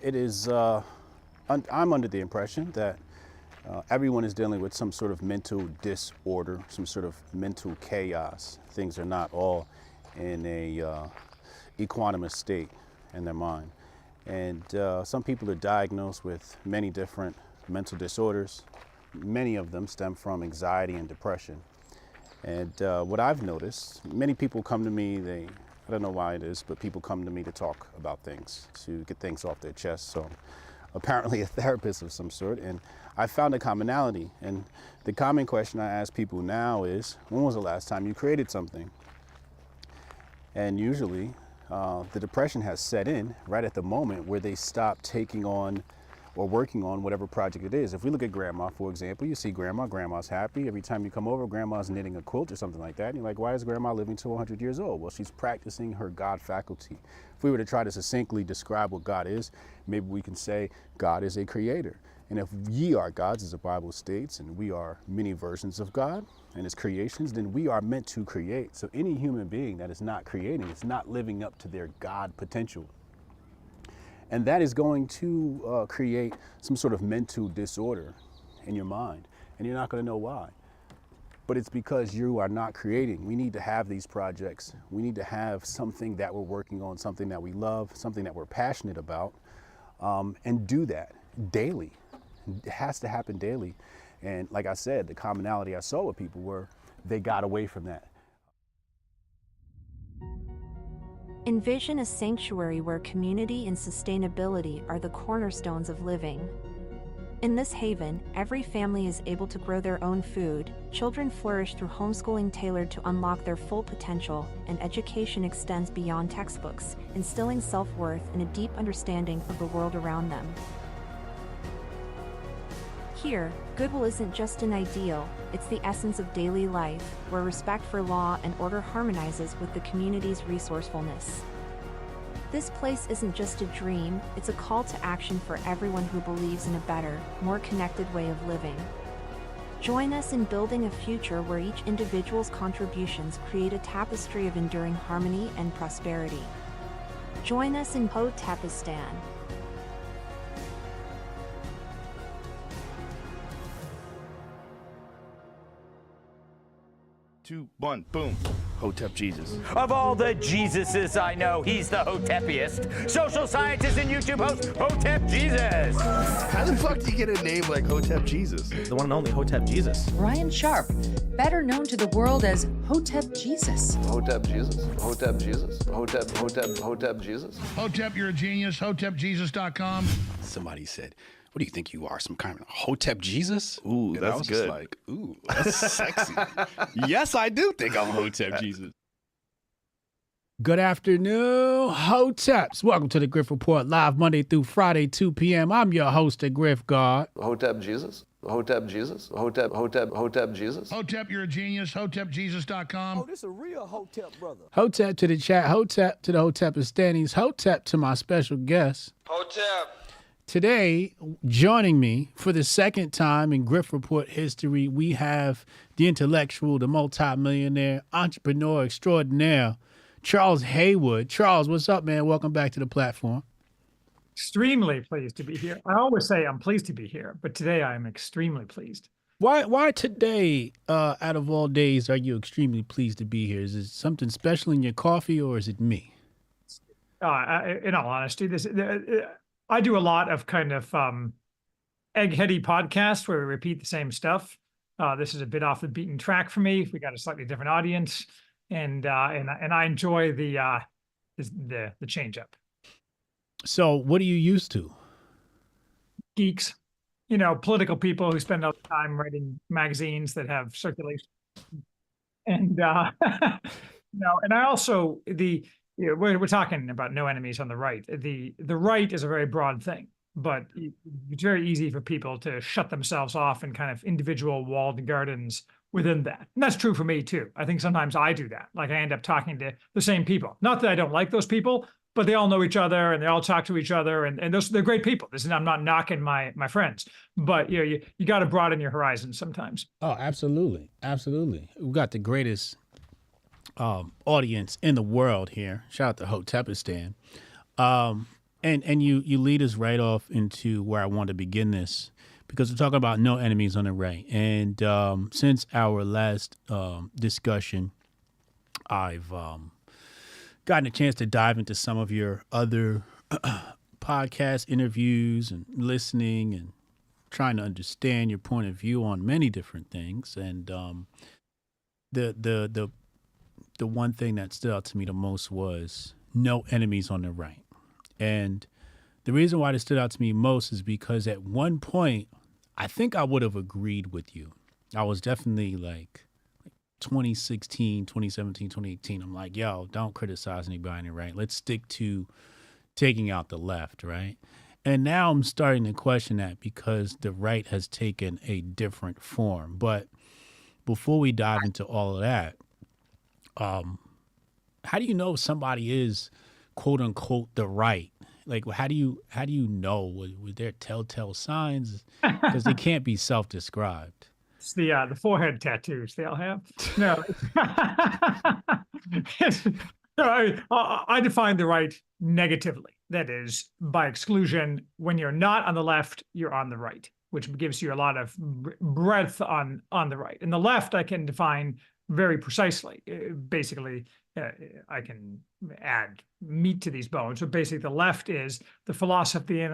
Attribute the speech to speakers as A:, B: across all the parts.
A: it is, I'm under the impression that everyone is dealing with some sort of mental disorder, some sort of mental chaos. Things are not all in a equanimous state in their mind. And some people are diagnosed with many different mental disorders. Many of them stem from anxiety and depression. And what I've noticed, many people come to me, I don't know why it is, but people come to me to talk about things, to get things off their chest. So apparently a therapist of some sort. And I found a commonality. And the common question I ask people now is, when was the last time you created something? And usually the depression has set in right at the moment where they stop taking on or working on whatever project it is. If we look at grandma, for example, you see grandma's happy. Every time you come over, grandma's knitting a quilt or something like that. And you're like, why is grandma living to 100 years old? Well, she's practicing her God faculty. If we were to try to succinctly describe what God is, maybe we can say God is a creator. And if ye are gods, as the Bible states, and we are many versions of God and his creations, then we are meant to create. So any human being that is not creating is not living up to their God potential. And that is going to create some sort of mental disorder in your mind. And you're not going to know why. But it's because you are not creating. We need to have these projects. We need to have something that we're working on, something that we love, something that we're passionate about, and do that daily. It has to happen daily. And like I said, the commonality I saw with people were they got away from that.
B: Envision a sanctuary where community and sustainability are the cornerstones of living. In this haven, every family is able to grow their own food, children flourish through homeschooling tailored to unlock their full potential, and education extends beyond textbooks, instilling self-worth and a deep understanding of the world around them. Here, goodwill isn't just an ideal, it's the essence of daily life, where respect for law and order harmonizes with the community's resourcefulness. This place isn't just a dream, it's a call to action for everyone who believes in a better, more connected way of living. Join us in building a future where each individual's contributions create a tapestry of enduring harmony and prosperity. Join us in Hotepistan.
C: 2, 1, boom. Hotep Jesus.
D: Of all the Jesuses I know, he's the Hotepiest. Social scientist and YouTube host, Hotep Jesus.
C: How the fuck do you get a name like Hotep Jesus?
E: The one and only Hotep Jesus.
F: Ryan Sharp, better known to the world as Hotep Jesus.
G: Hotep Jesus. Hotep Jesus. Hotep Jesus.
H: Hotep, you're a genius. HotepJesus.com.
A: Somebody said, what do you think you are, some kind of Hotep Jesus?
C: Ooh,
A: And I
C: that's
A: was
C: good.
A: just like, ooh, that's sexy. Yes, I do think I'm Hotep Jesus.
I: Good afternoon, Hoteps. Welcome to the Grift Report, live Monday through Friday, 2 p.m. I'm your host, the Grift God.
G: Hotep Jesus. Hotep Jesus. Hotep Jesus.
H: Hotep, you're a genius. HotepJesus.com.
J: Oh, this a real Hotep brother.
I: Hotep to the chat, Hotep to the Hotepistanies, Hotep to my special guest.
J: Hotep.
I: Today, joining me for the second time in Grift Report history, we have the intellectual, the multimillionaire, entrepreneur extraordinaire, Charles Haywood. Charles, what's up, man? Welcome back to the platform.
K: Extremely pleased to be here. I always say I'm pleased to be here, but today I am extremely pleased.
I: Why today, out of all days, are you extremely pleased to be here? Is it something special in your coffee, or is it me?
K: In all honesty, I do a lot of kind of eggheady podcasts where we repeat the same stuff. This is a bit off the beaten track for me. We got a slightly different audience, and I enjoy the change up.
I: So, what are you used to?
K: Geeks, political people who spend all the time writing magazines that have circulation, and and I also we're talking about no enemies on the right. The right is a very broad thing, but it's very easy for people to shut themselves off in kind of individual walled gardens within that. And that's true for me too. I think sometimes I do that. Like I end up talking to the same people. Not that I don't like those people, but they all know each other and they all talk to each other, and they're great people. I'm not knocking my friends, but you got to broaden your horizons sometimes.
I: Oh, absolutely, absolutely. We've got the greatest audience in the world here. Shout out to Hotepistan. And you lead us right off into where I want to begin this, because we're talking about no enemies on the right. And since our last discussion, I've gotten a chance to dive into some of your other podcast interviews and listening and trying to understand your point of view on many different things. And the one thing that stood out to me the most was no enemies on the right. And the reason why this stood out to me most is because at one point, I think I would have agreed with you. I was definitely like 2016, 2017, 2018. I'm like, yo, don't criticize anybody on the right. Let's stick to taking out the left, right? And now I'm starting to question that because the right has taken a different form. But before we dive into all of that, how do you know if somebody is quote unquote the right? Like, how do you know? Were there telltale signs? Because they can't be self-described.
K: It's the forehead tattoos they all have. No, I define the right negatively. That is, by exclusion. When you're not on the left, you're on the right, which gives you a lot of breadth on the right. And the left, I can define very precisely. Basically, I can add meat to these bones. So basically, the left is the philosophy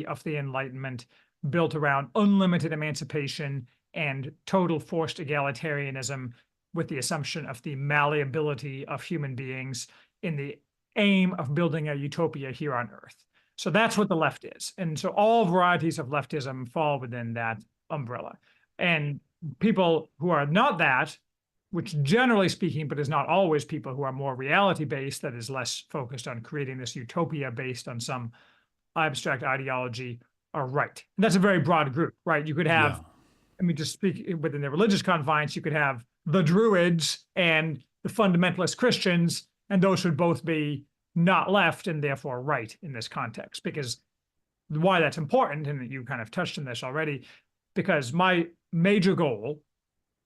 K: of the Enlightenment, built around unlimited emancipation and total forced egalitarianism, with the assumption of the malleability of human beings in the aim of building a utopia here on Earth. So that's what the left is. And so all varieties of leftism fall within that umbrella. And people who are not that, which generally speaking, but is not always, people who are more reality-based, that is less focused on creating this utopia based on some abstract ideology, are right. And that's a very broad group, right? You could have, I mean, just speak within the religious confines, you could have the Druids and the fundamentalist Christians, and those would both be not left and therefore right in this context. Because why that's important, and you kind of touched on this already, because my major goal,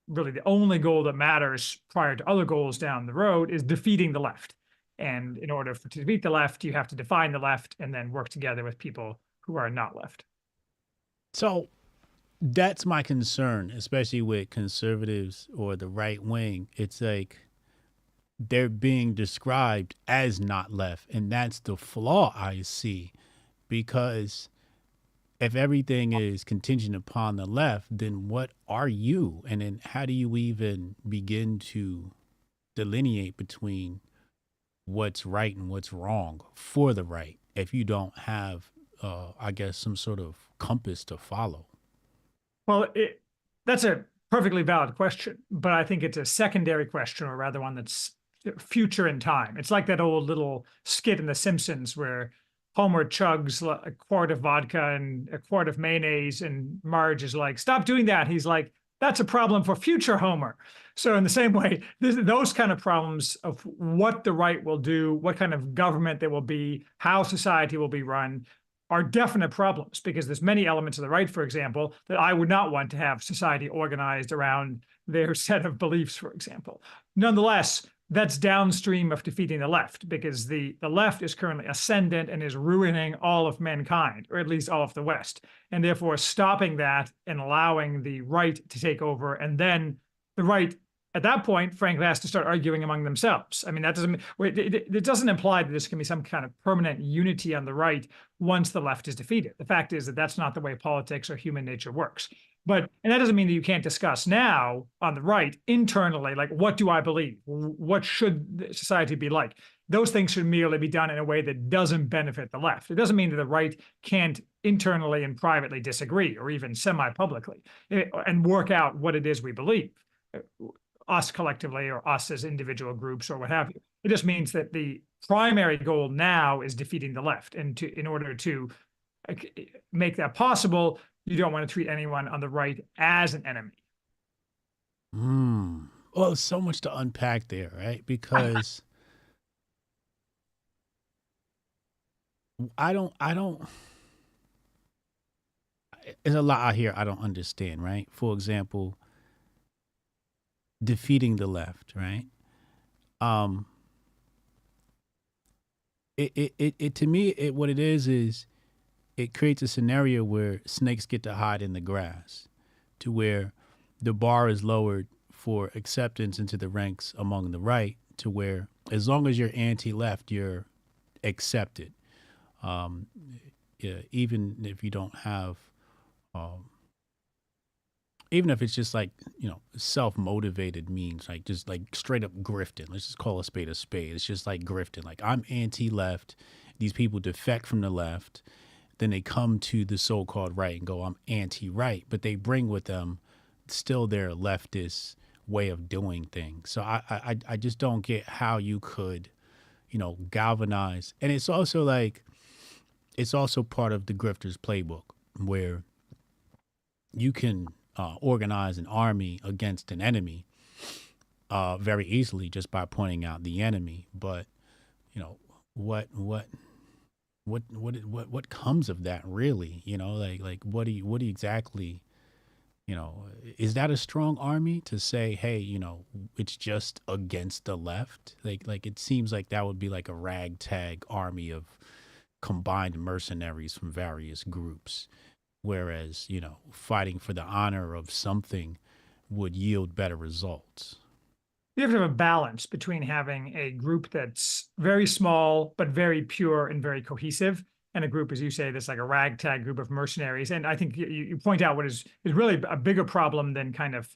K: really the only goal that matters prior to other goals down the road, is defeating the left. And in order to defeat the left, you have to define the left and then work together with people who are not left.
I: So that's my concern, especially with conservatives or the right wing. It's like they're being described as not left. And that's the flaw I see, because if everything is contingent upon the left, then what are you? And then how do you even begin to delineate between what's right and what's wrong for the right if you don't have, I guess, some sort of compass to follow?
K: Well, that's a perfectly valid question, but I think it's a secondary question, or rather one that's future in time. It's like that old little skit in The Simpsons where Homer chugs a quart of vodka and a quart of mayonnaise, and Marge is like, stop doing that. He's like, that's a problem for future Homer. So in the same way, those kind of problems of what the right will do, what kind of government there will be, how society will be run, are definite problems, because there's many elements of the right, for example, that I would not want to have society organized around their set of beliefs, for example. Nonetheless, that's downstream of defeating the left, because the left is currently ascendant and is ruining all of mankind, or at least all of the West. And therefore stopping that and allowing the right to take over, and then the right at that point, frankly, has to start arguing among themselves. I mean, that doesn't, it doesn't imply that there's going to be some kind of permanent unity on the right once the left is defeated. The fact is that that's not the way politics or human nature works. And that doesn't mean that you can't discuss now on the right internally, like, what do I believe? What should society be like? Those things should merely be done in a way that doesn't benefit the left. It doesn't mean that the right can't internally and privately disagree, or even semi-publicly, and work out what it is we believe, us collectively or us as individual groups or what have you. It just means that the primary goal now is defeating the left. And in order to make that possible, you don't want to treat anyone on the right as an enemy.
I: Well, there's so much to unpack there, right? Because I don't, there's a lot out here I don't understand, right? For example, defeating the left, right? it to me, what it is it creates a scenario where snakes get to hide in the grass, to where the bar is lowered for acceptance into the ranks among the right, to where as long as you're anti-left, you're accepted. Yeah, even if you don't have, even if it's just like, self-motivated means, like just like straight up grifting. Let's just call a spade a spade. It's just like grifting. Like, I'm anti-left. These people defect from the left. Then they come to the so-called right and go, I'm anti-right. But they bring with them still their leftist way of doing things. So I just don't get how you could, galvanize. And it's also like, it's also part of the grifter's playbook, where you can organize an army against an enemy very easily just by pointing out the enemy. But what comes of that, really? Like what do you exactly, is that a strong army to say, hey, it's just against the left? Like it seems like that would be like a ragtag army of combined mercenaries from various groups, whereas fighting for the honor of something would yield better results.
K: You have to have a balance between having a group that's very small but very pure and very cohesive, and a group, as you say, that's like a ragtag group of mercenaries. And I think you point out what is really a bigger problem than kind of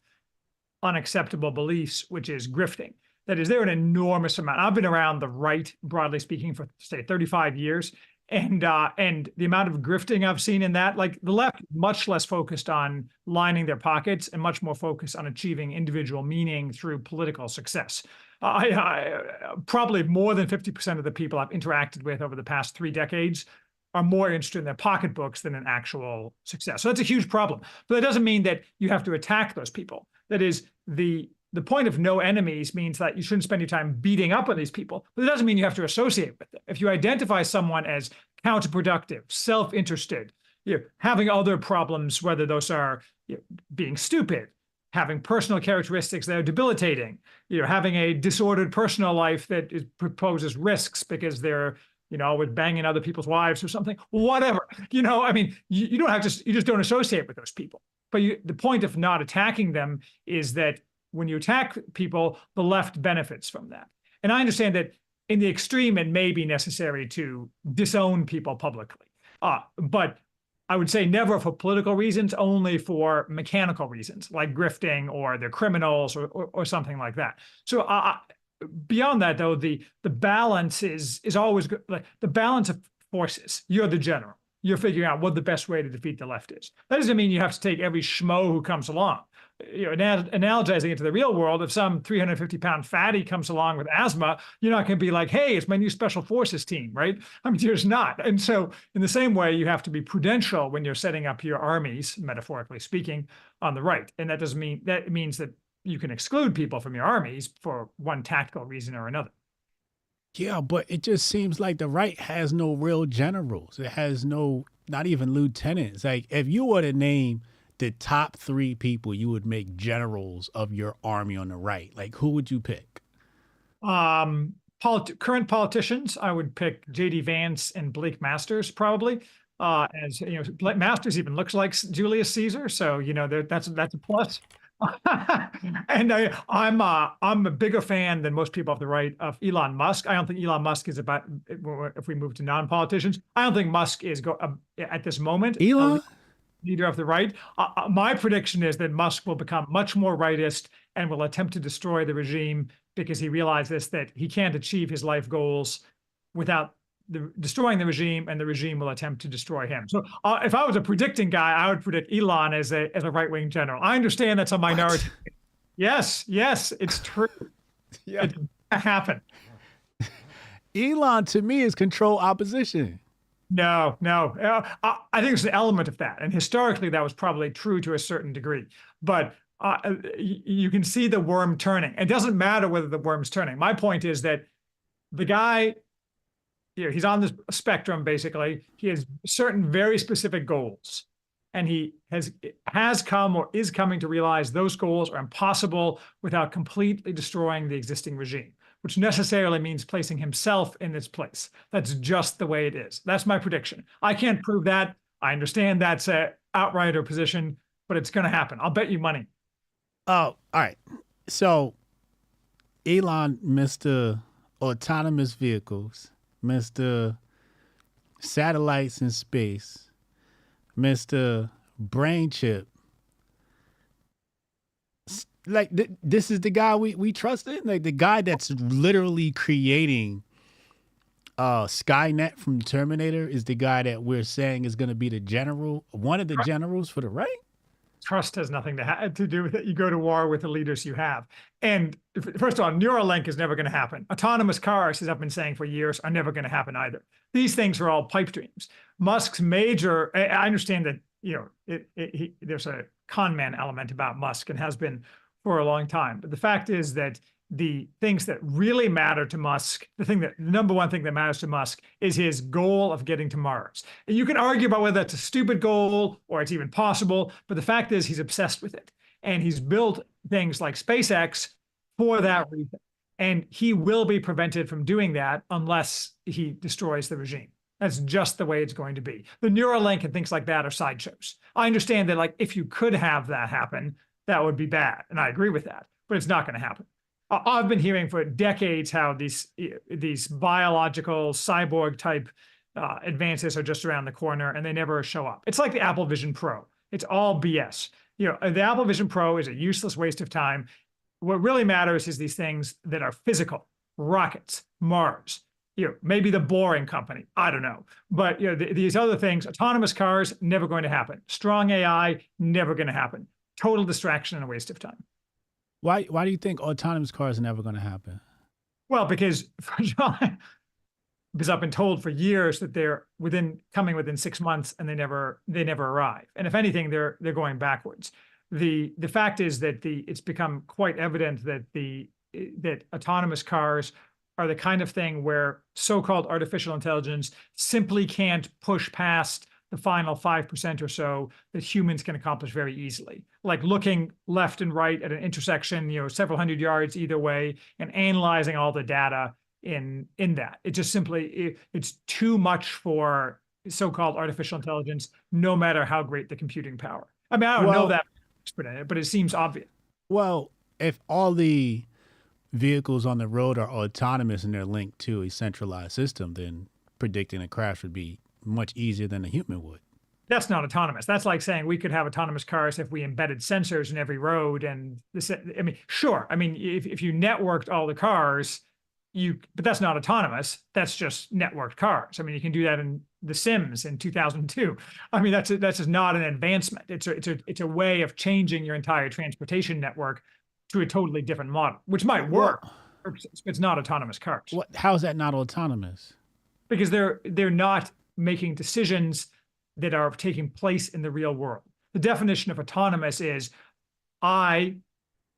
K: unacceptable beliefs, which is grifting. That is, there an enormous amount. I've been around the right, broadly speaking, for say 35 years. And the amount of grifting I've seen in that, like the left, much less focused on lining their pockets and much more focused on achieving individual meaning through political success. I probably more than 50% of the people I've interacted with over the past 3 decades are more interested in their pocketbooks than in actual success. So that's a huge problem. But that doesn't mean that you have to attack those people. That is, the point of no enemies means that you shouldn't spend your time beating up on these people, but it doesn't mean you have to associate with them. If you identify someone as counterproductive, self-interested, having other problems, whether those are being stupid, having personal characteristics that are debilitating, having a disordered personal life that proposes risks because they're always banging other people's wives or something, whatever, you don't have to, you just don't associate with those people. But the point of not attacking them is that when you attack people, the left benefits from that. And I understand that in the extreme, it may be necessary to disown people publicly. But I would say never for political reasons, only for mechanical reasons, like grifting or they're criminals or something like that. So beyond that, though, the balance is always good. Like the balance of forces. You're the general. You're figuring out what the best way to defeat the left is. That doesn't mean you have to take every schmo who comes along. Analogizing it to the real world, if some 350-pound fatty comes along with asthma, you're not going to be like, hey, it's my new special forces team, right? I mean, there's not. And so in the same way, you have to be prudential when you're setting up your armies, metaphorically speaking, on the right. And that doesn't mean, that means that you can exclude people from your armies for one tactical reason or another.
I: Yeah, but it just seems like the right has no real generals. It has not even lieutenants. Like, if you were to name the top 3 people you would make generals of your army on the right, like, who would you pick?
K: Current politicians, I would pick J.D. Vance and Blake Masters, probably. As Blake Masters even looks like Julius Caesar, so that's a plus. And I'm a bigger fan than most people off the right of Elon Musk. I don't think Elon Musk is about, if we move to non-politicians, I don't think Musk is at this moment
I: Elon?
K: Leader of the right. My prediction is that Musk will become much more rightist and will attempt to destroy the regime because he realizes that he can't achieve his life goals without destroying the regime, and the regime will attempt to destroy him. So if I was a predicting guy, I would predict Elon as a right-wing general. I understand that's a minority. What? Yes, it's true. Yeah. It can happen.
I: Elon, to me, is control opposition.
K: No. I think there's an element of that. And historically, that was probably true to a certain degree. But you can see the worm turning. It doesn't matter whether the worm's turning. My point is that the guy, he's on the spectrum, basically. He has certain very specific goals. And he has come or is coming to realize those goals are impossible without completely destroying the existing regime. which necessarily means placing himself in its place. That's just the way it is. That's my prediction. I can't prove that. I understand that's a outrighter position, but it's going to happen. I'll bet you money.
I: Oh, all right. So Elon, Mr. Autonomous Vehicles, Mr. Satellites in Space, Mr. Brain Chip. Like this is the guy we trusted, like the guy that's literally creating Skynet from Terminator is the guy that we're saying is going to be the general, one of the generals for the right.
K: Trust has nothing to do with it. You go to war with the leaders you have. And first of all, Neuralink is never going to happen. Autonomous cars, as I've been saying for years, are never going to happen either. These things are all pipe dreams. Musk's major, I understand that, you know, there's a con man element about Musk and has been for a long time. But the fact is that the things that really matter to Musk, the number one thing that matters to Musk is his goal of getting to Mars. And you can argue about whether that's a stupid goal or it's even possible, but the fact is he's obsessed with it. And he's built things like SpaceX for that reason. And he will be prevented from doing that unless he destroys the regime. That's just the way it's going to be. The Neuralink and things like that are sideshows. I understand that, like, if you could have that happen, that would be bad. And I agree with that, but it's not going to happen. I've been hearing for decades how these biological cyborg type advances are just around the corner and they never show up. It's like the Apple Vision Pro. It's all BS. You know, the Apple Vision Pro is a useless waste of time. What really matters is these things that are physical, rockets, Mars, you know, maybe the Boring Company. I don't know. But, you know, these other things, autonomous cars, never going to happen. Strong AI, never going to happen. Total distraction and a waste of time.
I: Why do you think autonomous cars are never going to happen?
K: Well, because I've been told for years that they're coming within 6 months and they never arrive. And if anything, they're going backwards. The fact is that it's become quite evident that that autonomous cars are the kind of thing where so-called artificial intelligence simply can't push past the final 5% or so that humans can accomplish very easily. Like looking left and right at an intersection, you know, several hundred yards either way, and analyzing all the data in that. It just simply, it's too much for so-called artificial intelligence, no matter how great the computing power. I mean, I don't know that expert in it, but it seems obvious.
I: Well, if all the vehicles on the road are autonomous and they're linked to a centralized system, then predicting a crash would be much easier than a human would.
K: That's not autonomous. That's like saying we could have autonomous cars if we embedded sensors in every road. And I mean, sure. I mean, if you networked all the cars, but that's not autonomous. That's just networked cars. I mean, you can do that in The Sims in 2002. I mean, that's just not an advancement. It's a way of changing your entire transportation network to a totally different model, which might work. It's not autonomous cars.
I: How is that not autonomous?
K: Because they're not making decisions that are taking place in the real world. The definition of autonomous is I,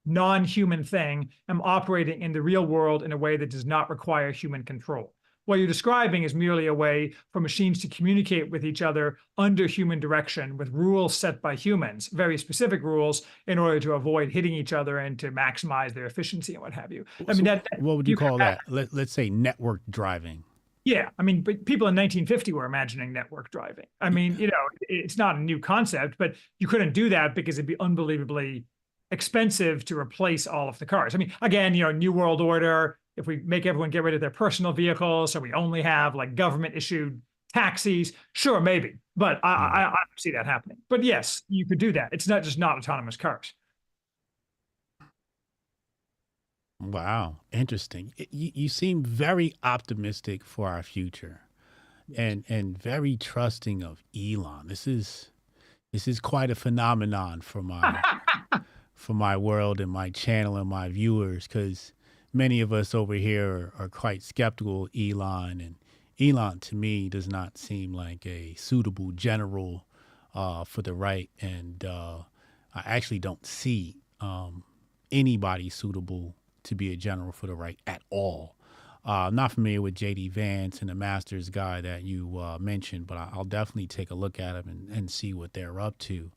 K: non-human thing, am operating in the real world in a way that does not require human control. What you're describing is merely a way for machines to communicate with each other under human direction with rules set by humans, very specific rules, in order to avoid hitting each other and to maximize their efficiency and what have you. I mean,
I: what would you call that? Let's say network driving.
K: Yeah, I mean, but people in 1950 were imagining network driving. I mean, you know, it's not a new concept, but you couldn't do that because it'd be unbelievably expensive to replace all of the cars. I mean, again, you know, New World Order, if we make everyone get rid of their personal vehicles, so we only have like government issued taxis, sure, maybe, but I don't see that happening. But yes, you could do that. It's not autonomous cars.
I: Wow, interesting. You seem very optimistic for our future, and very trusting of Elon. This is quite a phenomenon for my for my world and my channel and my viewers, because many of us over here are quite skeptical of Elon, and Elon to me does not seem like a suitable general for the right, and I actually don't see anybody suitable to be a general for the right at all. I'm not familiar with J.D. Vance and the Masters guy that you mentioned, but I'll definitely take a look at him and see what they're up to.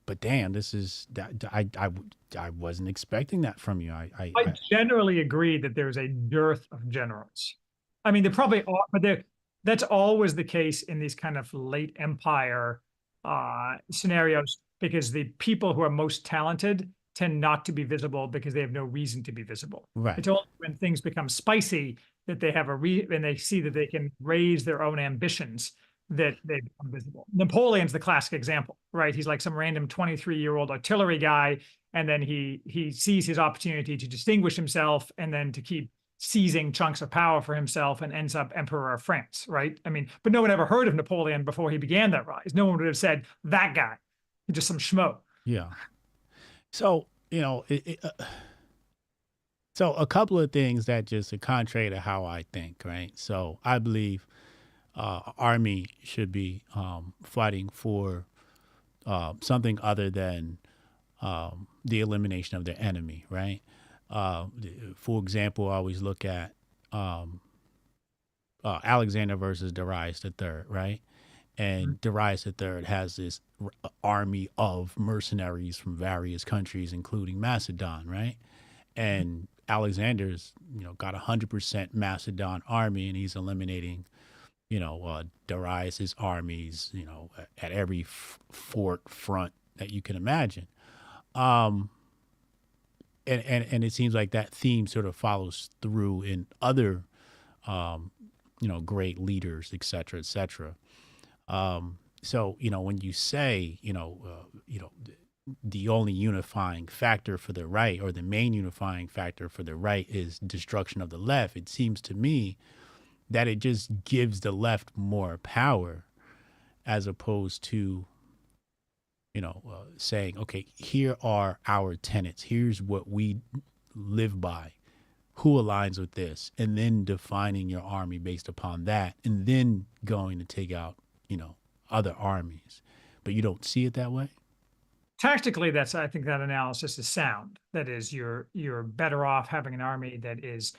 I: but damn, this is I wasn't expecting that from you.
K: I generally agree that there's a dearth of generals. I mean, there probably are, but that's always the case in these kind of late empire scenarios, because the people who are most talented tend not to be visible because they have no reason to be visible.
I: Right.
K: It's only when things become spicy that they have and they see that they can raise their own ambitions that they become visible. Napoleon's the classic example, right? He's like some random 23-year-old artillery guy, and then he sees his opportunity to distinguish himself and then to keep seizing chunks of power for himself and ends up emperor of France, right? I mean, but no one ever heard of Napoleon before he began that rise. No one would have said, that guy, he's just some schmo.
I: Yeah. So, so a couple of things that just are contrary to how I think, right? So I believe army should be fighting for something other than the elimination of their enemy, right? For example, I always look at Alexander versus Darius III, right? And Darius III has this army of mercenaries from various countries, including Macedon, right? And Alexander's, got 100% Macedon army, and he's eliminating, Darius's armies, at every fort front that you can imagine. And it seems like that theme sort of follows through in other, great leaders, et cetera, et cetera. So, when you say, the only unifying factor for the right, or the main unifying factor for the right, is destruction of the left, it seems to me that it just gives the left more power, as opposed to, saying, okay, here are our tenets. Here's what we live by. Who aligns with this? And then defining your army based upon that, and then going to take out, other armies. But you don't see it that way?
K: Tactically, I think that analysis is sound. That is, you're better off having an army that is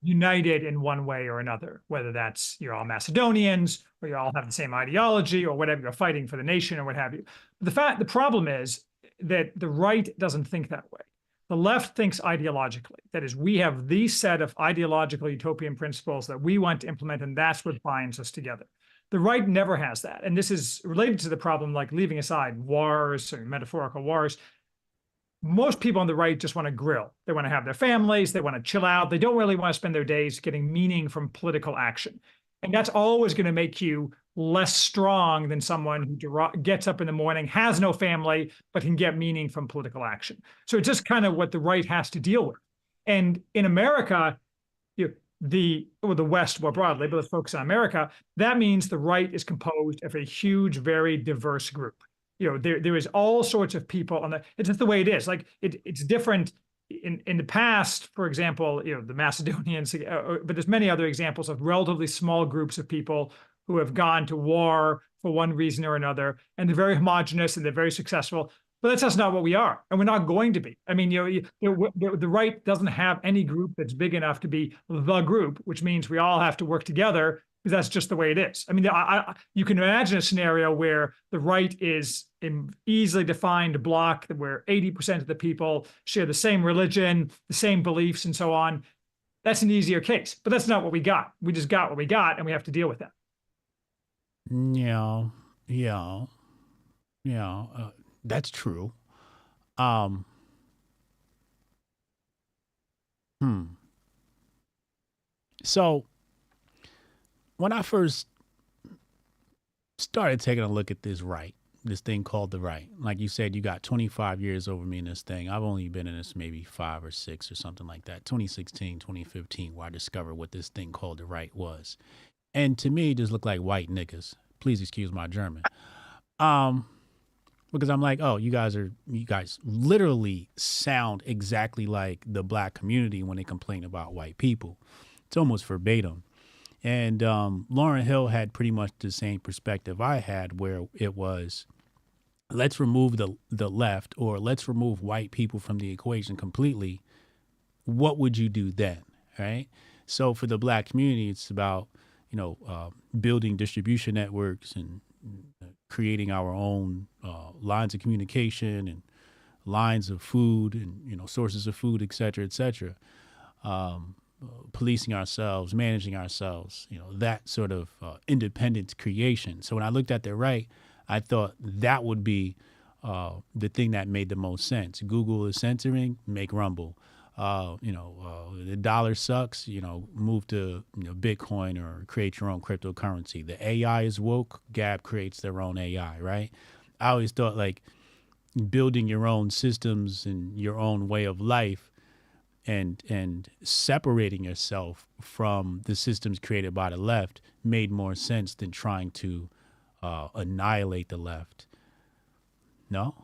K: united in one way or another, whether that's you're all Macedonians, or you all have the same ideology, or whatever, you're fighting for the nation or what have you. The problem is that the right doesn't think that way. The left thinks ideologically. That is, we have these set of ideological utopian principles that we want to implement, and that's what binds us together. The right never has that. And this is related to the problem, like leaving aside wars or metaphorical wars. Most people on the right just want to grill. They want to have their families. They want to chill out. They don't really want to spend their days getting meaning from political action. And that's always going to make you less strong than someone who gets up in the morning, has no family, but can get meaning from political action. So it's just kind of what the right has to deal with. And in America, the West more broadly, but let's focus on America, that means the right is composed of a huge, very diverse group. There is all sorts of people on it's just the way it is. Like it's different in the past, for example, the Macedonians, but there's many other examples of relatively small groups of people who have gone to war for one reason or another, and they're very homogenous and they're very successful. But that's just not what we are, and we're not going to be. I mean, the right doesn't have any group that's big enough to be the group, which means we all have to work together, because that's just the way it is. I mean, you can imagine a scenario where the right is an easily defined block where 80% of the people share the same religion, the same beliefs, and so on. That's an easier case, but that's not what we got. We just got what we got, and we have to deal with that.
I: Yeah. That's true. So when I first started taking a look at this thing called the right, like you said, you got 25 years over me in this thing. I've only been in this maybe 5 or 6 or something like that. 2016, 2015, where I discovered what this thing called the right was. And to me, it just looked like white niggas. Please excuse my German. Because I'm like, oh, you guys literally sound exactly like the black community when they complain about white people. It's almost verbatim. And Lauryn Hill had pretty much the same perspective I had, where it was, let's remove the left, or let's remove white people from the equation completely. What would you do then, right? So for the black community, it's about, building distribution networks and creating our own lines of communication and lines of food and, sources of food, et cetera, policing ourselves, managing ourselves, that sort of independent creation. So when I looked at the right, I thought that would be the thing that made the most sense. Google is censoring, make Rumble. The dollar sucks, move to Bitcoin or create your own cryptocurrency. The AI is woke, Gab creates their own AI, right? I always thought like building your own systems and your own way of life and separating yourself from the systems created by the left made more sense than trying to annihilate the left. No?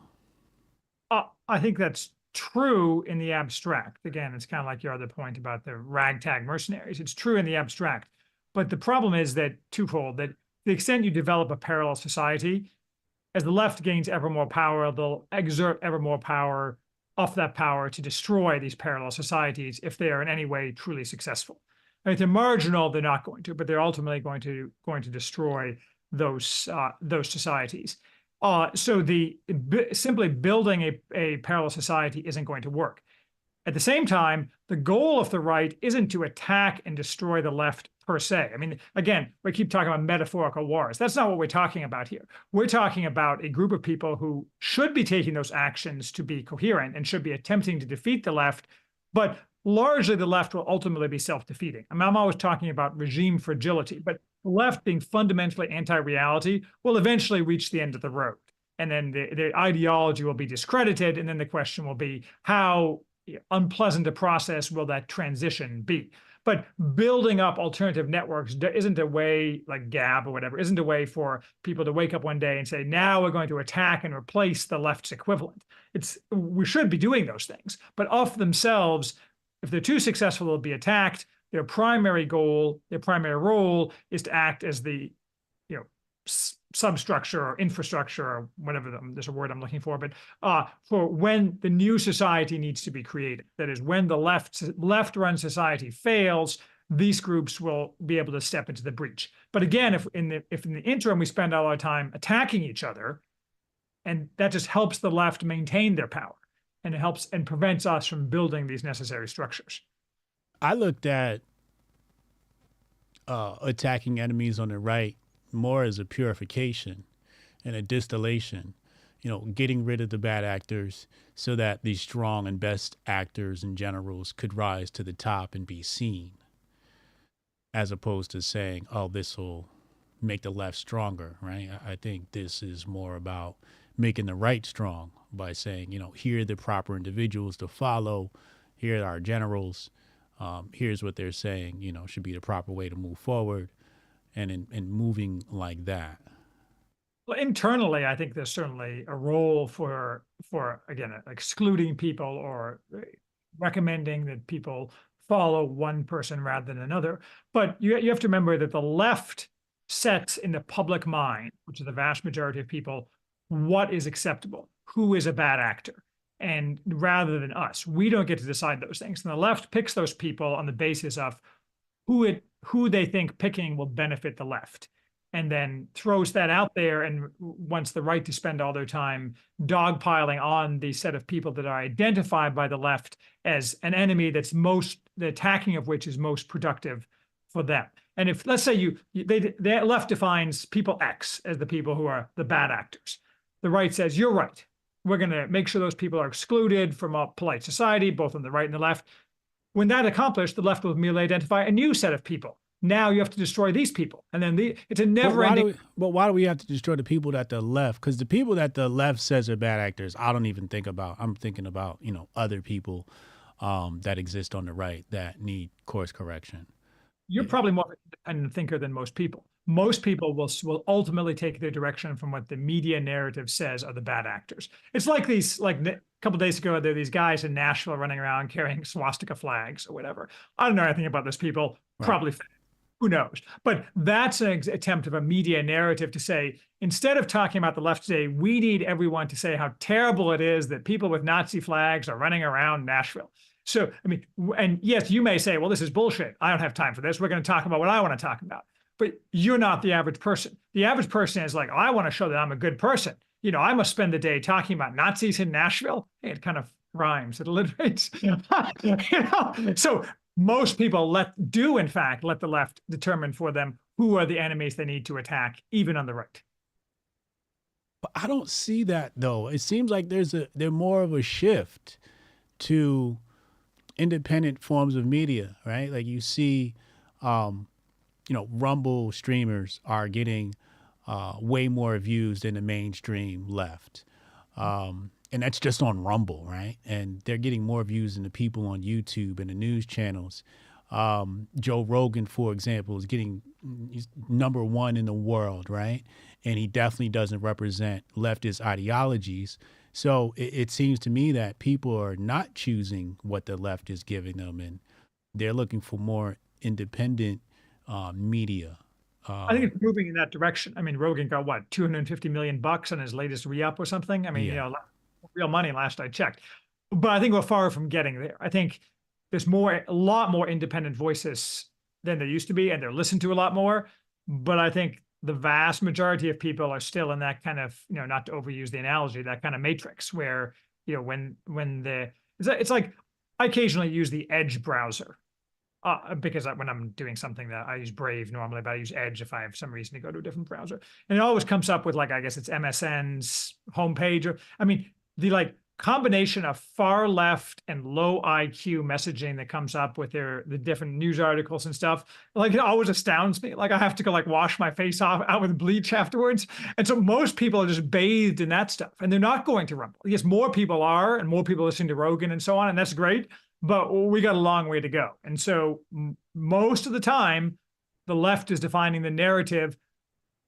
K: I think that's true in the abstract. Again, it's kind of like your other point about the ragtag mercenaries. It's true in the abstract. But the problem is that twofold, that the extent you develop a parallel society, as the left gains ever more power, they'll exert ever more power off that power to destroy these parallel societies if they are in any way truly successful. I mean, if they're marginal, they're not going to, but they're ultimately going to destroy those societies. So simply building a parallel society isn't going to work. At the same time, the goal of the right isn't to attack and destroy the left per se. I mean, again, we keep talking about metaphorical wars. That's not what we're talking about here. We're talking about a group of people who should be taking those actions to be coherent and should be attempting to defeat the left, but largely the left will ultimately be self-defeating. I mean, I'm always talking about regime fragility, but the left being fundamentally anti-reality will eventually reach the end of the road. And then the ideology will be discredited. And then the question will be, how unpleasant a process will that transition be? But building up alternative networks isn't a way, like Gab or whatever, isn't a way for people to wake up one day and say, now we're going to attack and replace the left's equivalent. We should be doing those things, but of themselves, if they're too successful, they'll be attacked. Their primary goal, their primary role is to act as the, substructure or infrastructure or whatever, there's a word I'm looking for, but for when the new society needs to be created. That is, when the left-run society fails, these groups will be able to step into the breach. But again, if in the interim we spend all our time attacking each other, and that just helps the left maintain their power, and it helps and prevents us from building these necessary structures.
I: I looked at attacking enemies on the right more as a purification and a distillation, getting rid of the bad actors so that the strong and best actors and generals could rise to the top and be seen, as opposed to saying, oh, this will make the left stronger, right? I think this is more about making the right strong by saying, here are the proper individuals to follow, here are our generals, here's what they're saying, should be the proper way to move forward. And moving like that.
K: Well, internally, I think there's certainly a role for again, excluding people or recommending that people follow one person rather than another. But you have to remember that the left sets in the public mind, which is the vast majority of people, what is acceptable, who is a bad actor. And rather than us, we don't get to decide those things. And the left picks those people on the basis of who they think picking will benefit the left, and then throws that out there and wants the right to spend all their time dogpiling on the set of people that are identified by the left as an enemy the attacking of which is most productive for them. And if, let's say the left defines people X as the people who are the bad actors. The right says, you're right. We're going to make sure those people are excluded from a polite society, both on the right and the left. When that accomplished, the left will merely identify a new set of people. Now you have to destroy these people. And then it's a never-ending...
I: But why do we have to destroy the people that the left? Because the people that the left says are bad actors, I don't even think about. I'm thinking about, other people that exist on the right that need course correction.
K: You're probably more of an independent thinker than most people. Most people will ultimately take their direction from what the media narrative says are the bad actors. It's like a couple of days ago, there were these guys in Nashville running around carrying swastika flags or whatever. I don't know anything about those people, right. Probably fake. Who knows? But that's an attempt of a media narrative to say, instead of talking about the left today, we need everyone to say how terrible it is that people with Nazi flags are running around Nashville. So, I mean, and yes, you may say, well, this is bullshit. I don't have time for this. We're going to talk about what I want to talk about. but you're not the average person. The average person is like, I want to show that I'm a good person. You know, I must spend the day talking about Nazis in Nashville. Hey, it kind of rhymes, it alliterates. You know? So most people do in fact let the left determine for them who are the enemies they need to attack, even on the right.
I: But I don't see that though. It seems like there's more of a shift to independent forms of media, right? Like you see, Rumble streamers are getting way more views than the mainstream left. And that's just on Rumble, right? And they're getting more views than the people on YouTube and the news channels. Joe Rogan, for example, he's #1 in the world, right? And he definitely doesn't represent leftist ideologies. So it seems to me that people are not choosing what the left is giving them, and they're looking for more independent media.
K: I think it's moving in that direction. I mean, Rogan got what, $250 million on his latest re-up or something? I mean, real money last I checked. But I think we're far from getting there. I think there's a lot more independent voices than there used to be, and they're listened to a lot more. But I think the vast majority of people are still in that kind of, not to overuse the analogy, that kind of matrix where, it's like I occasionally use the Edge browser. Because when I'm doing something that I use Brave normally, but I use Edge if I have some reason to go to a different browser. And it always comes up with I guess it's MSN's homepage. The combination of far left and low IQ messaging that comes up with the different news articles and stuff, it always astounds me. I have to go wash my face out with bleach afterwards. And so most people are just bathed in that stuff, and they're not going to Rumble. Yes, more people are, and more people listen to Rogan and so on, and that's great. But we got a long way to go. And so most of the time, the left is defining the narrative,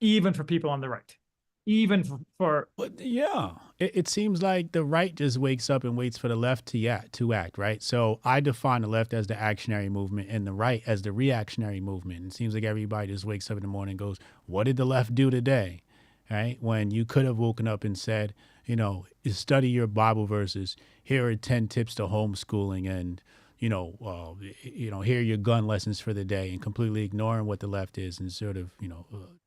K: even for people on the right, even for.
I: But yeah, it seems like the right just wakes up and waits for the left to act, right? So I define the left as the actionary movement and the right as the reactionary movement. It seems like everybody just wakes up in the morning and goes, what did the left do today? Right? When you could have woken up and said, study your Bible verses. Here are 10 tips to homeschooling, and here are your gun lessons for the day, and completely ignoring what the left is and sort of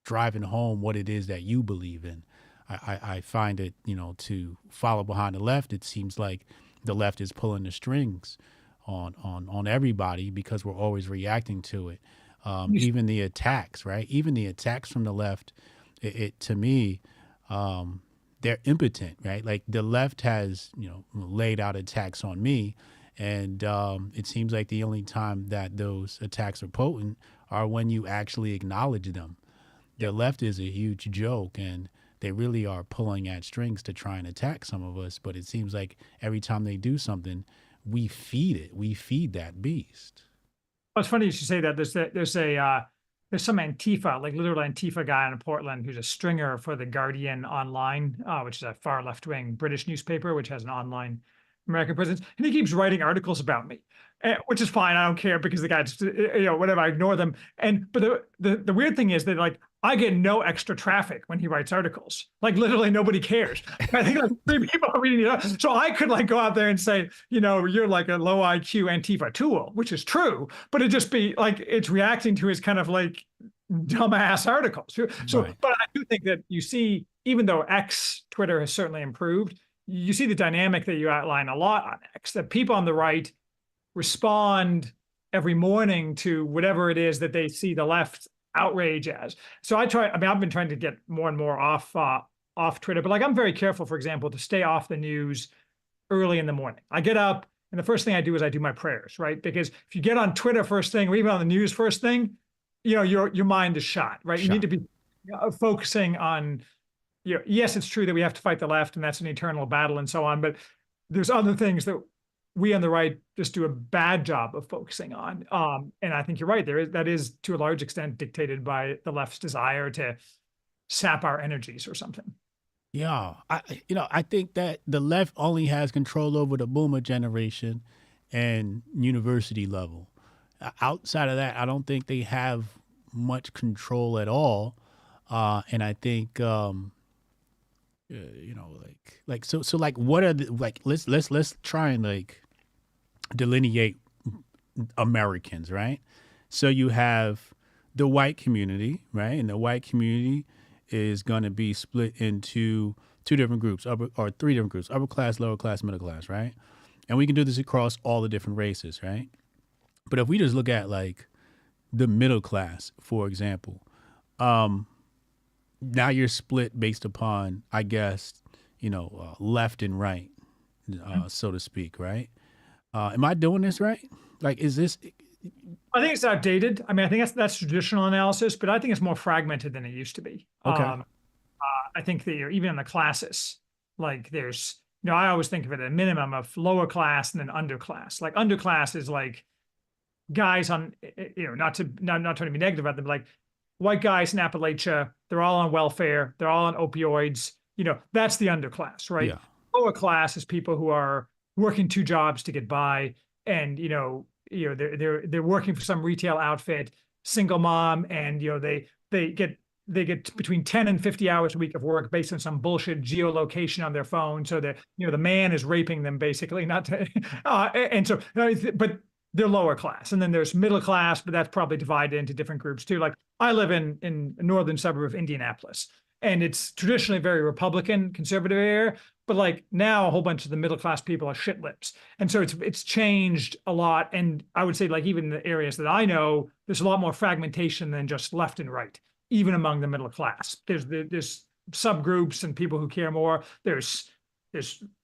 I: driving home what it is that you believe in. I find it to follow behind the left. It seems like the left is pulling the strings on everybody because we're always reacting to it. Even the attacks, right? Even the attacks from the left. It to me, they're impotent, right? Like the left has, laid out attacks on me, and it seems like the only time that those attacks are potent are when you actually acknowledge them. The left is a huge joke, and they really are pulling at strings to try and attack some of us. But it seems like every time they do something, we feed it. We feed that beast.
K: Well, it's funny you should say that. There's some Antifa, literal Antifa guy in Portland who's a stringer for the Guardian Online, which is a far left-wing British newspaper, which has an online American presence. And he keeps writing articles about me, which is fine. I don't care because the guy just, whatever, I ignore them. But the weird thing is that I get no extra traffic when he writes articles. Literally nobody cares. I think 3 people are reading it. So I could go out there and say, you're a low IQ Antifa tool, which is true, but it just be it's reacting to his kind of dumbass articles. So, right. But I do think that you see, even though Twitter has certainly improved, you see the dynamic that you outline a lot on X, that people on the right respond every morning to whatever it is that they see the left outrage as. So I've been trying to get more and more off Twitter, but I'm very careful, for example, to stay off the news early in the morning. I get up and the first thing I do is I do my prayers, right? Because if you get on Twitter first thing, or even on the news first thing, your mind is shot, right? You need to be focusing on, yes, it's true that we have to fight the left and that's an eternal battle and so on, but there's other things that we on the right just do a bad job of focusing on. And I think you're right. That is to a large extent dictated by the left's desire to sap our energies or something.
I: Yeah. I think that the left only has control over the boomer generation and university level. Outside of that, I don't think they have much control at all. And I think, what are let's try and delineate Americans, right? So you have the white community, right? And the white community is going to be split into two different groups, three different groups: upper class, lower class, middle class, right? And we can do this across all the different races, right? But if we just look at like the middle class, for example, now you're split based upon, I guess, left and right, so to speak, right? Am I doing this right? Like, is this?
K: I think it's outdated. I mean, I think that's traditional analysis, but I think it's more fragmented than it used to be.
I: Okay.
K: I think that even in the classes, like there's, I always think of it at a minimum of lower class and then underclass. Like underclass is like guys on, not trying to be negative about them, but like white guys in Appalachia, they're all on welfare, they're all on opioids. That's the underclass, right?
I: Yeah.
K: Lower class is people who are working two jobs to get by, and they're working for some retail outfit, single mom, and they get between 10 and 50 hours a week of work based on some bullshit geolocation on their phone. So that the man is raping them basically, not to, and so, but they're lower class. And then there's middle class, but that's probably divided into different groups too. Like I live in a northern suburb of Indianapolis, and it's traditionally very Republican, conservative area. But like now a whole bunch of the middle class people are shit lips. And so it's changed a lot. And I would say like even in the areas that I know, there's a lot more fragmentation than just left and right, even among the middle class. There's subgroups and people who care more. There's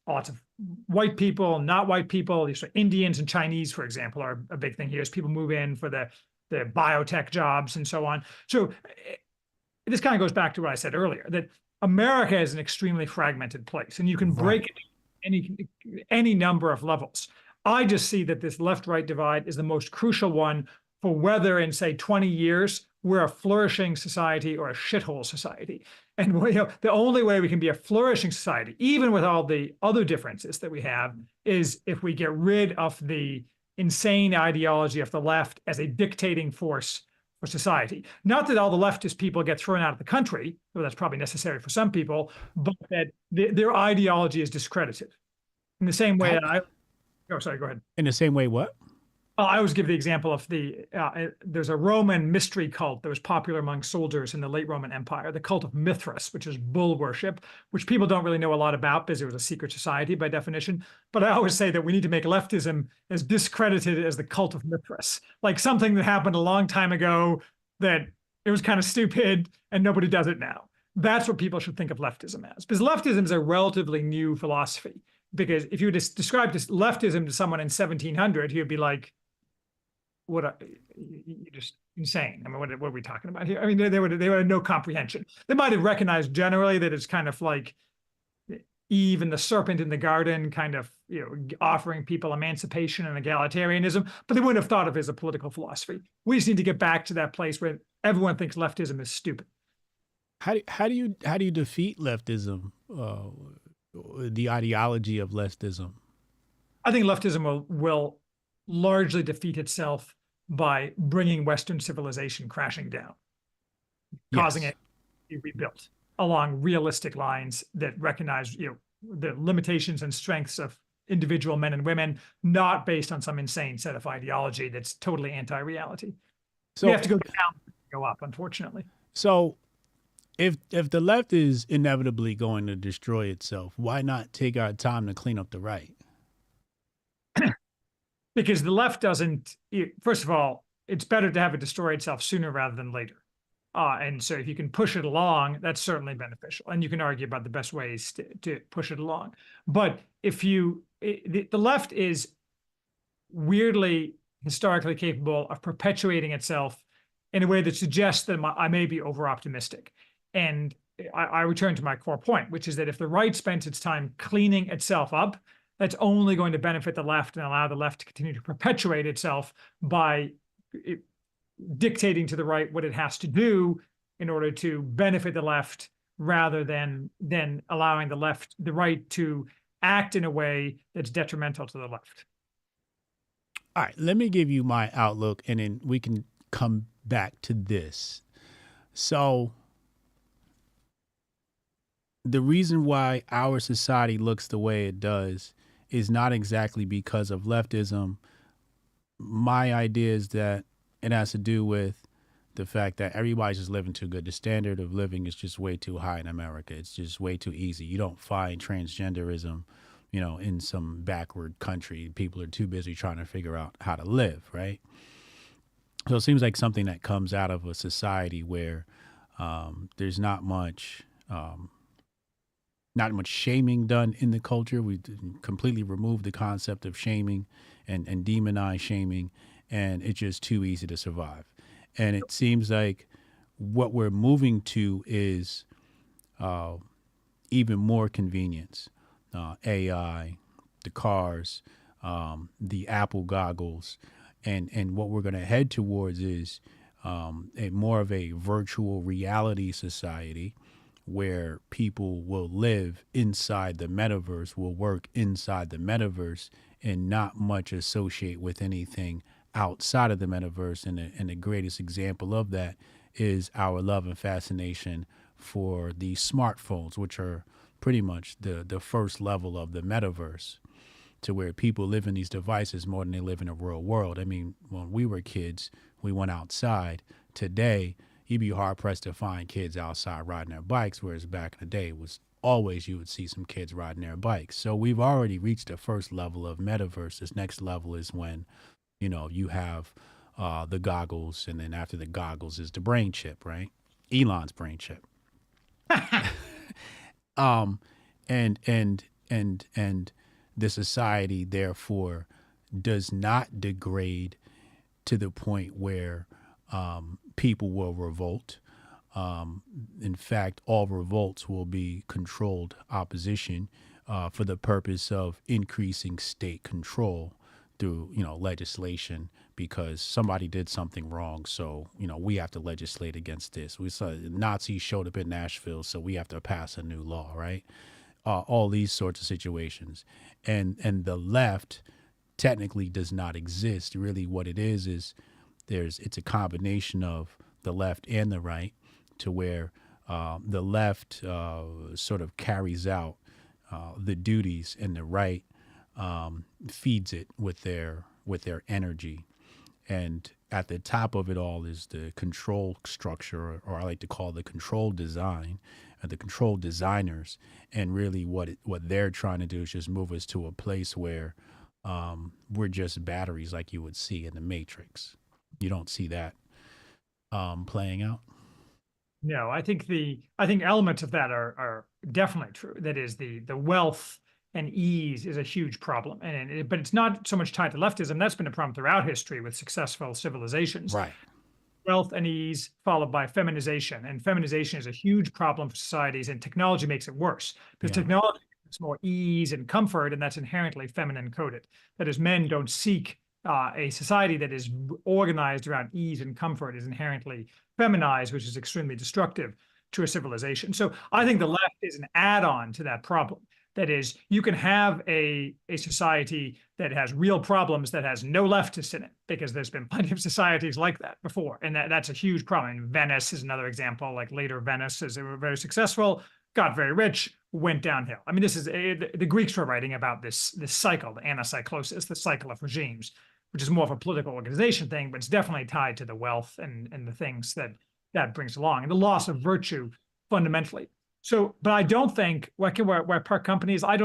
K: lots of white people, not white people. These are Indians and Chinese, for example, are a big thing here as people move in for the biotech jobs and so on. So this kind of goes back to what I said earlier, that America is an extremely fragmented place, and you can break it any number of levels. I just see that this left-right divide is the most crucial one for whether in, say, 20 years, we're a flourishing society or a shithole society. And the only way we can be a flourishing society, even with all the other differences that we have, is if we get rid of the insane ideology of the left as a dictating force for society. Not that all the leftist people get thrown out of the country, though that's probably necessary for some people, but that their ideology is discredited. In the same way that go ahead.
I: In the same way, what?
K: I always give the example of there's a Roman mystery cult that was popular among soldiers in the late Roman Empire, the cult of Mithras, which is bull worship, which people don't really know a lot about because it was a secret society by definition. But I always say that we need to make leftism as discredited as the cult of Mithras, like something that happened a long time ago that it was kind of stupid and nobody does it now. That's what people should think of leftism as, because leftism is a relatively new philosophy. Because if you were to describe this leftism to someone in 1700, he would be like, you're just insane. I mean, what are we talking about here? I mean, they would have no comprehension. They might have recognized generally that it's kind of like Eve and the serpent in the garden, kind of offering people emancipation and egalitarianism, but they wouldn't have thought of it as a political philosophy. We just need to get back to that place where everyone thinks leftism is stupid.
I: How do you defeat leftism? The ideology of leftism?
K: I think leftism will largely defeat itself by bringing Western civilization crashing down, causing it to be rebuilt along realistic lines that recognize the limitations and strengths of individual men and women, not based on some insane set of ideology that's totally anti-reality. So we have to go down, go up, unfortunately.
I: So if the left is inevitably going to destroy itself, why not take our time to clean up the right?
K: Because the left doesn't, first of all, it's better to have it destroy itself sooner rather than later. And so if you can push it along, that's certainly beneficial. And you can argue about the best ways to push it along. But if the left is weirdly historically capable of perpetuating itself in a way that suggests that I may be over-optimistic. And I return to my core point, which is that if the right spends its time cleaning itself up, that's only going to benefit the left and allow the left to continue to perpetuate itself by dictating to the right what it has to do in order to benefit the left, rather than allowing the right to act in a way that's detrimental to the left.
I: All right, let me give you my outlook, and then we can come back to this. So the reason why our society looks the way it does is not exactly because of leftism. My idea is that it has to do with the fact that everybody's just living too good. The standard of living is just way too high in America. It's just way too easy. You don't find transgenderism, you know, in some backward country. People are too busy trying to figure out how to live, right? So it seems like something that comes out of a society where there's not much shaming done in the culture. We completely removed the concept of shaming and demonize shaming, and it's just too easy to survive. And it seems like what we're moving to is even more convenience. AI, the cars, the Apple goggles, and what we're going to head towards is a more of a virtual reality society where people will live inside the metaverse, will work inside the metaverse, and not much associate with anything outside of the metaverse. And the greatest example of that is our love and fascination for the smartphones, which are pretty much the first level of the metaverse, to where people live in these devices more than they live in the real world. I mean, when we were kids, we went outside. Today, you'd be hard pressed to find kids outside riding their bikes, whereas back in the day it was always you would see some kids riding their bikes. So we've already reached the first level of metaverse. This next level is when, you know, you have the goggles, and then after the goggles is the brain chip, right? Elon's brain chip. And the society therefore does not degrade to the point where people will revolt. In fact, all revolts will be controlled opposition for the purpose of increasing state control through, you know, legislation, because somebody did something wrong. So, you know, we have to legislate against this. We saw Nazis showed up in Nashville, so we have to pass a new law, right? All these sorts of situations. And the left technically does not exist. Really what it is it's a combination of the left and the right, to where the left sort of carries out the duties, and the right feeds it with their energy. And at the top of it all is the control structure, or I like to call the control design, the control designers. And really what they're trying to do is just move us to a place where we're just batteries, like you would see in the Matrix. You don't see that playing out.
K: No, I think elements of that are definitely true. That is, the wealth and ease is a huge problem, but it's not so much tied to leftism. That's been a problem throughout history with successful civilizations.
I: Right.
K: Wealth and ease followed by feminization, and feminization is a huge problem for societies, and technology makes it worse because technology gives more ease and comfort, and that's inherently feminine coded. That is, men don't seek a society that is organized around ease and comfort is inherently feminized, which is extremely destructive to a civilization. So I think the left is an add-on to that problem. That is, you can have a society that has real problems that has no leftists in it, because there's been plenty of societies like that before. And that's a huge problem. And Venice is another example. Like later Venice, as they were very successful, got very rich, went downhill. I mean, this is the Greeks were writing about this cycle, the anacyclosis, the cycle of regimes, which is more of a political organization thing, but it's definitely tied to the wealth and the things that brings along, and the loss of virtue fundamentally. So, but I don't think where park companies, I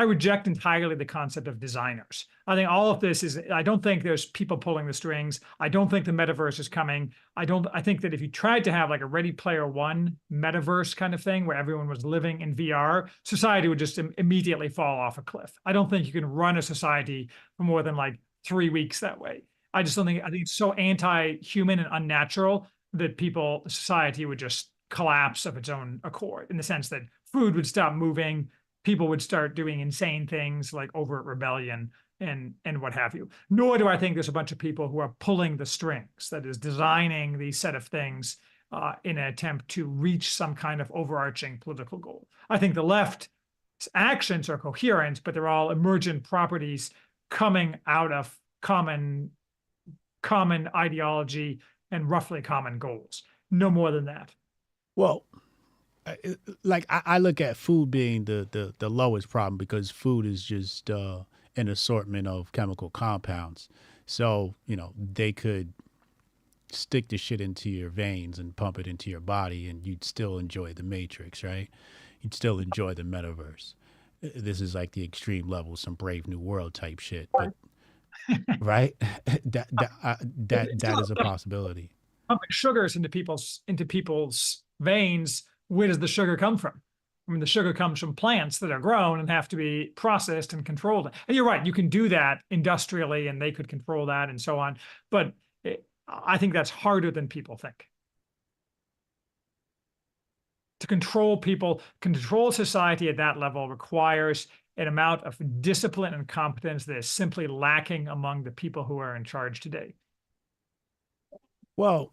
K: reject entirely the concept of designers. I think all of this I don't think there's people pulling the strings. I don't think the metaverse is coming. I think that if you tried to have like a Ready Player One metaverse kind of thing where everyone was living in VR, society would just immediately fall off a cliff. I don't think you can run a society for more than like 3 weeks that way. I just don't think, I think it's so anti-human and unnatural that society would just collapse of its own accord, in the sense that food would stop moving, people would start doing insane things like overt rebellion and what have you. Nor do I think there's a bunch of people who are pulling the strings, that is, designing these set of things in an attempt to reach some kind of overarching political goal. I think the left's actions are coherent, but they're all emergent properties coming out of common ideology and roughly common goals. No more than that.
I: Well, I look at food being the lowest problem, because food is just an assortment of chemical compounds. So, you know, they could stick the shit into your veins and pump it into your body, and you'd still enjoy the Matrix, right? You'd still enjoy the metaverse. This is like the extreme level, some Brave New World type shit, but right? that is a possibility.
K: Pumping sugars into people's veins. Where does the sugar come from? I mean, the sugar comes from plants that are grown and have to be processed and controlled. And you're right, you can do that industrially, and they could control that and so on. But I think that's harder than people think. To control people, control society at that level requires an amount of discipline and competence that is simply lacking among the people who are in charge today.
I: Well,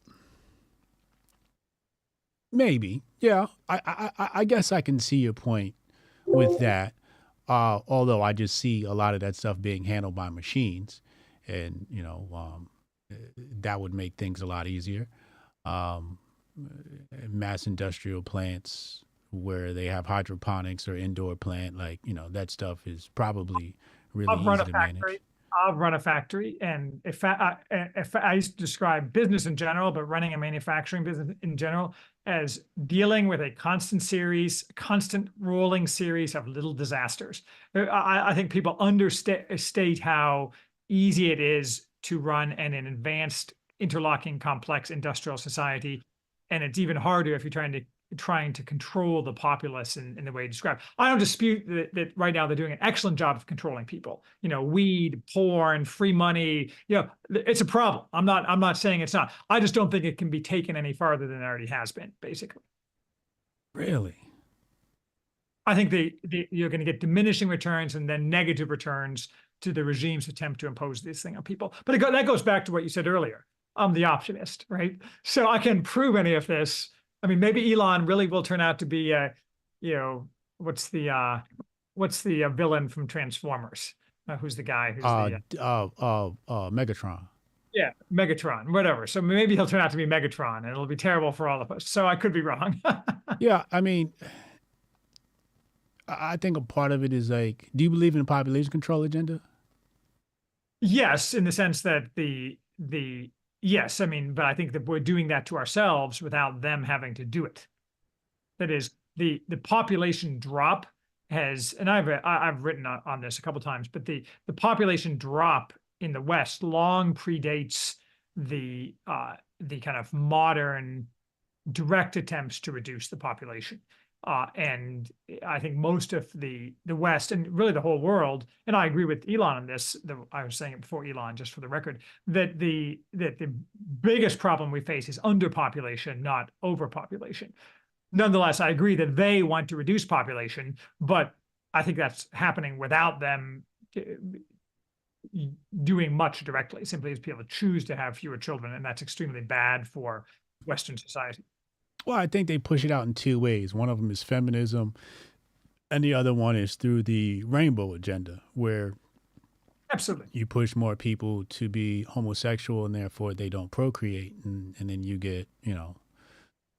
I: maybe, yeah. I guess I can see your point with that. Although I just see a lot of that stuff being handled by machines, and that would make things a lot easier. Mass industrial plants where they have hydroponics or indoor plant, that stuff is probably really easy to manage.
K: I've run a factory, and if I used to describe business in general, but running a manufacturing business in general as dealing with a constant rolling series of little disasters. I think people understate how easy it is to run an advanced, interlocking, complex industrial society. And it's even harder if you're trying to control the populace in the way you described. I don't dispute that right now they're doing an excellent job of controlling people. Weed, porn, free money. It's a problem. I'm not saying it's not. I just don't think it can be taken any farther than it already has been, basically.
I: Really?
K: I think you're going to get diminishing returns and then negative returns to the regime's attempt to impose this thing on people. But that goes back to what you said earlier. I'm the optimist, right? So I can prove any of this. I mean, maybe Elon really will turn out to be what's the villain from Transformers? Who's the guy? Who's
I: Megatron.
K: Yeah, Megatron, whatever. So maybe he'll turn out to be Megatron, and it'll be terrible for all of us. So I could be wrong.
I: Yeah, I mean, I think a part of it is do you believe in a population control agenda?
K: Yes, in the sense that yes, I mean, but I think that we're doing that to ourselves without them having to do it. That is, the population drop has, and I've written on this a couple of times, but the population drop in the West long predates the kind of modern direct attempts to reduce the population. And I think most of the West, and really the whole world, and I agree with Elon on this, I was saying it before Elon, just for the record, that the biggest problem we face is underpopulation, not overpopulation. Nonetheless, I agree that they want to reduce population, but I think that's happening without them doing much directly, simply as people choose to have fewer children, and that's extremely bad for Western society.
I: Well, I think they push it out in two ways. One of them is feminism, and the other one is through the rainbow agenda, where
K: absolutely
I: you push more people to be homosexual, and therefore they don't procreate, and then you get,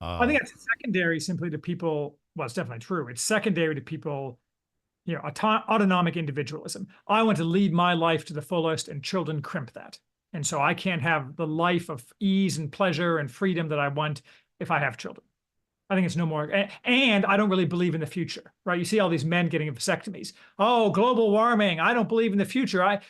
K: I think it's secondary simply to people. Well, it's definitely true. It's secondary to people, autonomic individualism. I want to lead my life to the fullest, and children crimp that. And so I can't have the life of ease and pleasure and freedom that I want if I have children. I think it's no more, and I don't really believe in the future, right? You see all these men getting vasectomies. Oh, global warming. I don't believe in the future.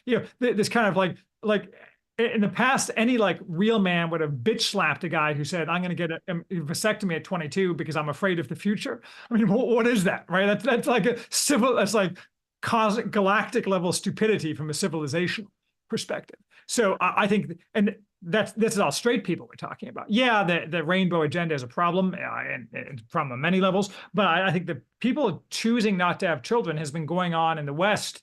K: This kind of like in the past, any real man would have bitch slapped a guy who said, I'm going to get a vasectomy at 22 because I'm afraid of the future. I mean, what is that, right? That's like that's like cosmic galactic level stupidity from a civilization perspective. So I think, and this is all straight people we're talking about. Yeah, the rainbow agenda is a problem, and from many levels. But I think the people choosing not to have children has been going on in the West.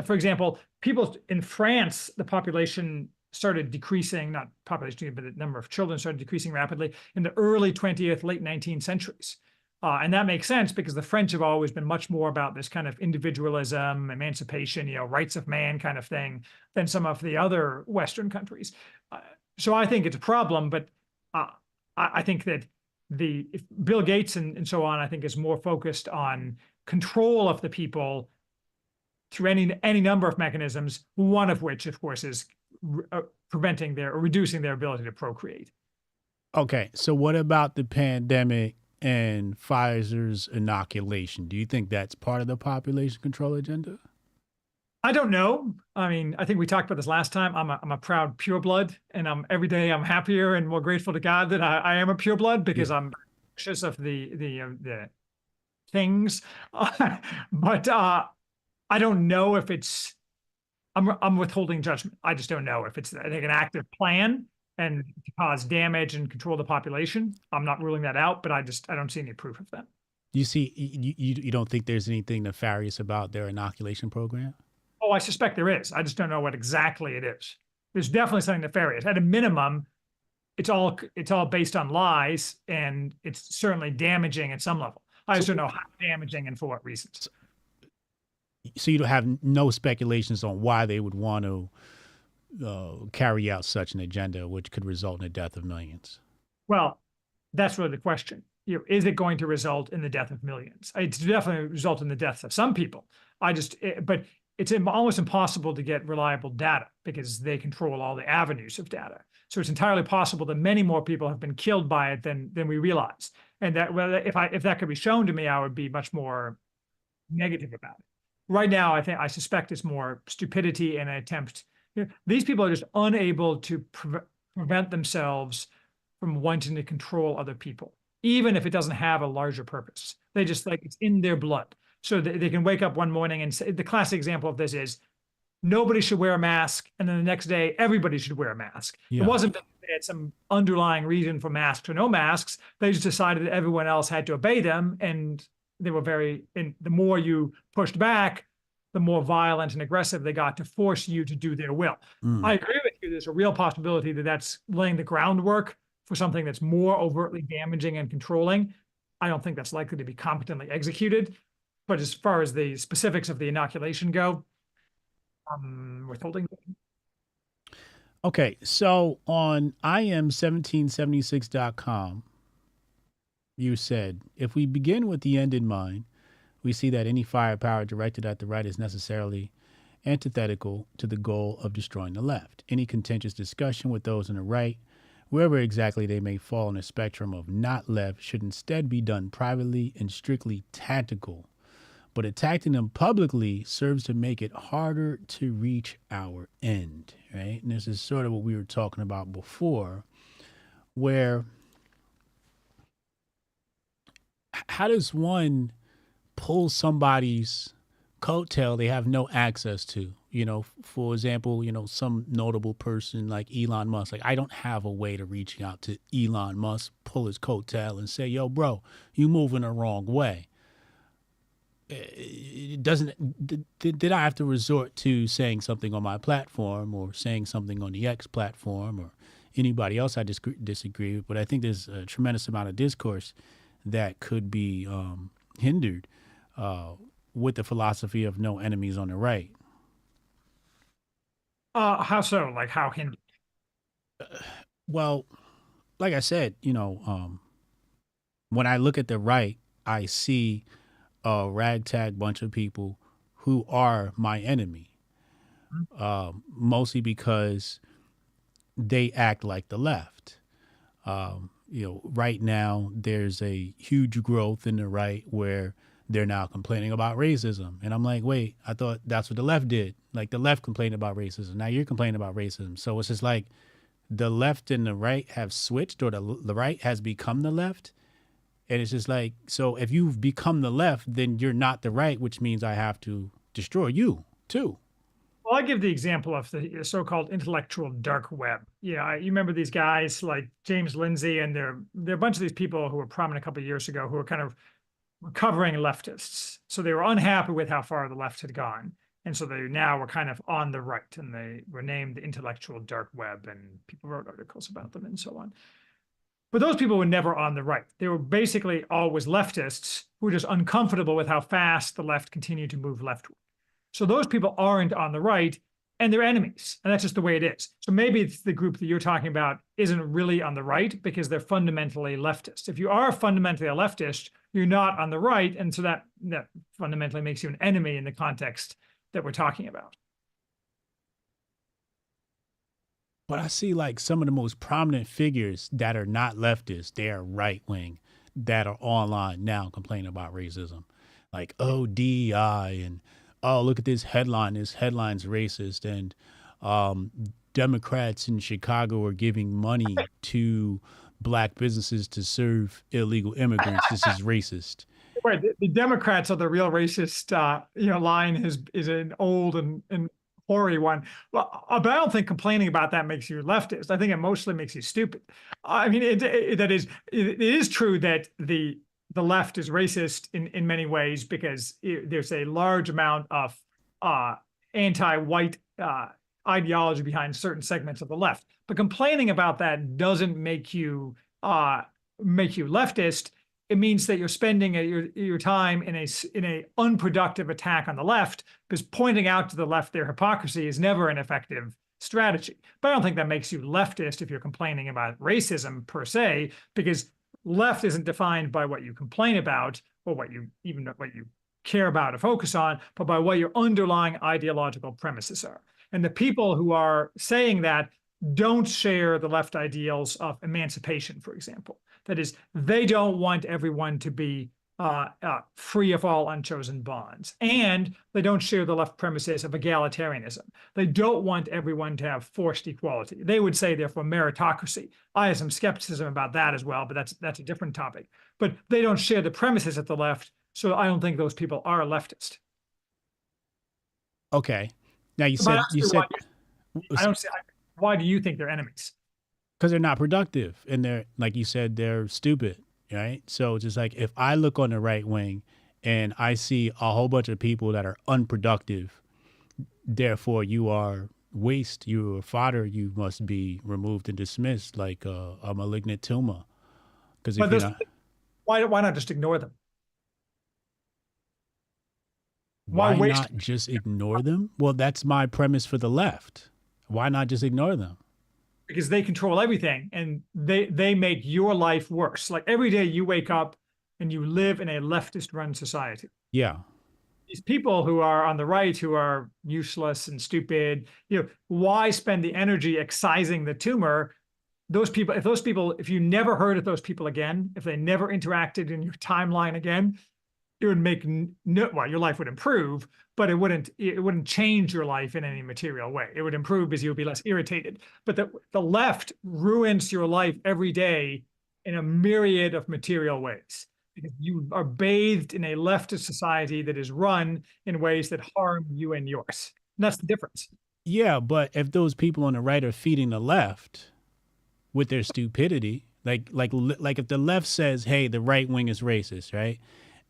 K: For example, people in France, the population started decreasing, not population, but the number of children started decreasing rapidly in the early 20th, late 19th centuries. And that makes sense because the French have always been much more about this kind of individualism, emancipation, rights of man kind of thing than some of the other Western countries. So I think it's a problem, but I think that if Bill Gates and so on, I think is more focused on control of the people through any number of mechanisms, one of which, of course, is preventing their or reducing their ability to procreate.
I: Okay, so what about the pandemic and Pfizer's inoculation? Do you think that's part of the population control agenda?
K: I don't know. I mean, I think we talked about this last time. I'm a proud pureblood, and every day I'm happier and more grateful to God that I am a pureblood because I'm conscious of the things. But I don't know if it's. I'm withholding judgment. I just don't know if it's I think an active plan and to cause damage and control the population. I'm not ruling that out, but I don't see any proof of that.
I: You see, you don't think there's anything nefarious about their inoculation program?
K: Oh, I suspect there is. I just don't know what exactly it is. There's definitely something nefarious. At a minimum, it's all based on lies, and it's certainly damaging at some level. I just don't know how damaging and for what reasons.
I: So you don't have no speculations on why they would want to carry out such an agenda, which could result in the death of millions?
K: Well, that's really the question. Is it going to result in the death of millions? It's definitely result in the deaths of some people. But it's almost impossible to get reliable data because they control all the avenues of data. So it's entirely possible that many more people have been killed by it than we realize. And that if that could be shown to me, I would be much more negative about it. Right now, I suspect it's more stupidity and an attempt. These people are just unable to prevent themselves from wanting to control other people, even if it doesn't have a larger purpose. They just it's in their blood. So they can wake up one morning and say, the classic example of this is nobody should wear a mask. And then the next day, everybody should wear a mask. Yeah. It wasn't that they had some underlying reason for masks or no masks. They just decided that everyone else had to obey them. And they were and the more you pushed back, the more violent and aggressive they got to force you to do their will. I agree with you. There's a real possibility that that's laying the groundwork for something that's more overtly damaging and controlling. I don't think that's likely to be competently executed. But as far as the specifics of the inoculation go, I'm withholding.
I: Okay, so on im1776.com, you said, if we begin with the end in mind, we see that any firepower directed at the right is necessarily antithetical to the goal of destroying the left. Any contentious discussion with those on the right, wherever exactly they may fall on the spectrum of not left, should instead be done privately and strictly tactical. But attacking them publicly serves to make it harder to reach our end, right? And this is sort of what we were talking about before, where how does one pull somebody's coattail they have no access to? For example, some notable person like Elon Musk. Like, I don't have a way to reach out to Elon Musk, pull his coattail and say, yo, bro, you moving the wrong way. It doesn't. Did I have to resort to saying something on my platform or saying something on the X platform or anybody else I disagree with? But I think there's a tremendous amount of discourse that could be hindered with the philosophy of no enemies on the right.
K: How so? Like how hindered?
I: Well, like I said, when I look at the right, I see a ragtag bunch of people who are my enemy, mostly because they act like the left. Right now there's a huge growth in the right where they're now complaining about racism. And I'm like, wait, I thought that's what the left did. Like the left complained about racism. Now you're complaining about racism. So it's just like the left and the right have switched, or the right has become the left. And it's just like, so if you've become the left, then you're not the right, which means I have to destroy you too.
K: Well, I give the example of the so-called intellectual dark web. Yeah, you remember these guys like James Lindsay, and they're a bunch of these people who were prominent a couple of years ago who were kind of recovering leftists. So they were unhappy with how far the left had gone. And so they now were kind of on the right, and they were named the intellectual dark web, and people wrote articles about them and so on. But those people were never on the right. They were basically always leftists who were just uncomfortable with how fast the left continued to move leftward. So those people aren't on the right, and they're enemies. And that's just the way it is. So maybe it's the group that you're talking about isn't really on the right because they're fundamentally leftist. If you are fundamentally a leftist, you're not on the right. And so that fundamentally makes you an enemy in the context that we're talking about.
I: But I see like some of the most prominent figures that are not leftist, they are right wing, that are online now complaining about racism. Like, oh, DEI, and oh, look at this headline. This headline's racist. And Democrats in Chicago are giving money to black businesses to serve illegal immigrants. This is racist.
K: Right. The Democrats are the real racist, line is an old and hoary one. Well, but I don't think complaining about that makes you leftist. I think it mostly makes you stupid. I mean, it is true that the left is racist in many ways, because there's a large amount of anti-white ideology behind certain segments of the left. But complaining about that doesn't make you leftist. It means that you're spending your time in a unproductive attack on the left, because pointing out to the left their hypocrisy is never an effective strategy. But I don't think that makes you leftist if you're complaining about racism per se, because left isn't defined by what you complain about or what you care about or focus on, but by what your underlying ideological premises are. And the people who are saying that don't share the left ideals of emancipation, for example. That is, they don't want everyone to be free of all unchosen bonds. And they don't share the left premises of egalitarianism. They don't want everyone to have forced equality. They would say, therefore, meritocracy. I have some skepticism about that as well, but that's a different topic. But they don't share the premises at the left, so I don't think those people are leftist.
I: Okay. Now you said
K: I don't see. Why do you think they're enemies?
I: Because they're not productive, and they're, like you said, they're stupid, right? So just like if I look on the right wing and I see a whole bunch of people that are unproductive, therefore you are waste, you are fodder, you must be removed and dismissed like a malignant tumor. Because if you're not,
K: why not just ignore them?
I: Why not just ignore them? Well, that's my premise for the left. Why not just ignore them?
K: Because they control everything, and they make your life worse. Like every day you wake up and you live in a leftist-run society.
I: Yeah.
K: These people who are on the right, who are useless and stupid, why spend the energy excising the tumor? If you never heard of those people again, if they never interacted in your timeline again, it would make your life would improve, but it wouldn't change your life in any material way. It would improve because you would be less irritated. But the left ruins your life every day in a myriad of material ways, because you are bathed in a leftist society that is run in ways that harm you and yours. And that's the difference.
I: Yeah, but if those people on the right are feeding the left with their stupidity, like if the left says, hey, the right wing is racist, right?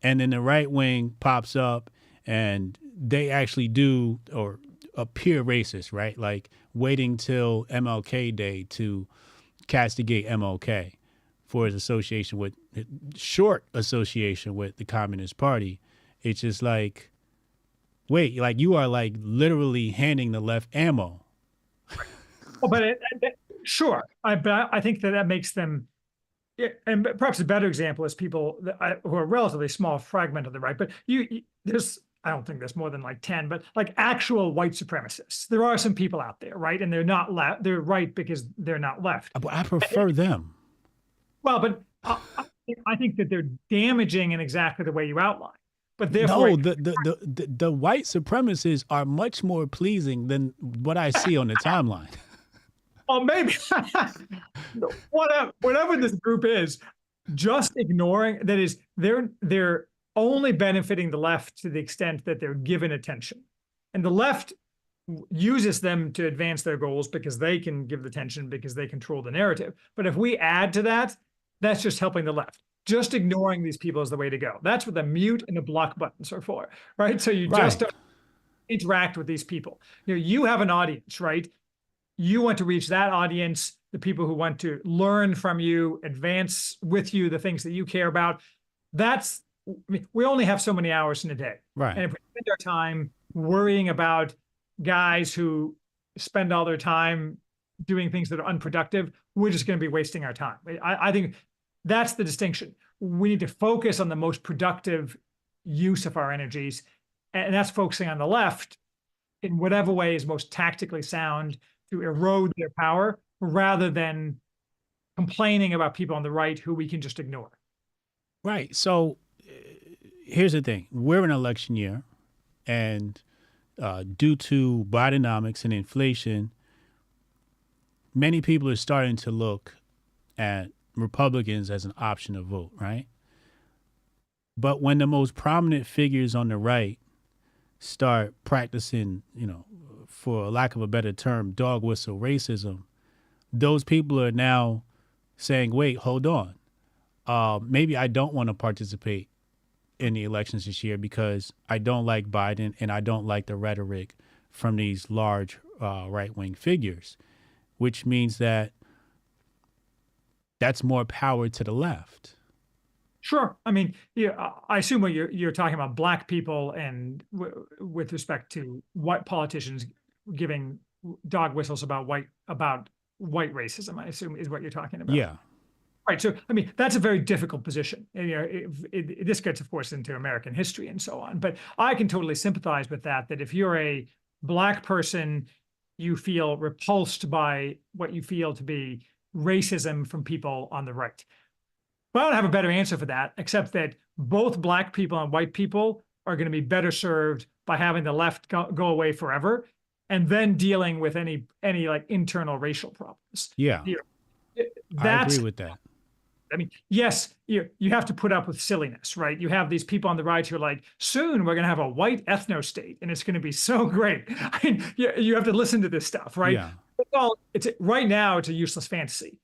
I: And then the right wing pops up and they actually do or appear racist, right? Like waiting till MLK Day to castigate MLK for his short association with the Communist Party. It's just like, wait, like you are like literally handing the left ammo.
K: Well, but sure, I think that makes them. And perhaps a better example is people who are relatively small fragment of the right, but I don't think there's more than like 10, but like actual white supremacists. There are some people out there, right? And they're not left. They're right because they're not left.
I: But I prefer them.
K: Well, but I think that they're damaging in exactly the way you outline. But therefore,
I: no, the white supremacists are much more pleasing than what I see on the timeline.
K: Oh, maybe whatever this group is, just ignoring that is they're only benefiting the left to the extent that they're given attention, and the left uses them to advance their goals because they can give the attention because they control the narrative. But if we add to that, that's just helping the left. Just ignoring these people is the way to go. That's what the mute and the block buttons are for, right? So you just don't interact with these people. You have an audience, right? You want to reach that audience, the people who want to learn from you, advance with you the things that you care about. We only have so many hours in a day.
I: Right.
K: And if we spend our time worrying about guys who spend all their time doing things that are unproductive, we're just going to be wasting our time. I think that's the distinction. We need to focus on the most productive use of our energies, and that's focusing on the left in whatever way is most tactically sound to erode their power rather than complaining about people on the right who we can just ignore.
I: Right. So here's the thing. We're in an election year, and due to Bidenomics and inflation, many people are starting to look at Republicans as an option to vote, right? But when the most prominent figures on the right start practicing, for lack of a better term, dog whistle racism, those people are now saying, wait, hold on. Maybe I don't want to participate in the elections this year because I don't like Biden and I don't like the rhetoric from these large right-wing figures, which means that that's more power to the left.
K: Sure. I mean, yeah, I assume what you're talking about black people and with respect to white politicians giving dog whistles about white racism, I assume is what you're talking about.
I: Yeah.
K: Right. So, I mean, that's a very difficult position. And, this gets, of course, into American history and so on. But I can totally sympathize with that if you're a black person, you feel repulsed by what you feel to be racism from people on the right. But I don't have a better answer for that, except that both black people and white people are going to be better served by having the left go away forever and then dealing with any like internal racial problems.
I: Yeah. I agree with that.
K: I mean, yes, you have to put up with silliness, right? You have these people on the right who are like, soon we're going to have a white ethno state and it's going to be so great. I mean, you have to listen to this stuff, right?
I: Yeah.
K: Well, right now it's a useless fantasy.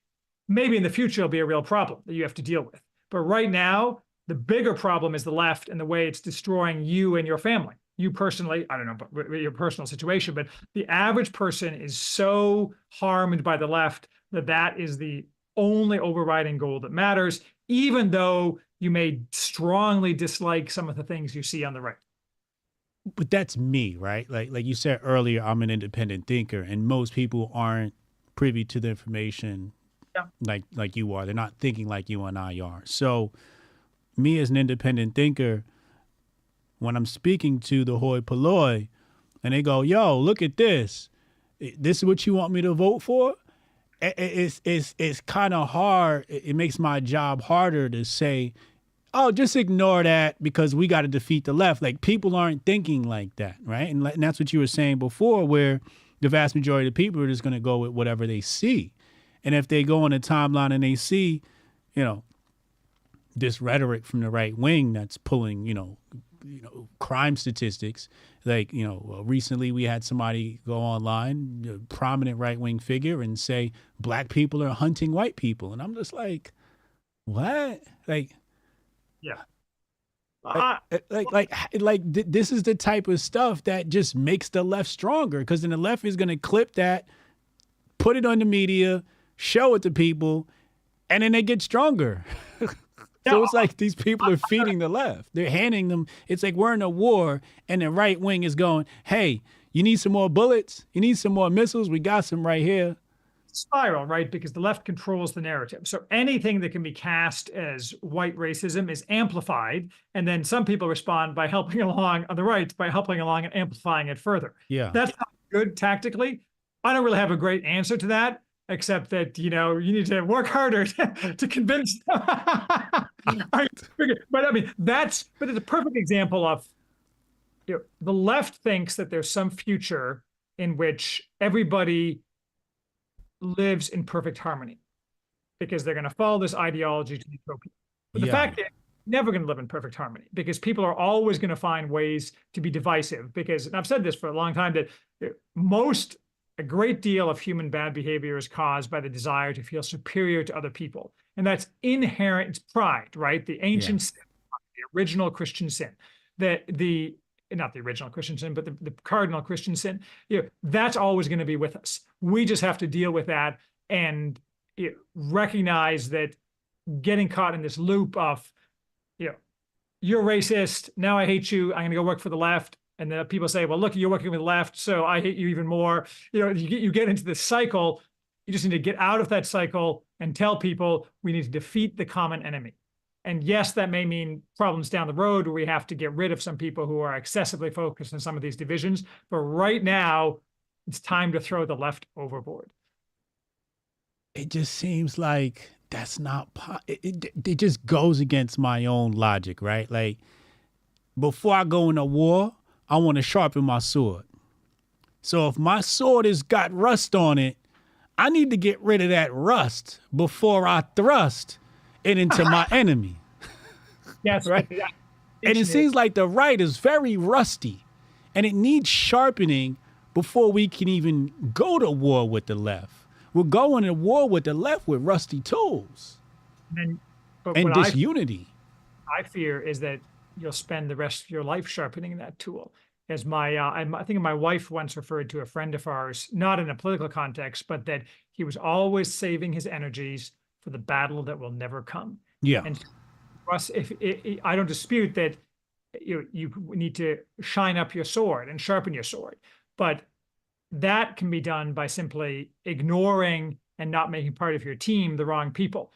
K: Maybe in the future it'll be a real problem that you have to deal with. But right now, the bigger problem is the left and the way it's destroying you and your family. You personally, I don't know, but your personal situation, but the average person is so harmed by the left that is the only overriding goal that matters, even though you may strongly dislike some of the things you see on the right.
I: But that's me, right? Like you said earlier, I'm an independent thinker, and most people aren't privy to the information like you are. They're not thinking like you and I are. So me as an independent thinker, when I'm speaking to the hoi polloi and they go, yo, look at this. This is what you want me to vote for? It's kind of hard. It makes my job harder to say, oh, just ignore that because we got to defeat the left. Like, people aren't thinking like that, right? And that's what you were saying before, where the vast majority of people are just going to go with whatever they see. And if they go on a timeline and they see, this rhetoric from the right wing that's pulling, crime statistics, like, recently we had somebody go online, a prominent right wing figure, and say black people are hunting white people. And I'm just like, what? Like,
K: yeah.
I: This is the type of stuff that just makes the left stronger, because then the left is going to clip that, put it on the media, show it to people, and then they get stronger. So it's like these people are feeding the left. They're handing them. It's like we're in a war and the right wing is going, hey, you need some more bullets? You need some more missiles? We got some right here.
K: Spiral, right? Because the left controls the narrative. So anything that can be cast as white racism is amplified. And then some people respond by helping along on the right, by helping along and amplifying it further.
I: Yeah.
K: That's not good tactically. I don't really have a great answer to that, except that, you need to work harder to convince them. But I mean, but it's a perfect example of, the left thinks that there's some future in which everybody lives in perfect harmony because they're going to follow this ideology to the utopia. But the fact is, never going to live in perfect harmony because people are always going to find ways to be divisive. Because, and I've said this for a long time, that a great deal of human bad behavior is caused by the desire to feel superior to other people. And that's inherent, it's pride, right? The ancient sin, the original Christian sin, not the original Christian sin, but the cardinal Christian sin, that's always going to be with us. We just have to deal with that and recognize that getting caught in this loop of, you're racist, now I hate you, I'm going to go work for the left. And then people say, well, look, you're working with the left, so I hate you even more. You get into this cycle. You just need to get out of that cycle and tell people we need to defeat the common enemy. And yes, that may mean problems down the road where we have to get rid of some people who are excessively focused on some of these divisions. But right now, It's time to throw the left overboard.
I: It just seems like that's not, it just goes against my own logic, right? Like, before I go into war, I want to sharpen my sword. So if my sword has got rust on it, I need to get rid of that rust before I thrust it into my enemy.
K: Yes,
I: right. And it seems like the right is very rusty, and it needs sharpening before we can even go to war with the left. We're going to war with the left with rusty tools
K: and
I: and disunity.
K: I fear is that you'll spend the rest of your life sharpening that tool. As I think my wife once referred to a friend of ours, not in a political context, but that he was always saving his energies for the battle that will never come.
I: Yeah.
K: And for us, I don't dispute that you need to shine up your sword and sharpen your sword, but that can be done by simply ignoring and not making part of your team the wrong people.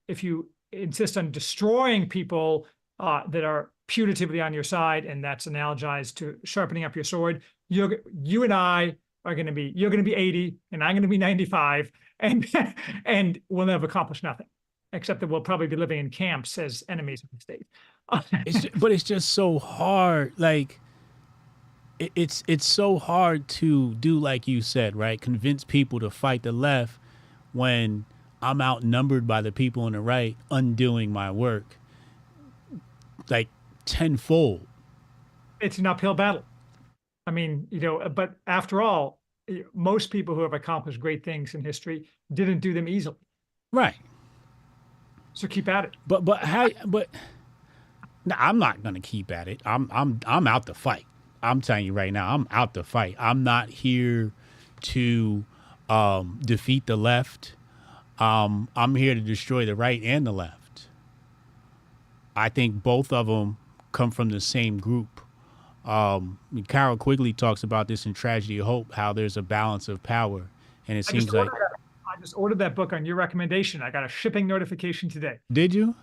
K: If you insist on destroying people that are putatively on your side, and that's analogized to sharpening up your sword, you and I are going to be, you're going to be 80 and I'm going to be 95, and and we'll never accomplish nothing, except that we'll probably be living in camps as enemies of the state.
I: But it's just so hard. Like, it's so hard to do, like you said, right? Convince people to fight the left when I'm outnumbered by the people on the right undoing my work, like tenfold.
K: It's an uphill battle. I mean, but after all, most people who have accomplished great things in history didn't do them easily.
I: Right.
K: So keep at it.
I: But no, I'm not gonna keep at it. I'm out to fight. I'm telling you right now, I'm out to fight. I'm not here to defeat the left. I'm here to destroy the right and the left. I think both of them come from the same group. Carol Quigley talks about this in Tragedy of Hope, how there's a balance of power. And it seems like...
K: I just ordered that book on your recommendation. I got a shipping notification today.
I: Did you?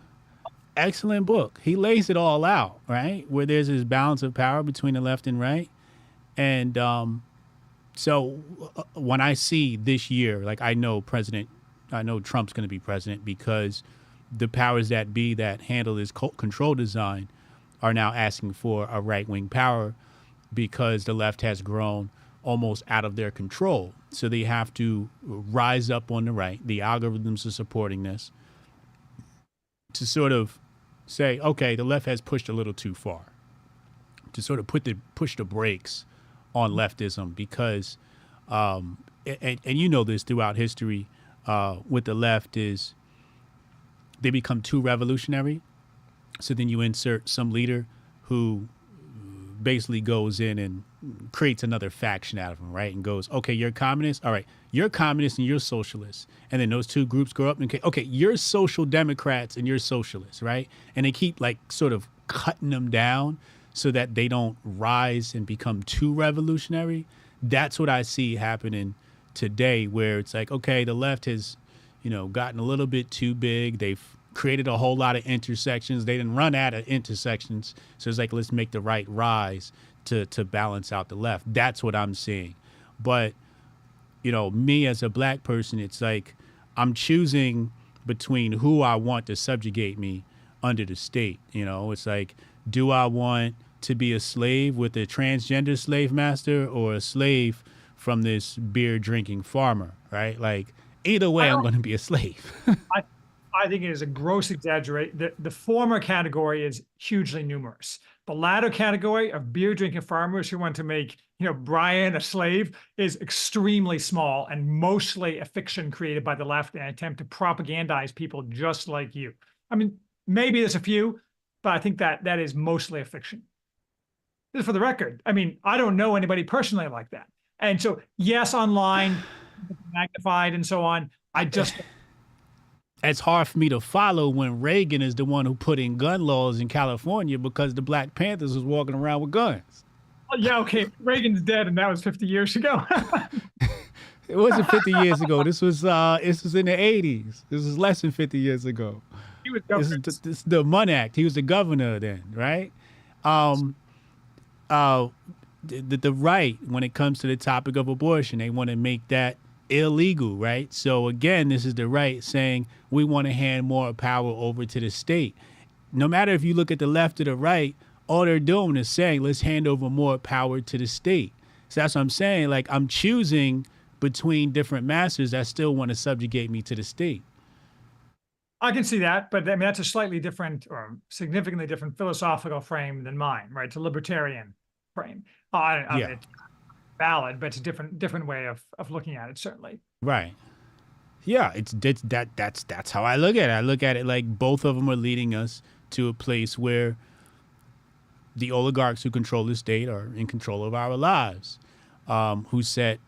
I: Excellent book. He lays it all out, right? Where there's this balance of power between the left and right. And so when I see this year, like I know Trump's going to be president because the powers that be that handle this control design are now asking for a right-wing power because the left has grown almost out of their control. So they have to rise up on the right. The algorithms are supporting this to sort of say, okay, the left has pushed a little too far, to sort of push the brakes on leftism because, and you know this throughout history, with the left is they become too revolutionary. So then you insert some leader who basically goes in and creates another faction out of them, right? And goes, okay, you're communist. All right, you're communist and you're socialist. And then those two groups grow up and, okay, you're social democrats and you're socialists, right? And they keep like sort of cutting them down so that they don't rise and become too revolutionary. That's what I see happening today, where it's like, okay, the left has, gotten a little bit too big. They've created a whole lot of intersections. They didn't run out of intersections. So it's like, let's make the right rise to balance out the left. That's what I'm seeing. But, me as a black person, it's like I'm choosing between who I want to subjugate me under the state. It's like, do I want to be a slave with a transgender slave master or a slave from this beer drinking farmer, right? Like, either way, I'm going to be a slave.
K: I think it is a gross exaggeration. The former category is hugely numerous. The latter category of beer drinking farmers who want to make, Brian a slave is extremely small and mostly a fiction created by the left in an attempt to propagandize people just like you. I mean, maybe there's a few, but I think that is mostly a fiction. Just for the record, I mean, I don't know anybody personally like that. And so, yes, online, magnified and so on.
I: It's hard for me to follow when Reagan is the one who put in gun laws in California because the Black Panthers was walking around with guns.
K: Oh, yeah, okay. Reagan's dead, and that was 50 years ago.
I: It wasn't 50 years ago. This was in the 80s. This was less than 50 years ago.
K: He was governor.
I: This is the Munn Act. He was the governor then, right? the right, when it comes to the topic of abortion, they want to make that illegal, right? So again, this is the right saying we want to hand more power over to the state. No matter if you look at the left or the right, all they're doing is saying, let's hand over more power to the state. So that's what I'm saying. Like, I'm choosing between different masters that still want to subjugate me to the state.
K: I can see that, but I mean, that's a slightly different or significantly different philosophical frame than mine, right? It's a libertarian frame. I mean, it's valid, but it's a different way of looking at it, certainly.
I: Right. Yeah, that's how I look at it. I look at it like both of them are leading us to a place where the oligarchs who control the state are in control of our lives, who set,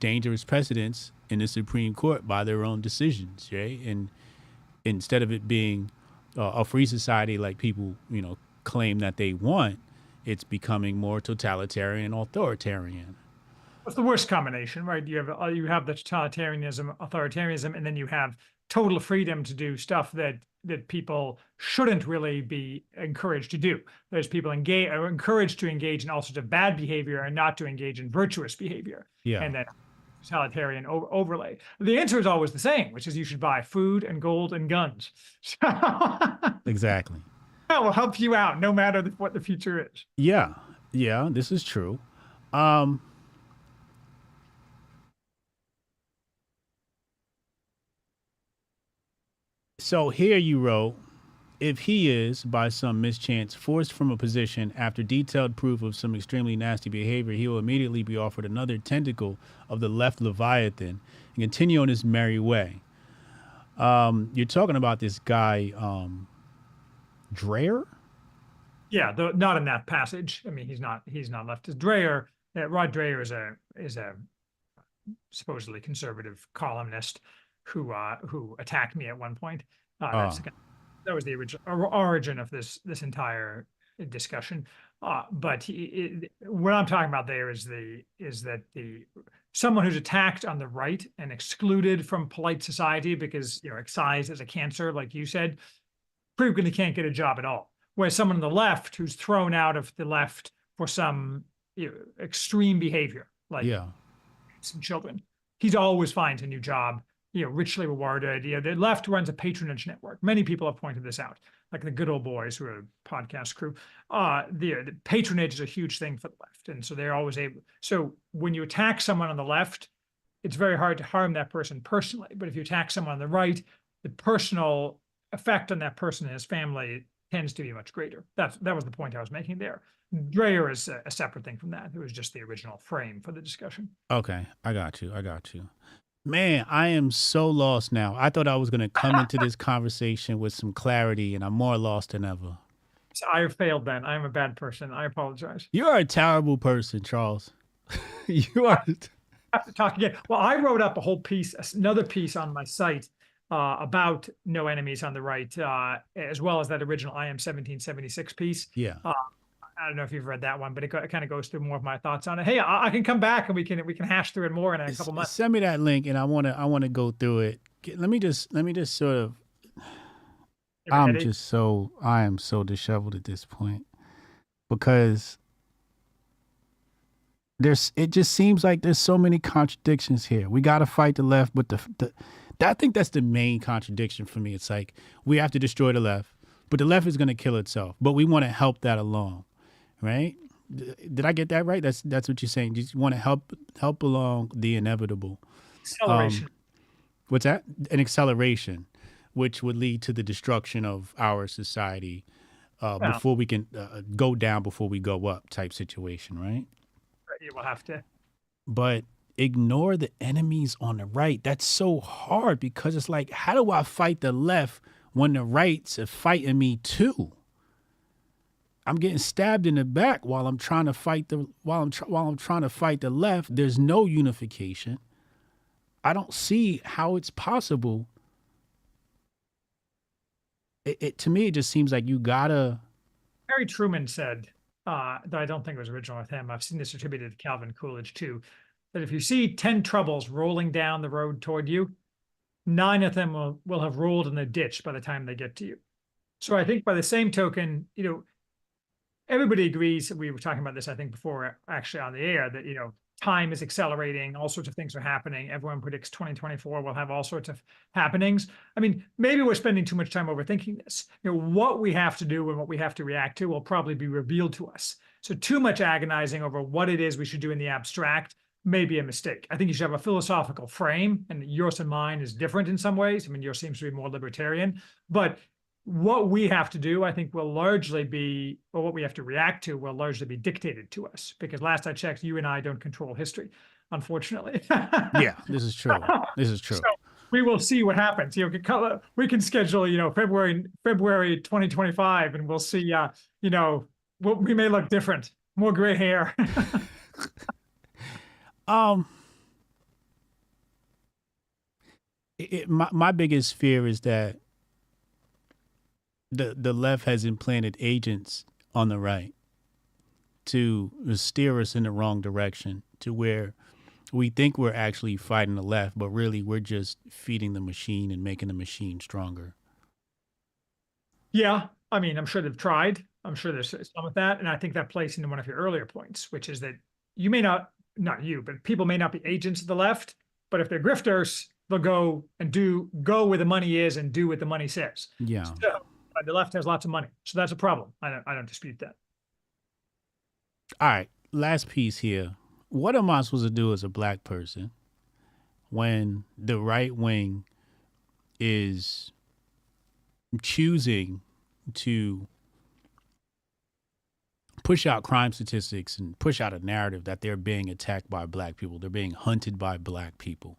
I: dangerous precedents in the Supreme Court by their own decisions, right? And instead of it being a free society like people, claim that they want, it's becoming more totalitarian and authoritarian.
K: It's the worst combination, right? You have the totalitarianism, authoritarianism, and then you have total freedom to do stuff that people shouldn't really be encouraged to do. There's people are encouraged to engage in all sorts of bad behavior and not to engage in virtuous behavior.
I: Yeah.
K: And then totalitarian overlay. The answer is always the same, which is you should buy food and gold and guns.
I: Exactly.
K: That will help you out no matter what the future is.
I: Yeah, this is true. So here you wrote, if he is, by some mischance, forced from a position after detailed proof of some extremely nasty behavior, he will immediately be offered another tentacle of the left Leviathan and continue on his merry way. You're talking about this guy, Dreher?
K: Yeah, not in that passage. I mean, he's not leftist. Dreher, Rod Dreher is a supposedly conservative columnist who attacked me at one point. That was the original origin of this entire discussion. But what I'm talking about there is that someone who's attacked on the right and excluded from polite society because excised as a cancer, like you said, frequently can't get a job at all. Whereas someone on the left who's thrown out of the left for some extreme behavior, like some children, he's always finds a new job. Richly rewarded. The left runs a patronage network. Many people have pointed this out, like the good old boys who are a podcast crew. The patronage is a huge thing for the left. And so they're always able. So when you attack someone on the left, it's very hard to harm that person personally. But if you attack someone on the right, the personal effect on that person and his family tends to be much greater. That was the point I was making there. Dreher is a separate thing from that. It was just the original frame for the discussion.
I: Okay, I got you. Man, I am so lost now. I thought I was going to come into this conversation with some clarity, and I'm more lost than ever.
K: So I failed then. I'm a bad person. I apologize.
I: You are a terrible person, Charles. You are.
K: I have to talk again. Well, I wrote up a whole piece, another piece on my site about no enemies on the right, as well as that original I Am 1776 piece.
I: Yeah.
K: I don't know if you've read that one, but it kind of goes through more of my thoughts on it. Hey, I can come back and we can hash through it more in a couple months.
I: Send me that link, and I want to go through it. Let me just sort of. I am so disheveled at this point because it just seems like there's so many contradictions here. We got to fight the left, but I think that's the main contradiction for me. It's like we have to destroy the left, but the left is going to kill itself, but we want to help that along. Right? Did I get that right? That's what you're saying. You want to help along the inevitable.
K: Acceleration.
I: What's that? An acceleration, which would lead to the destruction of our society before we can go down before we go up type situation, right?
K: You will have to.
I: But ignore the enemies on the right. That's so hard because it's like, how do I fight the left when the rights are fighting me too? I'm getting stabbed in the back while I'm trying to fight the left. There's no unification. I don't see how it's possible. To me, it just seems like you gotta.
K: Harry Truman said, though I don't think it was original with him. I've seen this attributed to Calvin Coolidge too, that if you see 10 troubles rolling down the road toward you, 9 of them will have rolled in the ditch by the time they get to you. So I think by the same token, everybody agrees, we were talking about this, I think, before actually on the air, that, time is accelerating, all sorts of things are happening. Everyone predicts 2024 will have all sorts of happenings. I mean, maybe we're spending too much time overthinking this. What we have to do and what we have to react to will probably be revealed to us. So too much agonizing over what it is we should do in the abstract may be a mistake. I think you should have a philosophical frame, and yours and mine is different in some ways. I mean, yours seems to be more libertarian, but what we have to do, I think, will largely be, or what we have to react to will largely be dictated to us, because last I checked, you and I don't control history, unfortunately.
I: Yeah, this is true. This is true.
K: So we will see what happens. We can schedule, February 2025, and we'll see. We may look different, more gray hair.
I: My biggest fear is that the left has implanted agents on the right to steer us in the wrong direction, to where we think we're actually fighting the left, but really we're just feeding the machine and making the machine stronger.
K: Yeah, I mean, I'm sure they've tried. I'm sure there's some of that. And I think that plays into one of your earlier points, which is that you may not you, but people may not be agents of the left, but if they're grifters, they'll go where the money is and do what the money says.
I: Yeah.
K: So, the left has lots of money. So that's a problem. I don't dispute that.
I: All right. Last piece here. What am I supposed to do as a black person when the right wing is choosing to push out crime statistics and push out a narrative that they're being attacked by black people, they're being hunted by black people?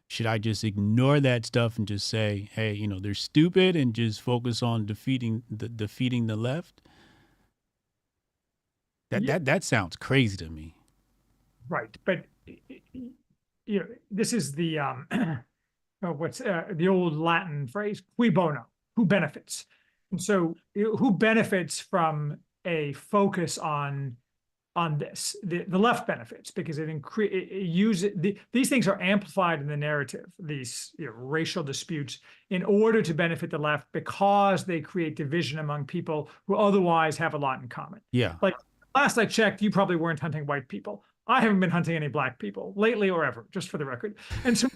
I: Should I just ignore that stuff and just say, hey, they're stupid, and just focus on defeating the left? That sounds crazy to me.
K: Right, but this is the the old Latin phrase, cui bono, who benefits, and so who benefits from a focus on this? The left benefits because these things are amplified in the narrative, these racial disputes, in order to benefit the left, because they create division among people who otherwise have a lot in common.
I: Yeah.
K: Like last I checked, you probably weren't hunting white people. I haven't been hunting any black people lately or ever, just for the record. And so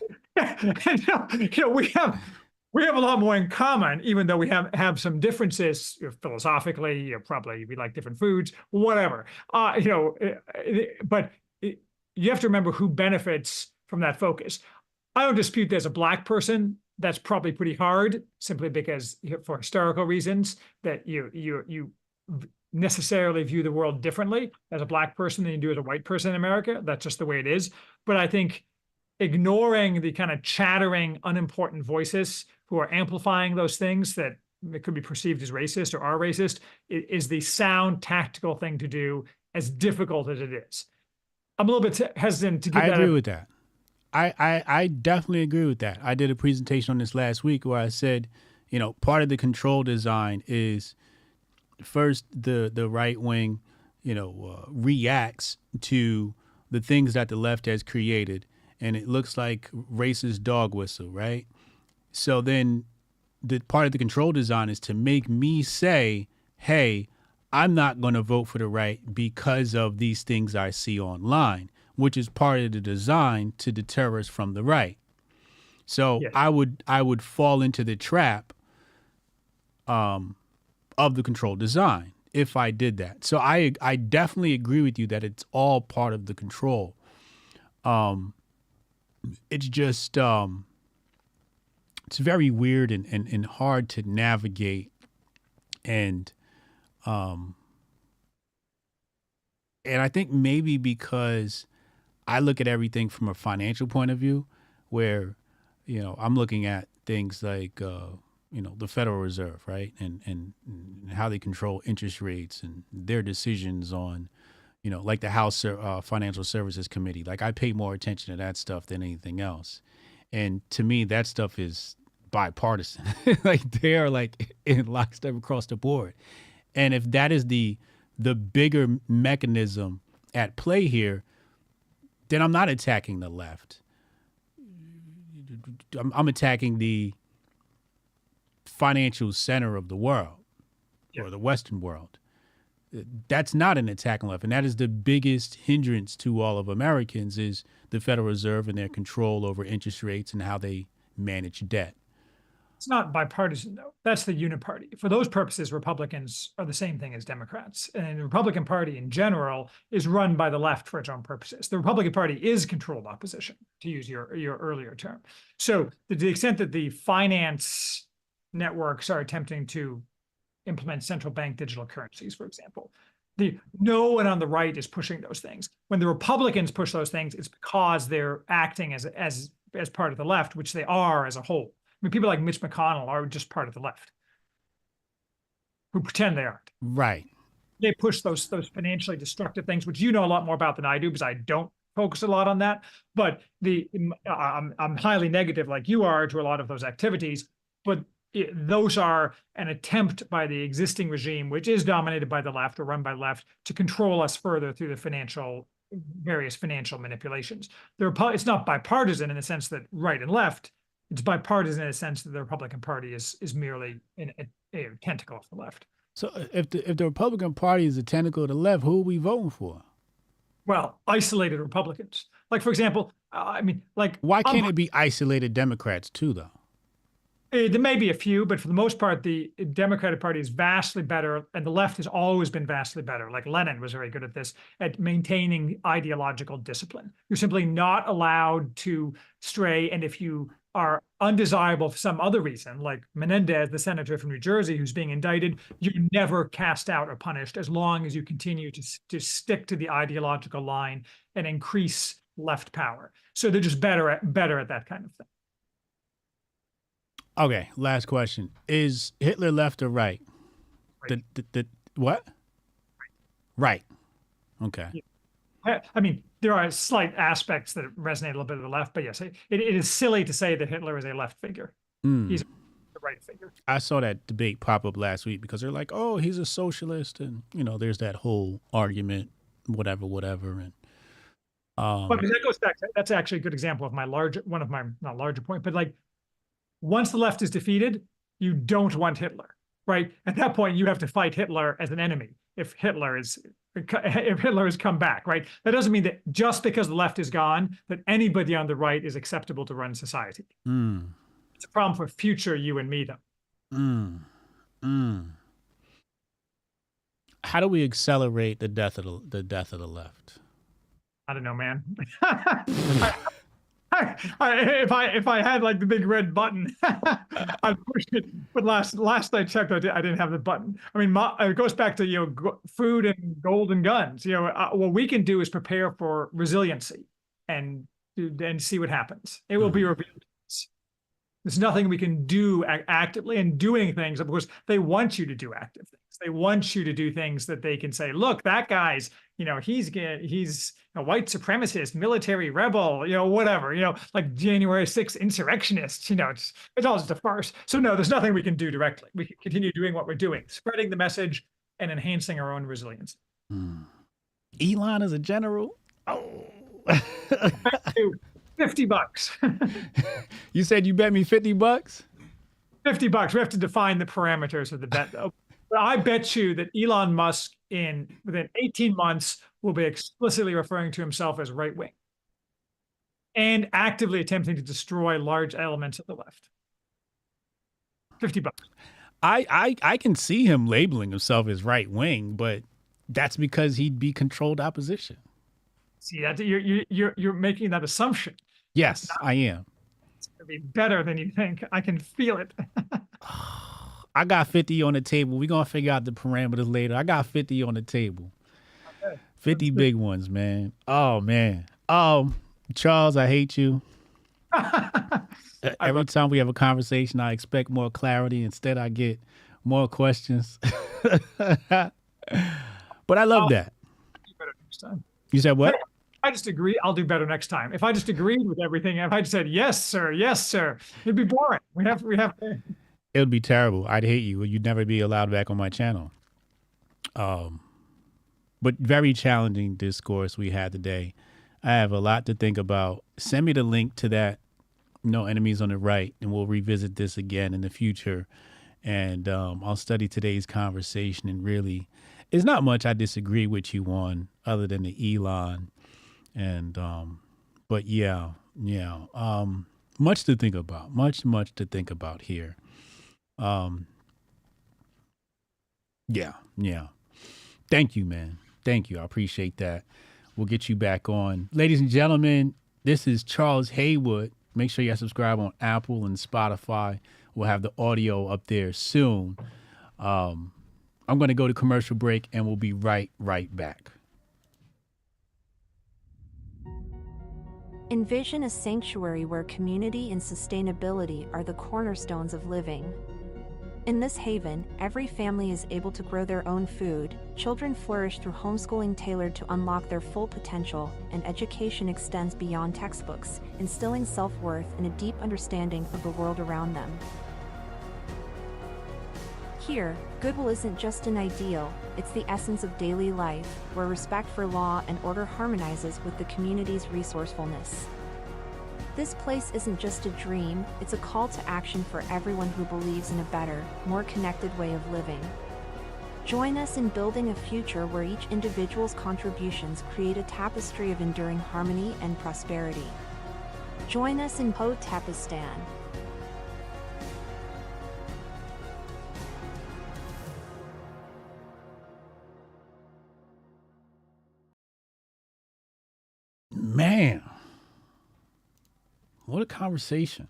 K: we have a lot more in common, even though we have some differences philosophically. Probably we like different foods, whatever. But you have to remember who benefits from that focus. I don't dispute there's a black person. That's probably pretty hard, simply because for historical reasons that you necessarily view the world differently as a black person than you do as a white person in America. That's just the way it is. But I think ignoring the kind of chattering, unimportant voices who are amplifying those things that could be perceived as racist or are racist is the sound, tactical thing to do, as difficult as it is. I'm a little bit hesitant to give that.
I: I agree with that. I definitely agree with that. I did a presentation on this last week where I said, part of the control design is first the right wing, reacts to the things that the left has created, and it looks like racist dog whistle, right? So then the part of the control design is to make me say, hey, I'm not going to vote for the right because of these things I see online, which is part of the design to deter us from the right. So yes. I would fall into the trap of the control design if I did that. So I definitely agree with you that it's all part of the control. It's just it's very weird and hard to navigate, and I think maybe because I look at everything from a financial point of view, where I'm looking at things like the Federal Reserve, right, and how they control interest rates and their decisions on like the House Financial Services Committee. Like, I pay more attention to that stuff than anything else. And to me, that stuff is bipartisan. Like, they are like in lockstep across the board. And if that is the bigger mechanism at play here, then I'm not attacking the left. I'm attacking the financial center of the world, or the Western world. That's not an attack on left. And that is the biggest hindrance to all of Americans is the Federal Reserve and their control over interest rates and how they manage debt.
K: It's not bipartisan, though. That's the uniparty. For those purposes, Republicans are the same thing as Democrats. And the Republican Party in general is run by the left for its own purposes. The Republican Party is controlled opposition, to use your earlier term. So to the extent that the finance networks are attempting to implement central bank digital currencies, for example, no one on the right is pushing those things. When the Republicans push those things, it's because they're acting as part of the left, which they are as a whole. I mean, people like Mitch McConnell are just part of the left who pretend they aren't.
I: Right.
K: They push those financially destructive things, which you know a lot more about than I do because I don't focus a lot on that. But I'm highly negative like you are to a lot of those activities. But those are an attempt by the existing regime, which is dominated by the left or run by the left, to control us further through the various financial manipulations. It's not bipartisan in the sense that right and left. It's bipartisan in the sense that the Republican Party is merely a tentacle of the left.
I: So if the Republican Party is a tentacle of the left, who are we voting for?
K: Well, isolated Republicans. Like, for example,
I: why can't it be isolated Democrats too, though?
K: There may be a few, but for the most part, the Democratic Party is vastly better, and the left has always been vastly better. Like Lenin was very good at this, at maintaining ideological discipline. You're simply not allowed to stray, and if you are undesirable for some other reason, like Menendez, the senator from New Jersey, who's being indicted, you're never cast out or punished as long as you continue to stick to the ideological line and increase left power. So they're just better at that kind of thing.
I: Okay, last question. Is Hitler left or right?
K: Right.
I: The what? Right. Okay.
K: Yeah. I mean, there are slight aspects that resonate a little bit of the left, but yes, it is silly to say that Hitler is a left figure. He's a right figure.
I: I saw that debate pop up last week because they're like, oh, he's a socialist. And, there's that whole argument, whatever. And
K: but that goes back, that's actually a good example of not larger point, but like, once the left is defeated, you don't want Hitler, right? At that point, you have to fight Hitler as an enemy if Hitler has come back, right? That doesn't mean that just because the left is gone, that anybody on the right is acceptable to run society. It's a problem for future you and me, though.
I: How do we accelerate the death of the left?
K: I don't know, man. If I had like the big red button, I'd push it. But last I checked, I didn't have the button. I mean, it goes back to food and gold and guns. What we can do is prepare for resiliency and see what happens. It will be revealed. There's nothing we can do actively, and doing things. Of course, they want you to do active things. They want you to do things that they can say, look, that guy's, he's a white supremacist, military rebel, whatever, like January 6th insurrectionist, it's all just a farce. So no, there's nothing we can do directly. We can continue doing what we're doing, spreading the message and enhancing our own resilience.
I: Elon is a general. Oh.
K: $50.
I: You said you bet me $50?
K: $50. We have to define the parameters of the bet, though. But I bet you that Elon Musk, within 18 months, will be explicitly referring to himself as right wing and actively attempting to destroy large elements of the left. $50.
I: I can see him labeling himself as right wing, but that's because he'd be controlled opposition.
K: See, that you're making that assumption.
I: Yes, I am.
K: It's going to be better than you think. I can feel it.
I: I got 50 on the table. We're going to figure out the parameters later. I got 50 on the table. Okay. 50 big ones, man. Oh, man. Charles, I hate you. Every time we have a conversation, I expect more clarity. Instead, I get more questions. But I love that.
K: Do better next time.
I: You said what?
K: I just agree. I'll do better next time. If I just agreed with everything, if I just said yes, sir, it'd be boring. We have.
I: It would be terrible. I'd hate you. You'd never be allowed back on my channel. But very challenging discourse we had today. I have a lot to think about. Send me the link to that, Enemies on the Right, and we'll revisit this again in the future. And I'll study today's conversation and really it's not much I disagree with you on, other than the Elon, and but yeah, much to think about, much to think about here. Yeah. Thank you, man. Thank you. I appreciate that. We'll get you back on. Ladies and gentlemen, this is Charles Haywood. Make sure you subscribe on Apple and Spotify. We'll have the audio up there soon. I'm going to go to commercial break, and we'll be right back.
B: Envision a sanctuary where community and sustainability are the cornerstones of living. In this haven, every family is able to grow their own food, children flourish through homeschooling tailored to unlock their full potential, and education extends beyond textbooks, instilling self-worth and a deep understanding of the world around them. Here, goodwill isn't just an ideal, it's the essence of daily life, where respect for law and order harmonizes with the community's resourcefulness. This place isn't just a dream, it's a call to action for everyone who believes in a better, more connected way of living. Join us in building a future where each individual's contributions create a tapestry of enduring harmony and prosperity. Join us in Hotepistan.
I: Man, what a conversation.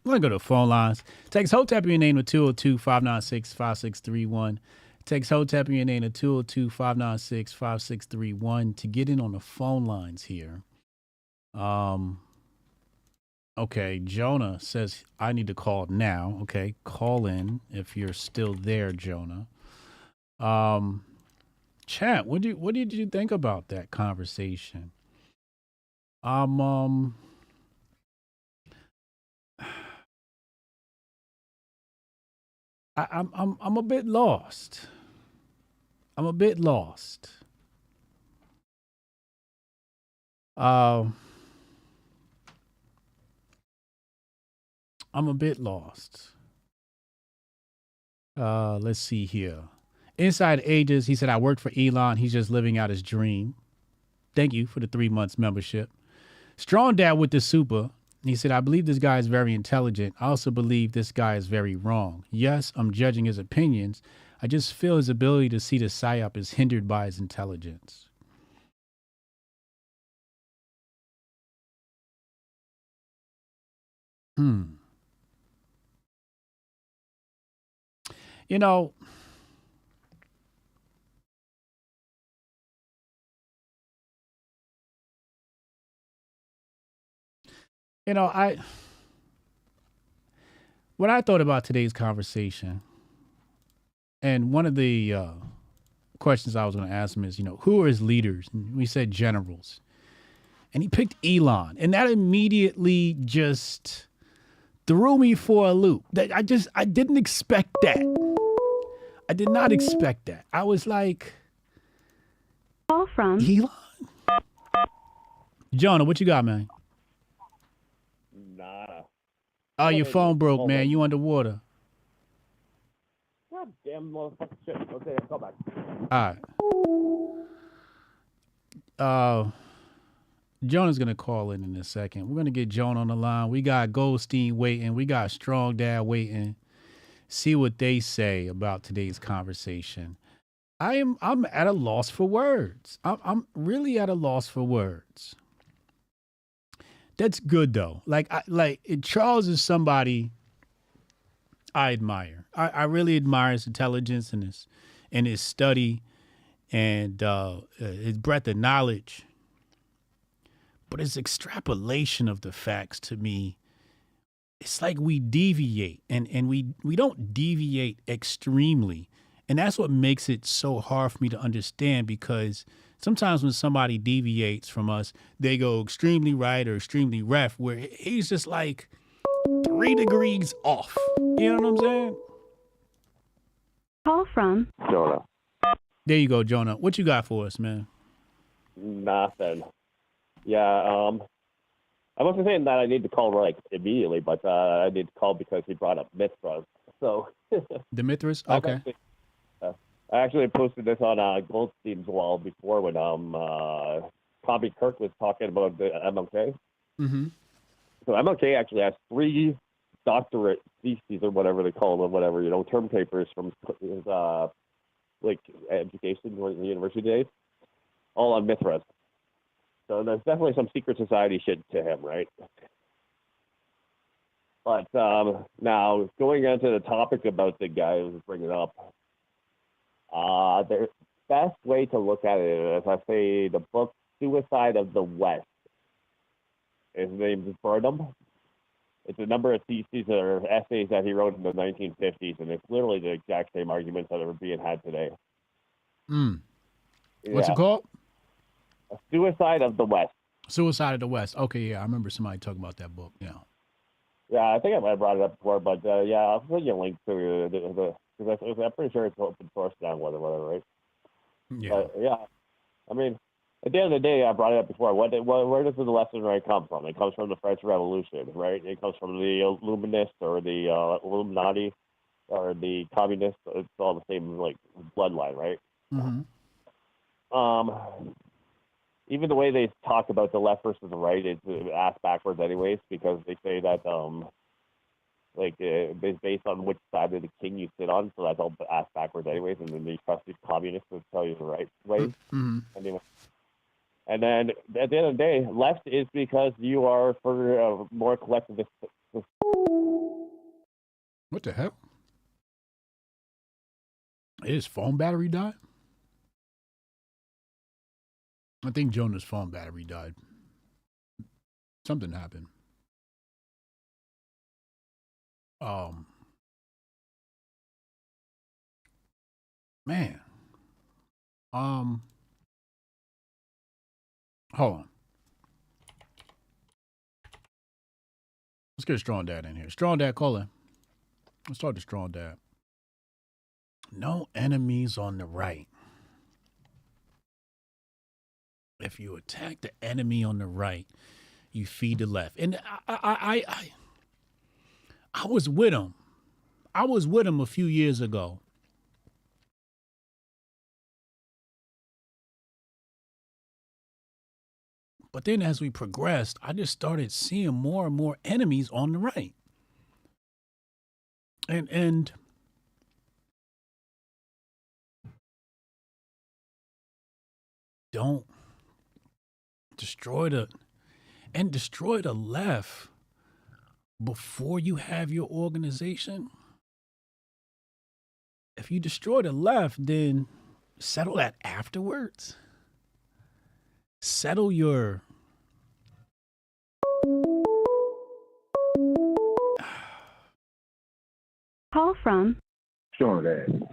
I: I'm going to go to the phone lines. Text Hotep in your name to 202-596-5631. Text Hotep in your name to 202-596-5631 to get in on the phone lines here. Okay, Jonah says I need to call now. Okay, call in if you're still there, Jonah. Chat, what did you think about that conversation? I'm a bit lost. I'm a bit lost. Let's see here. Inside Ages, he said, I worked for Elon. He's just living out his dream. Thank you for the 3 months membership. Strong Dad with the super. He said, I believe this guy is very intelligent. I also believe this guy is very wrong. Yes, I'm judging his opinions. I just feel his ability to see the psyop is hindered by his intelligence. You know, when I thought about today's conversation, and one of the questions I was going to ask him is, who are his leaders? And we said generals. And he picked Elon. And that immediately just threw me for a loop. I didn't expect that. I did not expect that. I was like,
E: call from
I: Elon? Jonah, what you got, man?
L: Nada.
I: Oh, your phone broke, man. You underwater.
L: God damn motherfucker shit. Okay, call back.
I: All right. Jonah's going to call in a second. We're going to get Jonah on the line. We got Goldstein waiting. We got Strong Dad waiting. See what they say about today's conversation. I'm at a loss for words. I'm really at a loss for words. That's good though. Charles is somebody I admire. I really admire his intelligence and his study and his breadth of knowledge. But his extrapolation of the facts, to me, it's like we deviate and we don't deviate extremely. And that's what makes it so hard for me to understand, because sometimes when somebody deviates from us, they go extremely right or extremely left, where he's just like 3 degrees off. You know what I'm saying?
E: Call from
L: Jonah.
I: There you go, Jonah. What you got for us, man?
L: Nothing. Yeah, I wasn't saying that I need to call immediately, but I need to call because he brought up Mithras. So
I: the Mithras? Okay.
L: I actually posted this on Goldstein's wall before when Bobby Kirk was talking about the MLK.
I: Mm-hmm.
L: So MLK actually has 3 doctorate theses or whatever they call them, whatever, term papers from his education during the university days, all on Mithras. So there's definitely some secret society shit to him, right? But now going into the topic about the guy who was bringing up, the best way to look at it is, I say, the book Suicide of the West. His name is Burnham. It's a number of theses or essays that he wrote in the 1950s, and it's literally the exact same arguments that are being had today.
I: What's it called?
L: Suicide of the West.
I: Suicide of the West. Okay, yeah, I remember somebody talking about that book. Yeah.
L: Yeah, I think I might have brought it up before, but yeah, I'll put you a link to because I'm pretty sure it's open source now, whatever, right?
I: Yeah.
L: But yeah, I mean, at the end of the day, I brought it up before. Where does the lesson right come from? It comes from the French Revolution, right? It comes from the Illuminists or the Illuminati or the Communists. It's all the same bloodline, right?
I: Mm-hmm.
L: Even the way they talk about the left versus the right is ass backwards, anyways, because they say that it's based on which side of the king you sit on, so that's all ass backwards, anyways. And then they trust these communists to tell you the right way.
I: Mm-hmm.
L: Anyway. And then at the end of the day, left is because you are for more collectivist.
I: What the hell? His phone battery died? I think Jonah's phone battery died. Something happened. Man. Hold on. Let's get Strong Dad in here. Strong Dad, call in. Let's talk to Strong Dad. No enemies on the right. If you attack the enemy on the right, you feed the left. And I was with him. I was with him a few years ago. But then as we progressed, I just started seeing more and more enemies on the right. And don't destroy the left before you have your organization. If you destroy the left, then settle that afterwards. Settle your
E: Call from
M: Strong Dad.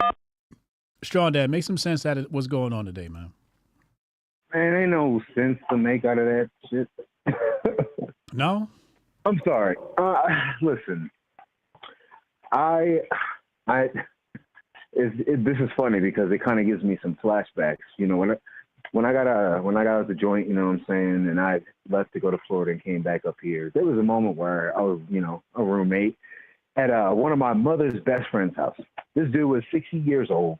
I: Strong Dad, make some sense out of what's going on today, man.
M: Man, ain't no sense to make out of that shit.
I: No?
M: I'm sorry. Listen, this is funny because it kind of gives me some flashbacks. You know, when I got out the joint, you know what I'm saying, and I left to go to Florida and came back up here, there was a moment where I was, a roommate at one of my mother's best friend's house. This dude was 60 years old,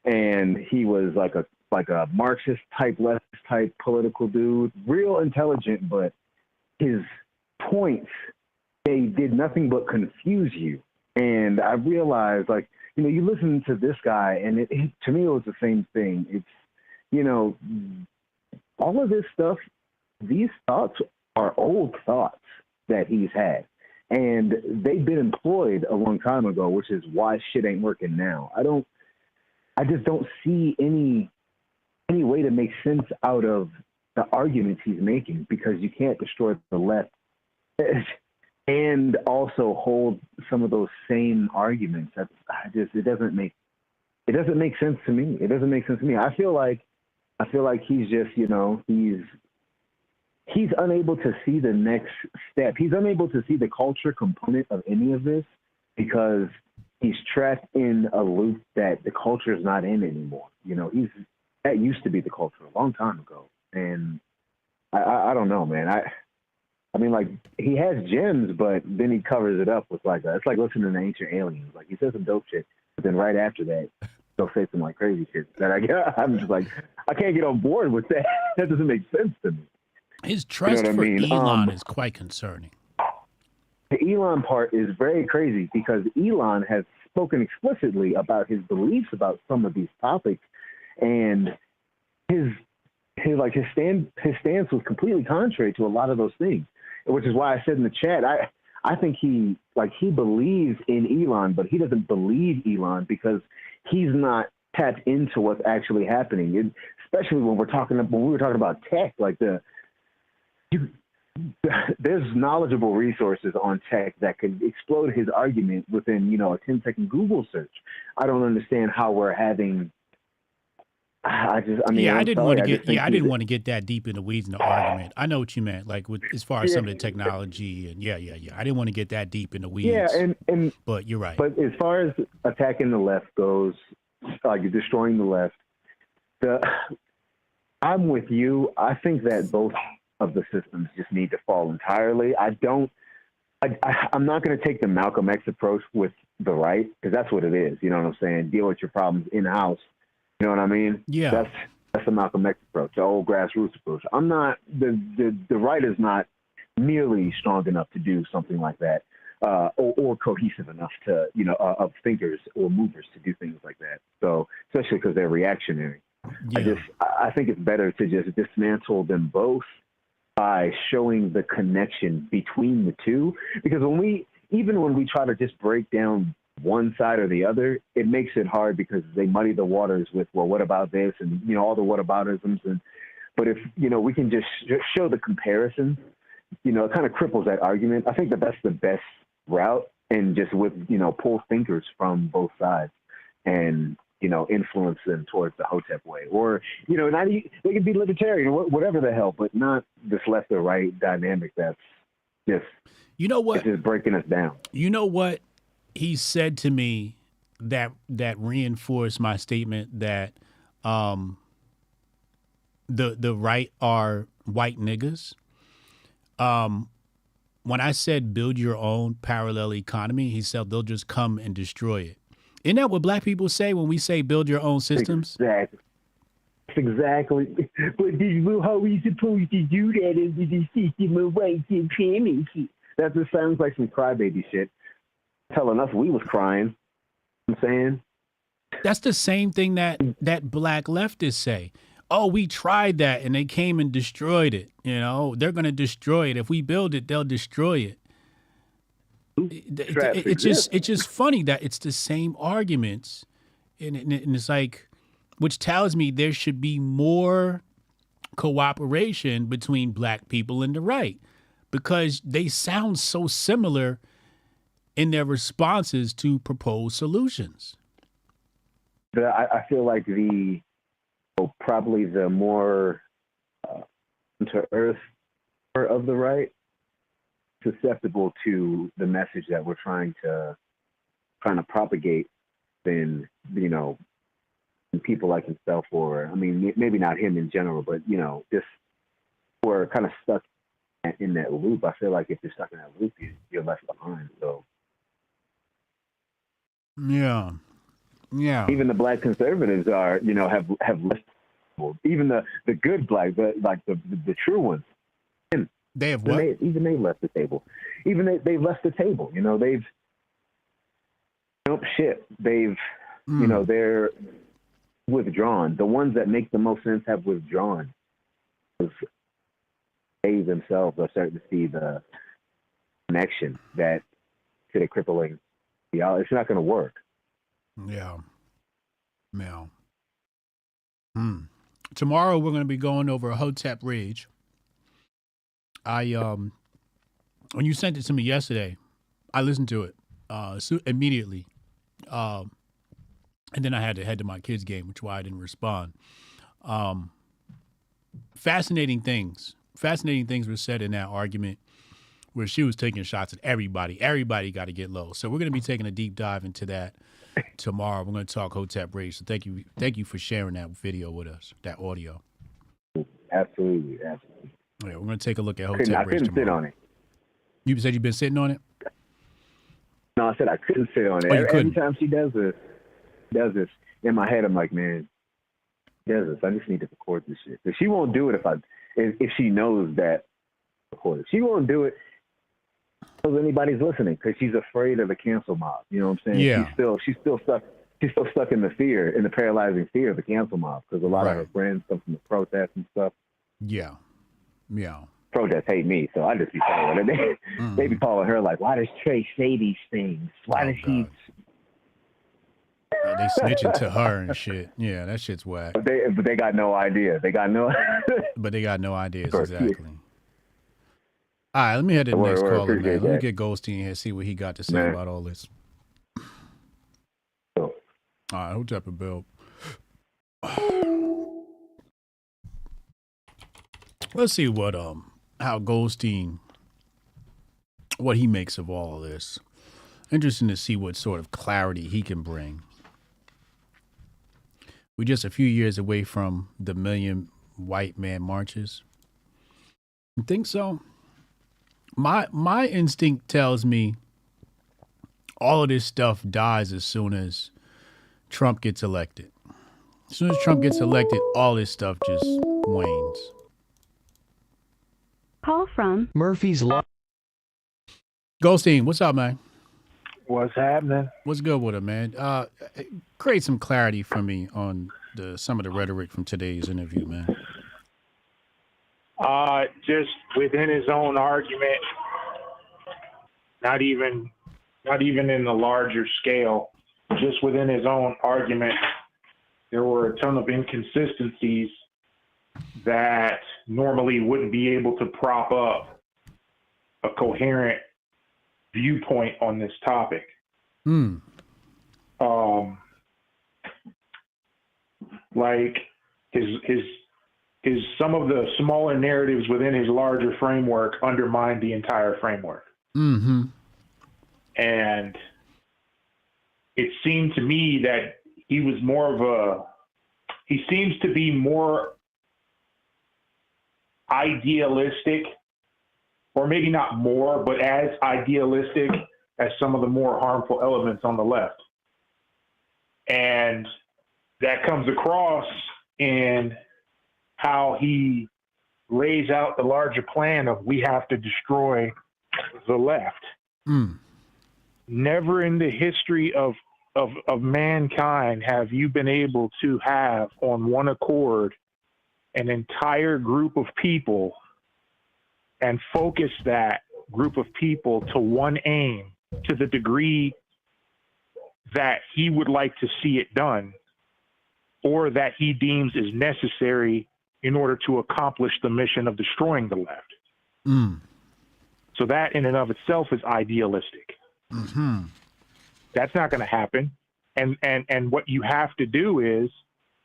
M: and he was like a Marxist type, leftist type political dude, real intelligent, but his points, they did nothing but confuse you. And I realized, you listen to this guy, and it to me, it was the same thing. It's, all of this stuff, these thoughts are old thoughts that he's had. And they've been employed a long time ago, which is why shit ain't working now. I just don't see any way to make sense out of the arguments he's making, because you can't destroy the left and also hold some of those same arguments. It doesn't make sense to me. It doesn't make sense to me. I feel like he's just, he's unable to see the next step. He's unable to see the culture component of any of this because he's trapped in a loop that the culture is not in anymore. That used to be the culture a long time ago. And I don't know, man. I mean, he has gems, but then he covers it up with it's like listening to Ancient Aliens. He says some dope shit, but then right after that, they'll say some like crazy shit that I'm just like, I can't get on board with that. That doesn't make sense to me.
I: His trust for Elon is quite concerning.
M: The Elon part is very crazy because Elon has spoken explicitly about his beliefs about some of these topics, and his stance was completely contrary to a lot of those things, which is why I said in the chat, I think he believes in Elon, but he doesn't believe Elon because he's not tapped into what's actually happening. Especially when we were talking about tech, like there's knowledgeable resources on tech that could explode his argument within, a 10-second Google search. I don't understand how we're having. I didn't want
I: to get that deep in the weeds in the argument. I know what you meant, like as far as some of the technology and I didn't want to get that deep in the weeds.
M: Yeah,
I: but you're right.
M: But as far as attacking the left goes, like destroying the left, I'm with you. I think that both of the systems just need to fall entirely. I'm not going to take the Malcolm X approach with the right, because that's what it is. You know what I'm saying? Deal with your problems in-house. You know what I mean?
I: Yeah.
M: That's the Malcolm X approach, the old grassroots approach. I'm not, the right is not nearly strong enough to do something like that, or cohesive enough to, of thinkers or movers to do things like that. So, especially because they're reactionary.
I: Yeah.
M: I think it's better to just dismantle them both by showing the connection between the two, because when we try to just break down one side or the other, it makes it hard because they muddy the waters with, well, what about this? And, all the whataboutisms. But if, we can just show the comparison, it kind of cripples that argument. I think that's the best route, and just with, pull thinkers from both sides and, influence them towards the Hotep way, or, they can be libertarian or whatever the hell, but not this left or right dynamic that's just, it's just breaking us down.
I: You know what he said to me that reinforced my statement that the right are white niggas. When I said build your own parallel economy, he said they'll just come and destroy it. Isn't that what black people say when we say build your own systems?
M: Exactly. But how are we supposed to do that under the system of white supremacy? That just sounds like some crybaby shit. Telling us we was crying. I'm saying
I: that's the same thing that black leftists say. Oh, we tried that and they came and destroyed it. They're going to destroy it. If we build it, they'll destroy it. It's just funny that it's the same arguments, and it's like, which tells me there should be more cooperation between black people and the right, because they sound so similar in their responses to proposed solutions.
M: I feel like probably the more to earth of the right susceptible to the message that we're trying to propagate than people like himself, or maybe not him in general, but just we're kind of stuck in that loop. I feel like if you're stuck in that loop, you're left behind. So
I: yeah.
M: Even the black conservatives are have left. Even the good black, the true ones.
I: They have what?
M: They left the table. They've left the table. They've jumped ship. They've, they're withdrawn. The ones that make the most sense have withdrawn. They themselves are starting to see the connection that to the crippling. It's not going to work.
I: Yeah. Tomorrow we're going to be going over Hotep Rage. When you sent it to me yesterday, I listened to it immediately, and then I had to head to my kids' game, which is why I didn't respond. Fascinating things were said in that argument, where she was taking shots at everybody. Everybody got to get low. So we're going to be taking a deep dive into that tomorrow. We're going to talk Hotep Rage. So thank you for sharing that video with us, that audio.
M: Absolutely.
I: Yeah, we're going to take a look at Hotep Rage tomorrow.
M: I couldn't sit on it.
I: You said you've been sitting on it?
M: No, I said I couldn't sit on it.
I: Oh, you couldn't?
M: Every time she does this, in my head, I'm like, man, Jesus, I just need to record this shit. But she won't do it if she knows that record it. She won't do it if anybody's listening because she's afraid of the cancel mob. You know what I'm saying?
I: Yeah.
M: She's still stuck in the paralyzing fear of the cancel mob because a lot of her friends come from the protests and stuff.
I: Yeah. Yeah.
M: Protests hate me, so I just be following it. They be calling her like, why does Trey say these things? Why does he?
I: They snitching to her and shit. Yeah, that shit's whack.
M: But they got no idea. They got no.
I: But they got no ideas, exactly. All right, let me head to the next caller, man. Let me get Goldstein here, see what he got to say about all this. All right, Hotep and Bill. Let's see what how Goldstein, what he makes of all of this. Interesting to see what sort of clarity he can bring. We're just a few years away from the million white man marches. You think so? My instinct tells me all of this stuff dies as soon as Trump gets elected. As soon as Trump gets elected, all this stuff just wanes.
E: Call from
N: Murphy's Law.
I: Goldstein, what's up, man?
N: What's happening?
I: What's good with it, man? Create some clarity for me on some of the rhetoric from today's interview, man.
N: Just within his own argument, not even in the larger scale, just within his own argument, there were a ton of inconsistencies that normally wouldn't be able to prop up a coherent viewpoint on this topic. Like his some of the smaller narratives within his larger framework undermine the entire framework.
I: Mm-hmm.
N: And it seemed to me that he seems to be more idealistic, or maybe not more, but as idealistic as some of the more harmful elements on the left. And that comes across in how he lays out the larger plan of we have to destroy the left. Never in the history of mankind have you been able to have on one accord an entire group of people and focus that group of people to one aim to the degree that he would like to see it done, or that he deems is necessary in order to accomplish the mission of destroying the left. So that in and of itself is idealistic. That's not going to happen. And what you have to do is,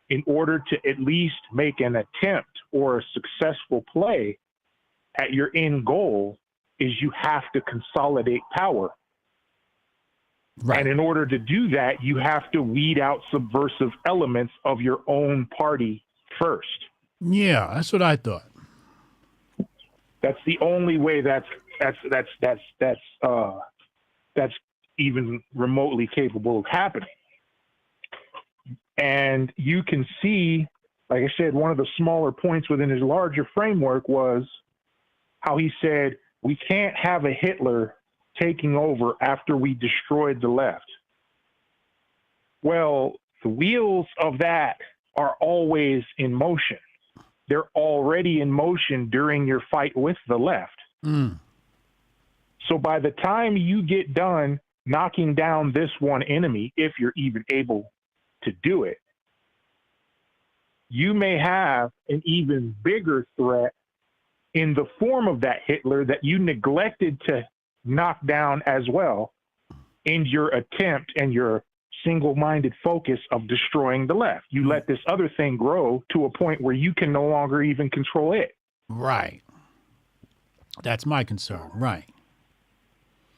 N: in order to at least make an attempt or a successful play at your end goal, is you have to consolidate power. Right. And in order to do that, you have to weed out subversive elements of your own party first.
I: Yeah, that's what I thought.
N: That's the only way that's even remotely capable of happening. And you can see, like I said, one of the smaller points within his larger framework was how he said, we can't have a Hitler taking over after we destroyed the left. Well, the wheels of that are always in motion. They're already in motion during your fight with the left. So by the time you get done knocking down this one enemy, if you're even able to do it, you may have an even bigger threat in the form of that Hitler that you neglected to knock down as well in your attempt and your single-minded focus of destroying the left. You let this other thing grow to a point where you can no longer even control it.
I: Right. That's my concern. Right.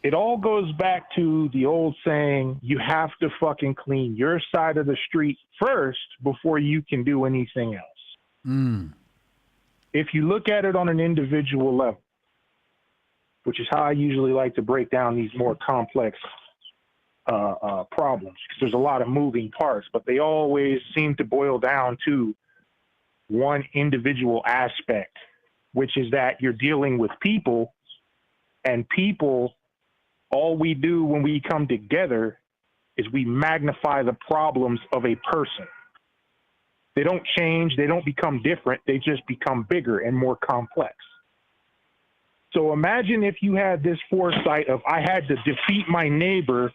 N: It all goes back to the old saying, you have to fucking clean your side of the street first before you can do anything else. If you look at it on an individual level, which is how I usually like to break down these more complex problems because there's a lot of moving parts, but they always seem to boil down to one individual aspect, which is that you're dealing with people, and people, all we do when we come together is we magnify the problems of a person. They don't change, they don't become different, they just become bigger and more complex. So imagine if you had this foresight of I had to defeat my neighbor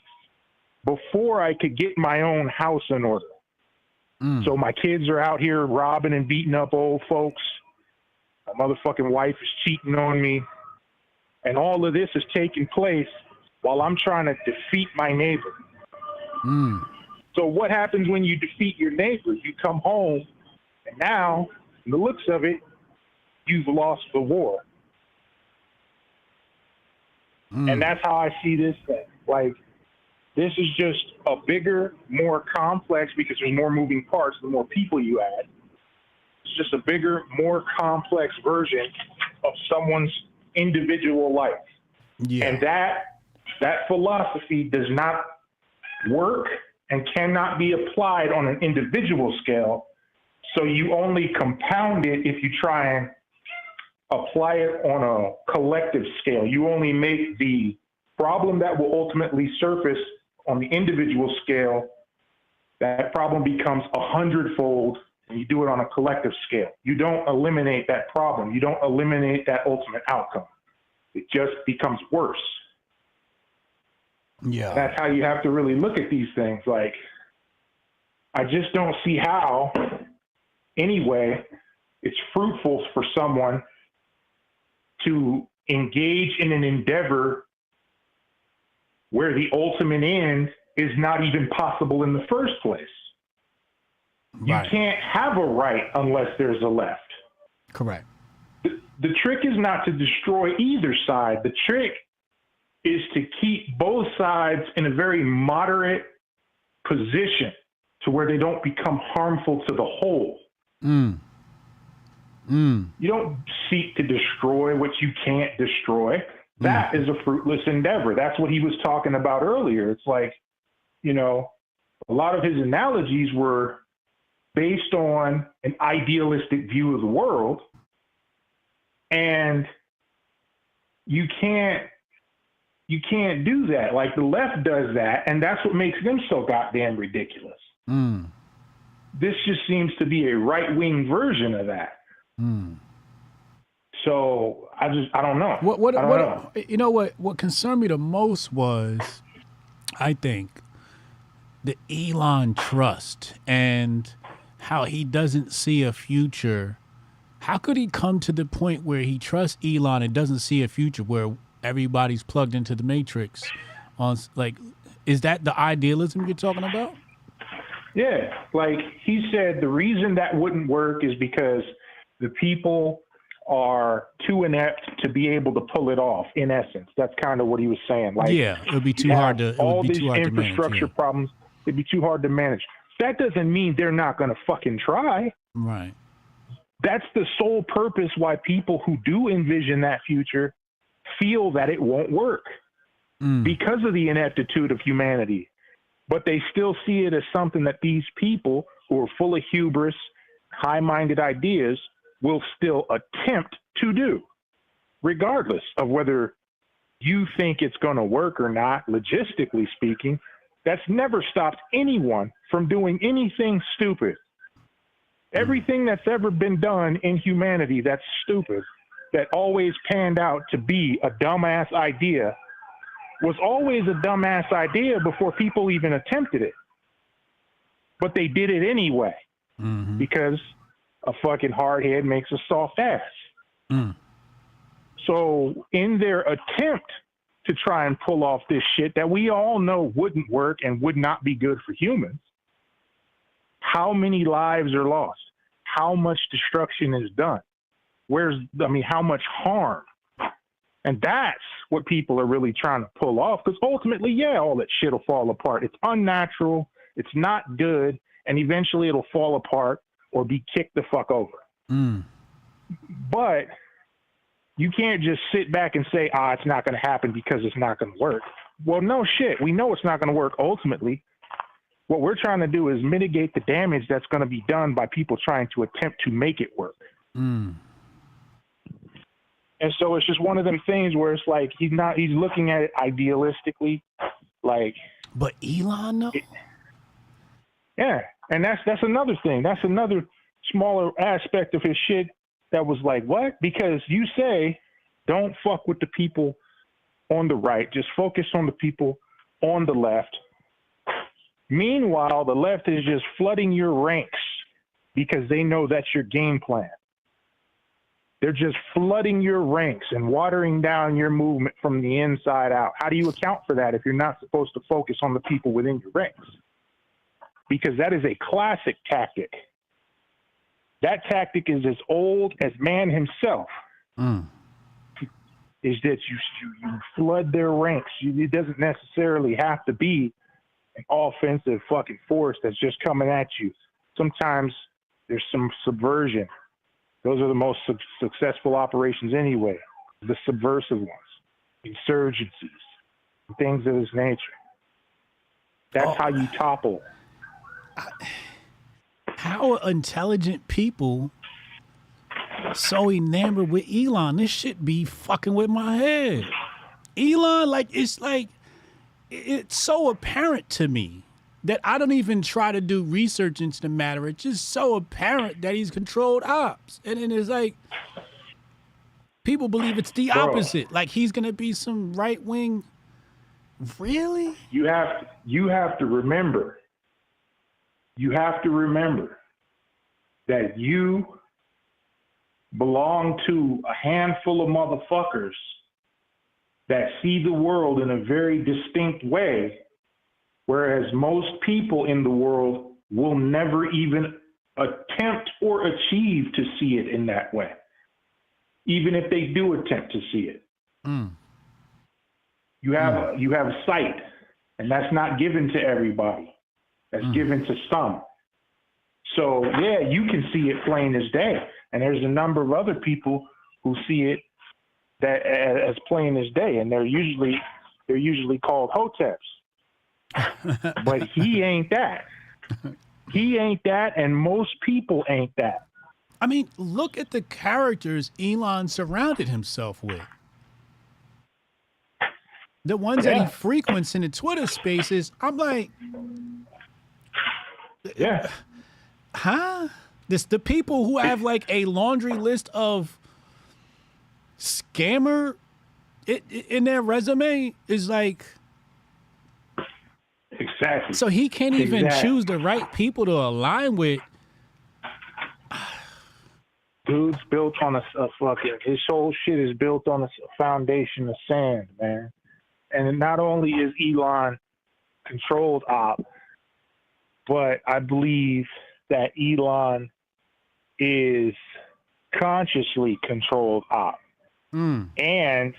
N: before I could get my own house in order. So my kids are out here robbing and beating up old folks. My motherfucking wife is cheating on me. And all of this is taking place while I'm trying to defeat my neighbor. So what happens when you defeat your neighbor? You come home, and now, from the looks of it, you've lost the war. And that's how I see this thing. Like, this is just a bigger, more complex, because there's more moving parts, the more people you add. It's just a bigger, more complex version of someone's individual life.
I: Yeah.
N: And that philosophy does not work and cannot be applied on an individual scale. So you only compound it if you try and apply it on a collective scale. You only make the problem that will ultimately surface on the individual scale, that problem becomes 100-fold, and you do it on a collective scale. You don't eliminate that problem. You don't eliminate that ultimate outcome. It just becomes worse.
I: Yeah.
N: That's how you have to really look at these things. Like, I just don't see how, anyway, it's fruitful for someone to engage in an endeavor where the ultimate end is not even possible in the first place. You can't have a right unless there's a left.
I: Correct.
N: The trick is not to destroy either side. The trick is to keep both sides in a very moderate position to where they don't become harmful to the whole. You don't seek to destroy what you can't destroy. That is a fruitless endeavor. That's what he was talking about earlier. It's like, you know, a lot of his analogies were based on an idealistic view of the world. And you can't do that. Like, the left does that, and that's what makes them so goddamn ridiculous. This just seems to be a right-wing version of that. So I don't know. I don't know.
I: You know what concerned me the most was, I think, the Elon trust and how he doesn't see a future. How could he come to the point where he trusts Elon and doesn't see a future where everybody's plugged into the matrix? Is that the idealism you're talking about?
N: Yeah, like he said, the reason that wouldn't work is because the people are too inept to be able to pull it off. In essence, that's kind of what he was saying. Like,
I: yeah, it would be too hard to.
N: All these infrastructure problems, it'd be too hard to manage. That doesn't mean they're not going to fucking try.
I: Right.
N: That's the sole purpose why people who do envision that future feel that it won't work because of the ineptitude of humanity. But they still see it as something that these people who are full of hubris, high-minded ideas will still attempt to do, regardless of whether you think it's going to work or not. Logistically speaking, that's never stopped anyone from doing anything stupid. Everything that's ever been done in humanity that's stupid, that always panned out to be a dumbass idea, was always a dumbass idea before people even attempted it. But they did it anyway because a fucking hard head makes a soft ass. So in their attempt to try and pull off this shit that we all know wouldn't work and would not be good for humans, how many lives are lost? How much destruction is done? How much harm? And that's what people are really trying to pull off, because ultimately, yeah, all that shit will fall apart. It's unnatural. It's not good. And eventually it'll fall apart or be kicked the fuck over. But you can't just sit back and say, it's not going to happen because it's not going to work. Well, no shit. We know it's not going to work ultimately. What we're trying to do is mitigate the damage that's going to be done by people trying to attempt to make it work.
I: Mm.
N: And so it's just one of them things where it's like he's looking at it idealistically, like.
I: But Elon, though?
N: Yeah, and that's another thing. That's another smaller aspect of his shit that was like, what? Because you say, don't fuck with the people on the right. Just focus on the people on the left. Meanwhile, the left is just flooding your ranks because they know that's your game plan. They're just flooding your ranks and watering down your movement from the inside out. How do you account for that if you're not supposed to focus on the people within your ranks? Because that is a classic tactic. That tactic is as old as man himself.
I: Mm.
N: Is that you flood their ranks. It doesn't necessarily have to be an offensive fucking force that's just coming at you. Sometimes there's some subversion. Those are the most successful operations anyway. The subversive ones, insurgencies, things of this nature. That's how you topple.
I: How are intelligent people so enamored with Elon? This shit be fucking with my head. Elon, it's so apparent to me that I don't even try to do research into the matter. It's just so apparent that he's controlled ops. And then it's like, people believe it's the opposite. Like he's going to be some right wing. Really?
N: You have to remember that you belong to a handful of motherfuckers that see the world in a very distinct way, whereas most people in the world will never even attempt or achieve to see it in that way, even if they do attempt to see it.
I: Mm.
N: You have sight, and that's not given to everybody. That's given to some. So yeah, you can see it plain as day, and there's a number of other people who see it that as plain as day, and they're usually called Hoteps. But he ain't that. He ain't that, and most people ain't that.
I: I mean, look at the characters Elon surrounded himself with. The ones that he frequents in the Twitter spaces, I'm like, huh? The people who have like a laundry list of scammer in their resume is like,
N: exactly.
I: So he can't even choose the right people to align with.
N: Dude's built on a fucking, his whole shit is built on a foundation of sand, man. And not only is Elon controlled op, but I believe that Elon is consciously controlled op. And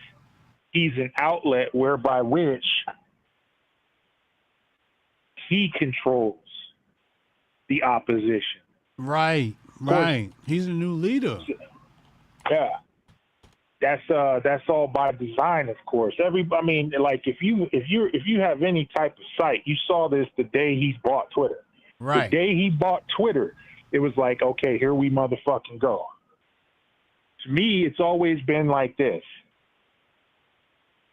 N: he's an outlet whereby which he controls the opposition.
I: Right. He's a new leader.
N: Yeah. That's all by design, of course. I mean, like if you have any type of sight, you saw this the day he bought Twitter.
I: Right.
N: The day he bought Twitter, it was like, okay, here we motherfucking go. To me, it's always been like this.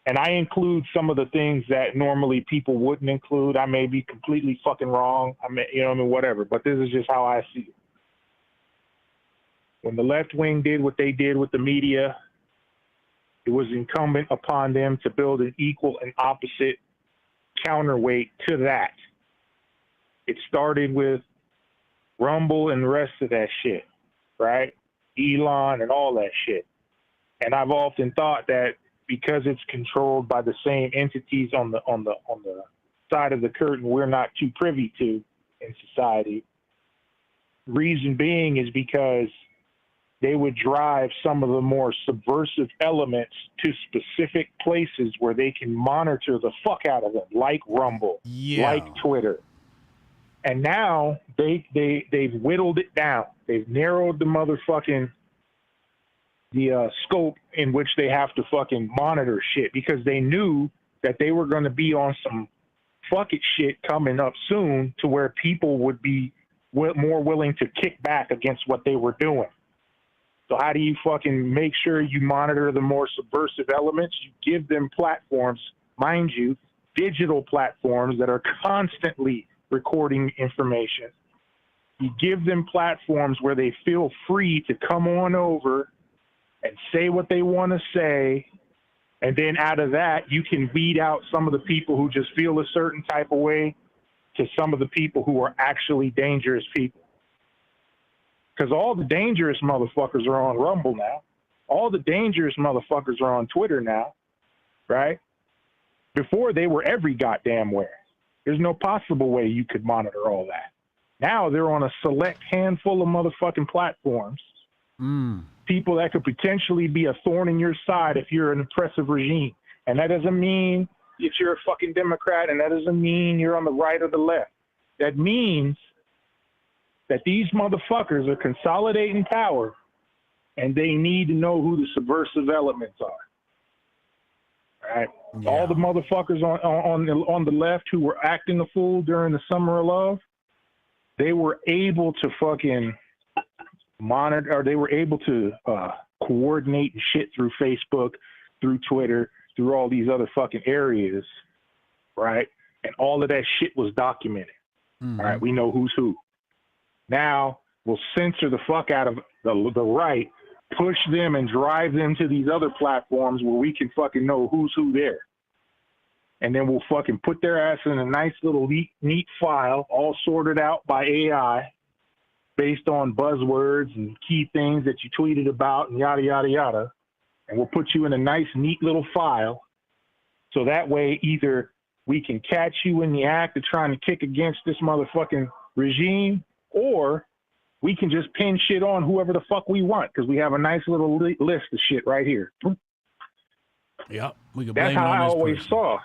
N: And I include some of the things that normally people wouldn't include. I may be completely fucking wrong. Whatever. But this is just how I see it. When the left wing did what they did with the media, it was incumbent upon them to build an equal and opposite counterweight to that. It started with Rumble and the rest of that shit, right? Elon and all that shit. And I've often thought that because it's controlled by the same entities on the side of the curtain we're not too privy to in society. Reason being is because they would drive some of the more subversive elements to specific places where they can monitor the fuck out of them, like Rumble, like Twitter. And now they've whittled it down. They've narrowed the motherfucking scope in which they have to fucking monitor shit, because they knew that they were going to be on some fuck it shit coming up soon to where people would be more willing to kick back against what they were doing. So how do you fucking make sure you monitor the more subversive elements? You give them platforms, mind you, digital platforms that are constantly recording information. You give them platforms where they feel free to come on over and say what they want to say. And then out of that, you can weed out some of the people who just feel a certain type of way to some of the people who are actually dangerous people. Because all the dangerous motherfuckers are on Rumble now. All the dangerous motherfuckers are on Twitter now, right? Before, they were every goddamn where. There's no possible way you could monitor all that. Now they're on a select handful of motherfucking platforms. People that could potentially be a thorn in your side if you're an oppressive regime. And that doesn't mean if you're a fucking Democrat, and that doesn't mean you're on the right or the left. That means that these motherfuckers are consolidating power, and they need to know who the subversive elements are. Right? Yeah. All the motherfuckers on the left who were acting a fool during the Summer of Love, they were able to fucking monitor, or they were able to coordinate shit through Facebook, through Twitter, through all these other fucking areas, right? And all of that shit was documented. All right, we know who's who. Now we'll censor the fuck out of the right, push them and drive them to these other platforms where we can fucking know who's who there. And then we'll fucking put their ass in a nice little neat file, all sorted out by AI, based on buzzwords and key things that you tweeted about and yada, yada, yada. And we'll put you in a nice, neat little file. So that way, either we can catch you in the act of trying to kick against this motherfucking regime, or we can just pin shit on whoever the fuck we want, because we have a nice little list of shit right here.
I: Yep, we can blame
N: That's how
I: it on
N: I
I: this
N: always
I: person.
N: saw.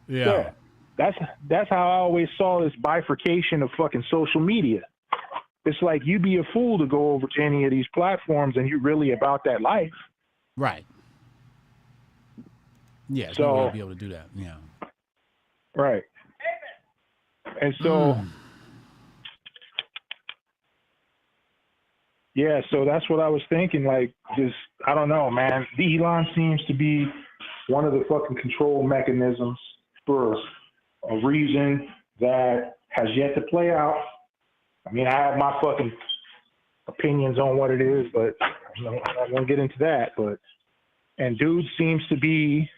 I: Yeah.
N: That's how I always saw this bifurcation of fucking social media. It's like you'd be a fool to go over to any of these platforms and you're really about that life.
I: Right. Yeah,
N: so
I: we'll be able to do that. Yeah.
N: Right. And so yeah, so that's what I was thinking. Like, just, I don't know, man. Elon seems to be one of the fucking control mechanisms for a reason that has yet to play out. I mean, I have my fucking opinions on what it is, but I'm not going to get into that. But, and dude seems to be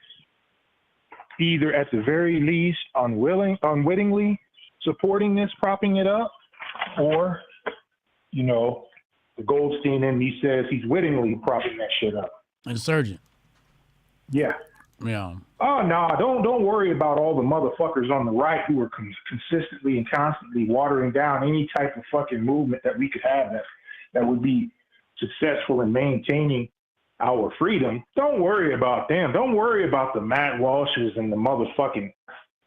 N: either at the very least unwittingly supporting this, propping it up, or, you know, the Goldstein in me says he's wittingly propping that shit up.
I: Insurgent.
N: Yeah.
I: Yeah.
N: Oh no! Don't worry about all the motherfuckers on the right who are consistently and constantly watering down any type of fucking movement that we could have that would be successful in maintaining our freedom. Don't worry about them. Don't worry about the Matt Walshes and the motherfucking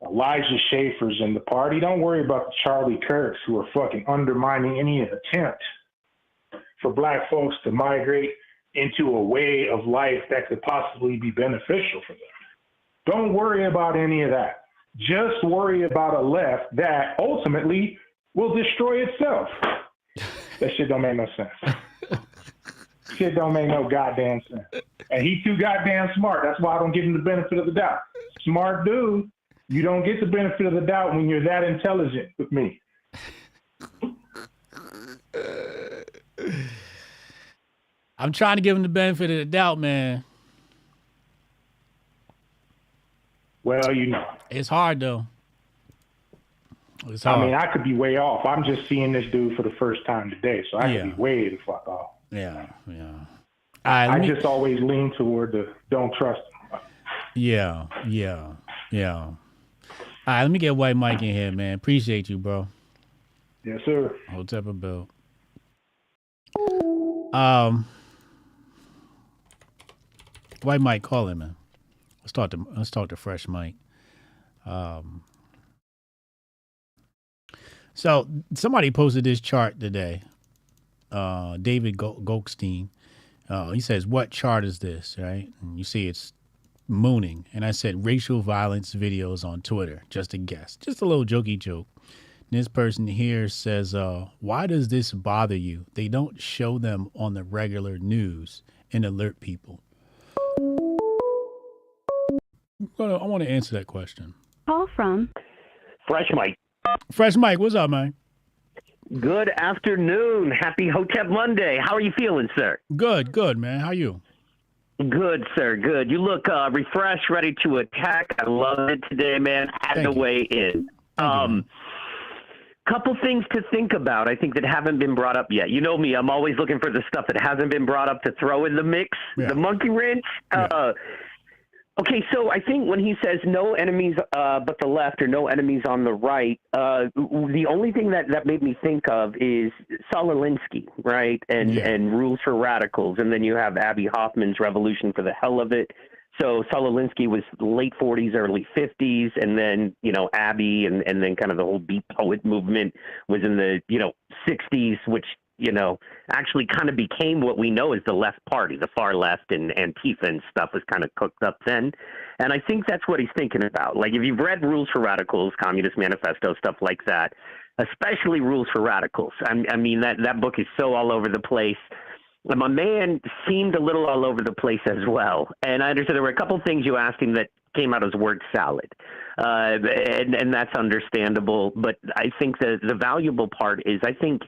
N: Elijah Schaefers in the party. Don't worry about the Charlie Kirks who are fucking undermining any attempt for black folks to migrate into a way of life that could possibly be beneficial for them. Don't worry about any of that. Just worry about a left that ultimately will destroy itself. That shit don't make no sense. Shit don't make no goddamn sense. And he too goddamn smart. That's why I don't give him the benefit of the doubt. Smart dude. You don't get the benefit of the doubt when you're that intelligent with me.
I: I'm trying to give him the benefit of the doubt, man.
N: Well, you know.
I: It's hard, though. It's hard.
N: I mean, I could be way off. I'm just seeing this dude for the first time today, so I could be way the fuck off.
I: Yeah.
N: I just always lean toward the don't trust him.
I: Yeah. All right, let me get White Mike in here, man. Appreciate you, bro.
N: Yes, sir.
I: Hotep Bill. White Mike, call him, man. Let's talk to Fresh Mike. So somebody posted this chart today. David Goldstein. He says, "What chart is this?" Right? And you see, it's mooning, and I said racial violence videos on Twitter, just a guess, just a little jokey joke. And this person here says, why does this bother you? They don't show them on the regular news and alert people. I want to answer that question.
E: Call from
O: Fresh Mike.
I: Fresh Mike, what's up, man?
O: Good afternoon. Happy Hotep Monday. How are you feeling, sir?
I: Good, man. How are you?
O: Good, sir. Good. You look refreshed, ready to attack. I love it today, man. Had to weigh in. Couple things to think about, I think, that haven't been brought up yet. You know me, I'm always looking for the stuff that hasn't been brought up to throw in the mix, the monkey wrench. Okay, so I think when he says no enemies but the left or no enemies on the right, the only thing that made me think of is Saul Alinsky, right? And Rules for Radicals. And then you have Abby Hoffman's Revolution for the Hell of It. So Saul Alinsky was late 40s, early 50s, and then, you know, Abby and then kind of the whole beat poet movement was in the, 60s, which, actually kind of became what we know as the left party, the far left, and Antifa and stuff was kind of cooked up then. And I think that's what he's thinking about. Like, if you've read Rules for Radicals, Communist Manifesto, stuff like that, especially Rules for Radicals, I mean, that book is so all over the place. My man seemed a little all over the place as well. And I understand there were a couple things you asked him that came out as word salad. And that's understandable. But I think the valuable part is, I think,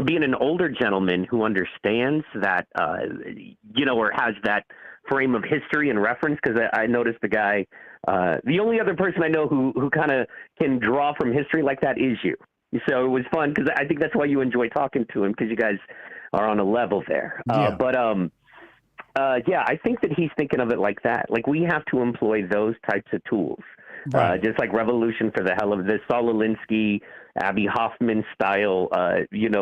O: being an older gentleman who understands that, or has that frame of history and reference, because I noticed the guy, the only other person I know who kind of can draw from history like that is you. So it was fun, because I think that's why you enjoy talking to him, because you guys are on a level there. I think that he's thinking of it like that. Like, we have to employ those types of tools. Right. Just like Revolution for the Hell of This, Saul Alinsky, Abby Hoffman style,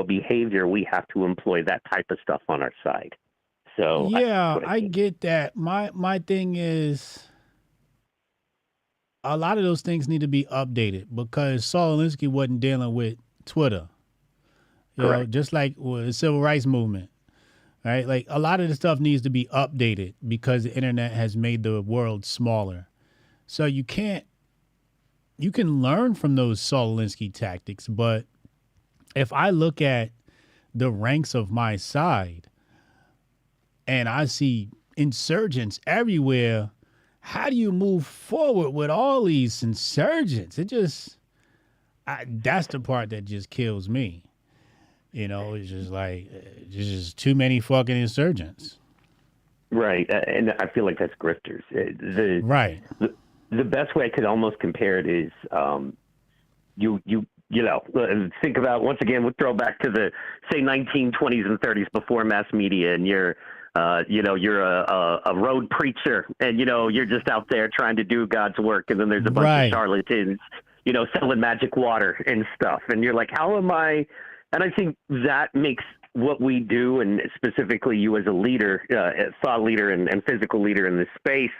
O: behavior, we have to employ that type of stuff on our side. So
I: I get that. My thing is, a lot of those things need to be updated, because Saul Alinsky wasn't dealing with Twitter. You know, just like the civil rights movement, right? Like, a lot of the stuff needs to be updated because the internet has made the world smaller. So you can learn from those Saul Alinsky tactics, but if I look at the ranks of my side and I see insurgents everywhere, how do you move forward with all these insurgents? That's the part that just kills me. It's just like, there's just too many fucking insurgents.
O: Right. And I feel like that's grifters. The best way I could almost compare it is, think about, once again, we'll throw back to the, say, 1920s and 30s before mass media, and you're a road preacher, and, you're just out there trying to do God's work. And then there's a bunch of charlatans, selling magic water and stuff. And you're like, how am I? And I think that makes what we do, and specifically you as a leader, thought leader and physical leader in this space,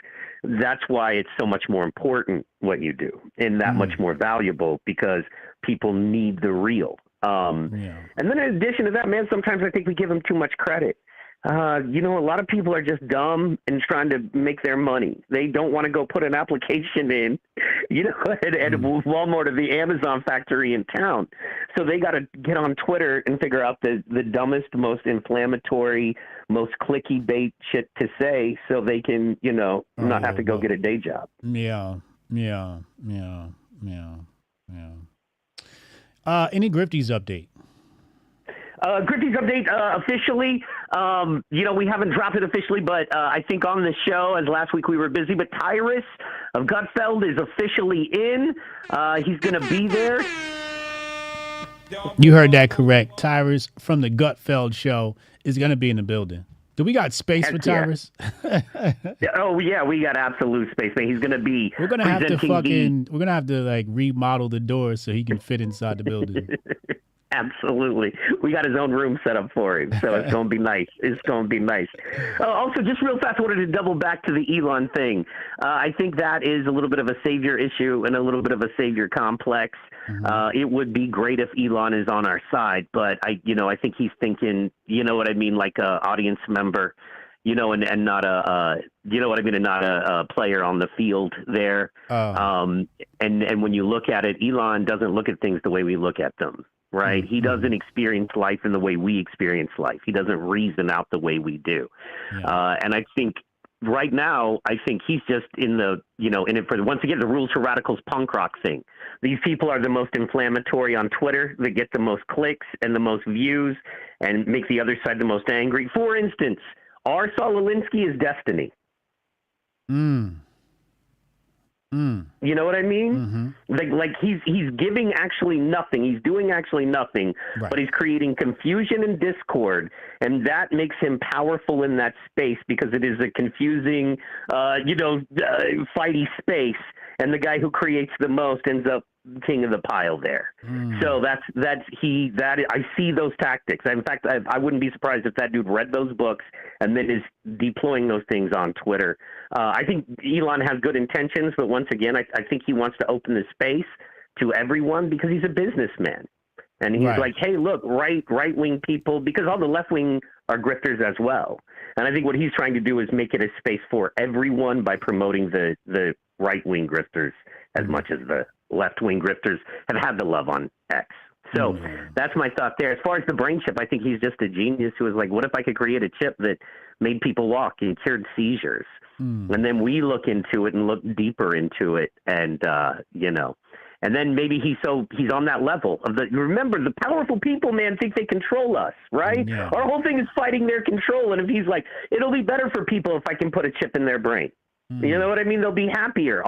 O: that's why it's so much more important what you do, and that much more valuable, because people need the real. And then in addition to that, man, sometimes I think we give them too much credit. A lot of people are just dumb and trying to make their money. They don't want to go put an application in, at Walmart or the Amazon factory in town. So they got to get on Twitter and figure out the dumbest, most inflammatory, most clicky bait shit to say, so they can, not have to go get a day job.
I: Any Grifties update?
O: Grifties update officially. We haven't dropped it officially, but I think on the show, as last week we were busy, but Tyrus of Gutfeld is officially in. He's going to be there.
I: You heard that correct. Tyrus from the Gutfeld show is going to be in the building. Do we got space for Tyrus?
O: Oh yeah, we got absolute space, man. He's going to be.
I: We're going to have to remodel the doors so he can fit inside the building.
O: Absolutely. We got his own room set up for him, so it's going to be nice. Also, just real fast, I wanted to double back to the Elon thing. I think that is a little bit of a savior issue and a little bit of a savior complex. It would be great if Elon is on our side, but I think he's thinking, like a audience member. and not you know what I mean, and not a player on the field there. And when you look at it, Elon doesn't look at things the way we look at them, right? He doesn't experience life in the way we experience life. He doesn't reason out the way we do. And I think right now, I think he's just in the, in it for, once again, the rules for radicals punk rock thing. These people are the most inflammatory on Twitter. They get the most clicks and the most views and make the other side the most angry. For instance, our Saul Alinsky is destiny. You know what I mean? Like he's giving actually nothing. He's doing actually nothing, but he's creating confusion and discord, and that makes him powerful in that space because it is a confusing, fighty space, and the guy who creates the most ends up king of the pile there. So I see those tactics. In fact, I wouldn't be surprised if that dude read those books and then is deploying those things on Twitter. I think Elon has good intentions, but once again, I think he wants to open the space to everyone because he's a businessman. And he's like, hey, look, right-wing people, because all the left-wing are grifters as well. And I think what he's trying to do is make it a space for everyone by promoting the right-wing grifters as much as the left-wing grifters have had the love on X. So that's my thought there. As far as the brain chip, I think he's just a genius who was like, what if I could create a chip that made people walk and cured seizures? And then we look into it and look deeper into it. And, and then maybe he's on that level of remember, the powerful people, man, think they control us, right? Our whole thing is fighting their control. And if he's like, it'll be better for people if I can put a chip in their brain. You know what I mean? They'll be happier.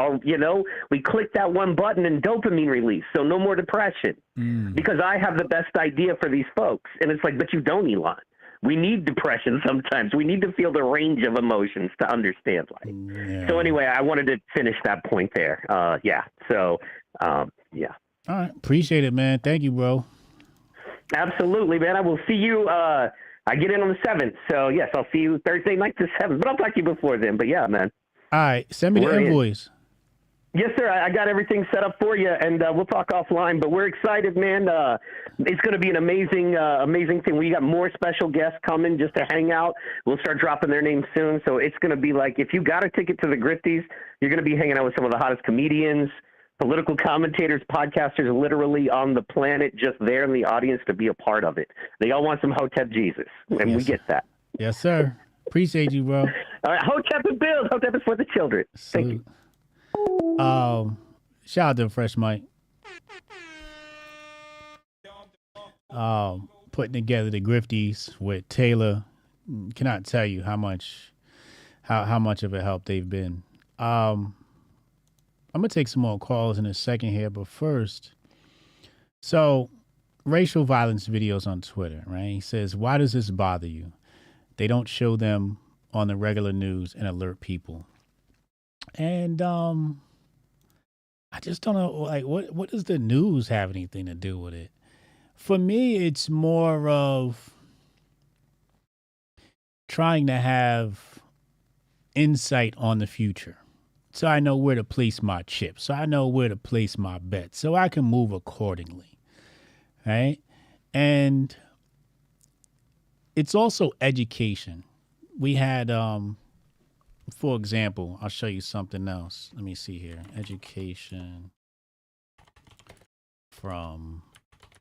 O: We click that one button and dopamine release. So no more depression because I have the best idea for these folks. And it's like, but you don't, Elon. We need depression sometimes. We need to feel the range of emotions to understand life. So anyway, I wanted to finish that point there. So, All
I: right. Appreciate it, man. Thank you, bro.
O: Absolutely, man. I will see you. I get in on the 7th. So, yes, I'll see you Thursday night the 7th. But I'll talk to you before then. But, yeah, man.
I: All right. Send me the invoice.
O: Yes, sir. I got everything set up for you, and we'll talk offline. But we're excited, man. It's going to be an amazing thing. We got more special guests coming just to hang out. We'll start dropping their names soon. So it's going to be like, if you got a ticket to the Grifties, you're going to be hanging out with some of the hottest comedians, political commentators, podcasters, literally on the planet, just there in the audience to be a part of it. They all want some Hotep Jesus, and we get that.
I: Yes, sir. Appreciate you, bro.
O: All right, Hotep and build. Hotep is for the children. Thank you.
I: Shout out to Fresh Mike. Putting together the Grifties with Taylor. Cannot tell you how much of a help they've been. I'm gonna take some more calls in a second here, but first, so racial violence videos on Twitter, right? He says, why does this bother you? They don't show them on the regular news and alert people. And I just don't know, like, what does the news have anything to do with it? For me, it's more of trying to have insight on the future. So I know where to place my chips. So I know where to place my bets. So I can move accordingly. Right? And it's also education. We had, for example, I'll show you something else. Let me see here. Education from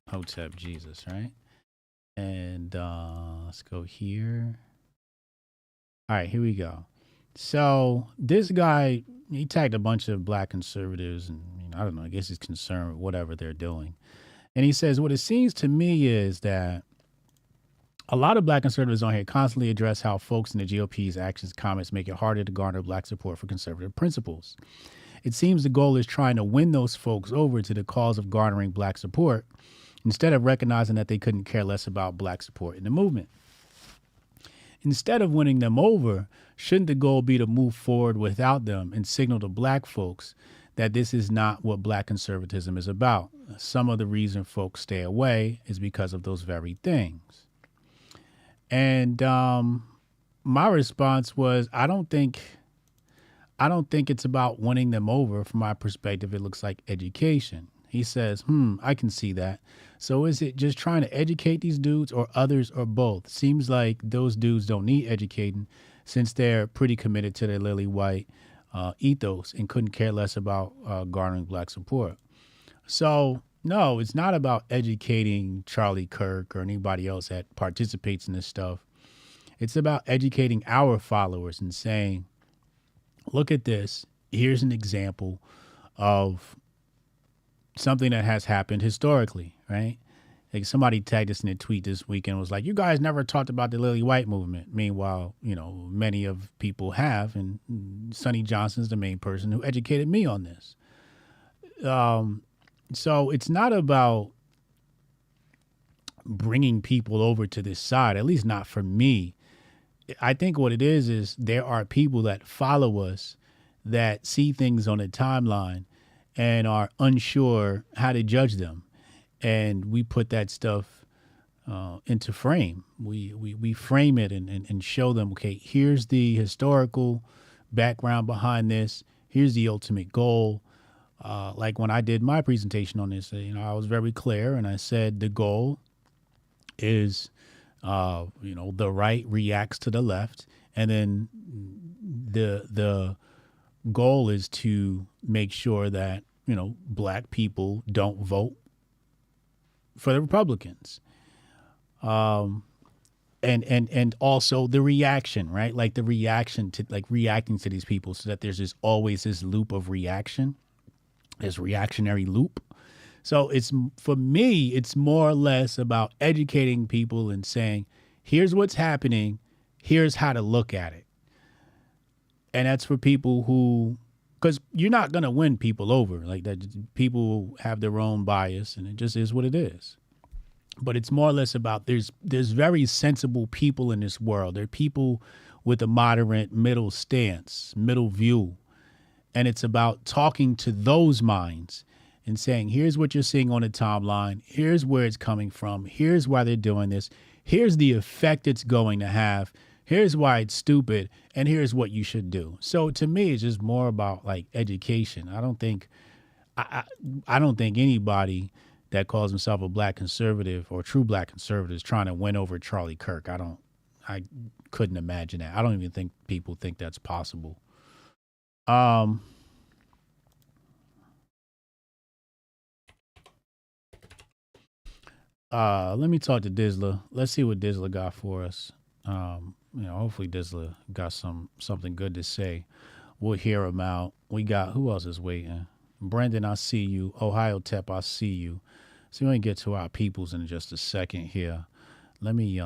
I: Hotep Jesus, right? And let's go here. All right, here we go. So this guy, he tagged a bunch of black conservatives, and I don't know, I guess he's concerned with whatever they're doing. And he says, what it seems to me is that a lot of black conservatives on here constantly address how folks in the GOP's actions, comments make it harder to garner black support for conservative principles. It seems the goal is trying to win those folks over to the cause of garnering black support instead of recognizing that they couldn't care less about black support in the movement. Instead of winning them over, shouldn't the goal be to move forward without them and signal to black folks that this is not what black conservatism is about? Some of the reason folks stay away is because of those very things. And my response was, I don't think it's about winning them over. From my perspective, it looks like education. He says, I can see that. So is it just trying to educate these dudes or others or both? Seems like those dudes don't need educating. since they're pretty committed to their lily white ethos and couldn't care less about garnering black support. So, no, it's not about educating Charlie Kirk or anybody else that participates in this stuff. It's about educating our followers and saying, look at this. Here's an example of something that has happened historically, right? Like somebody tagged us in a tweet this weekend was like, you guys never talked about the Lily White movement. Meanwhile, you know, many of people have, and Sonny Johnson's the main person who educated me on this. So it's not about bringing people over to this side, at least not for me. I think what it is there are people that follow us that see things on a timeline and are unsure how to judge them. And we put that stuff into frame. We frame it and show them, okay, here's the historical background behind this. Here's the ultimate goal. Like when I did my presentation on this, you know, I was very clear and I said the goal is, you know, the right reacts to the left. And then the goal is to make sure that, you know, black people don't vote for the Republicans. And also the reaction, right? Like the reaction to like reacting to these people so that there's always this loop of reaction, this reactionary loop. So it's, for me, it's more or less about educating people and saying, here's what's happening. Here's how to look at it. And that's for people who, because you're not going to win people over like that. People have their own bias and it just is what it is. But it's more or less about there's very sensible people in this world. There are people with a moderate middle stance, middle view. And it's about talking to those minds and saying, here's what you're seeing on the timeline. Here's where it's coming from. Here's why they're doing this. Here's the effect it's going to have. Here's why it's stupid. And here's what you should do. So to me, it's just more about like education. I don't think anybody that calls himself a black conservative or true black conservative is trying to win over Charlie Kirk. I couldn't imagine that. I don't even think people think that's possible. Let me talk to Dizzler. Let's see what Dizzler got for us. You know, hopefully Dizzler got something good to say. We'll hear him out. We got, who else is waiting? Brendan, I see you. Ohio Tep, I see you. So we're going to get to our peoples in just a second here. Let me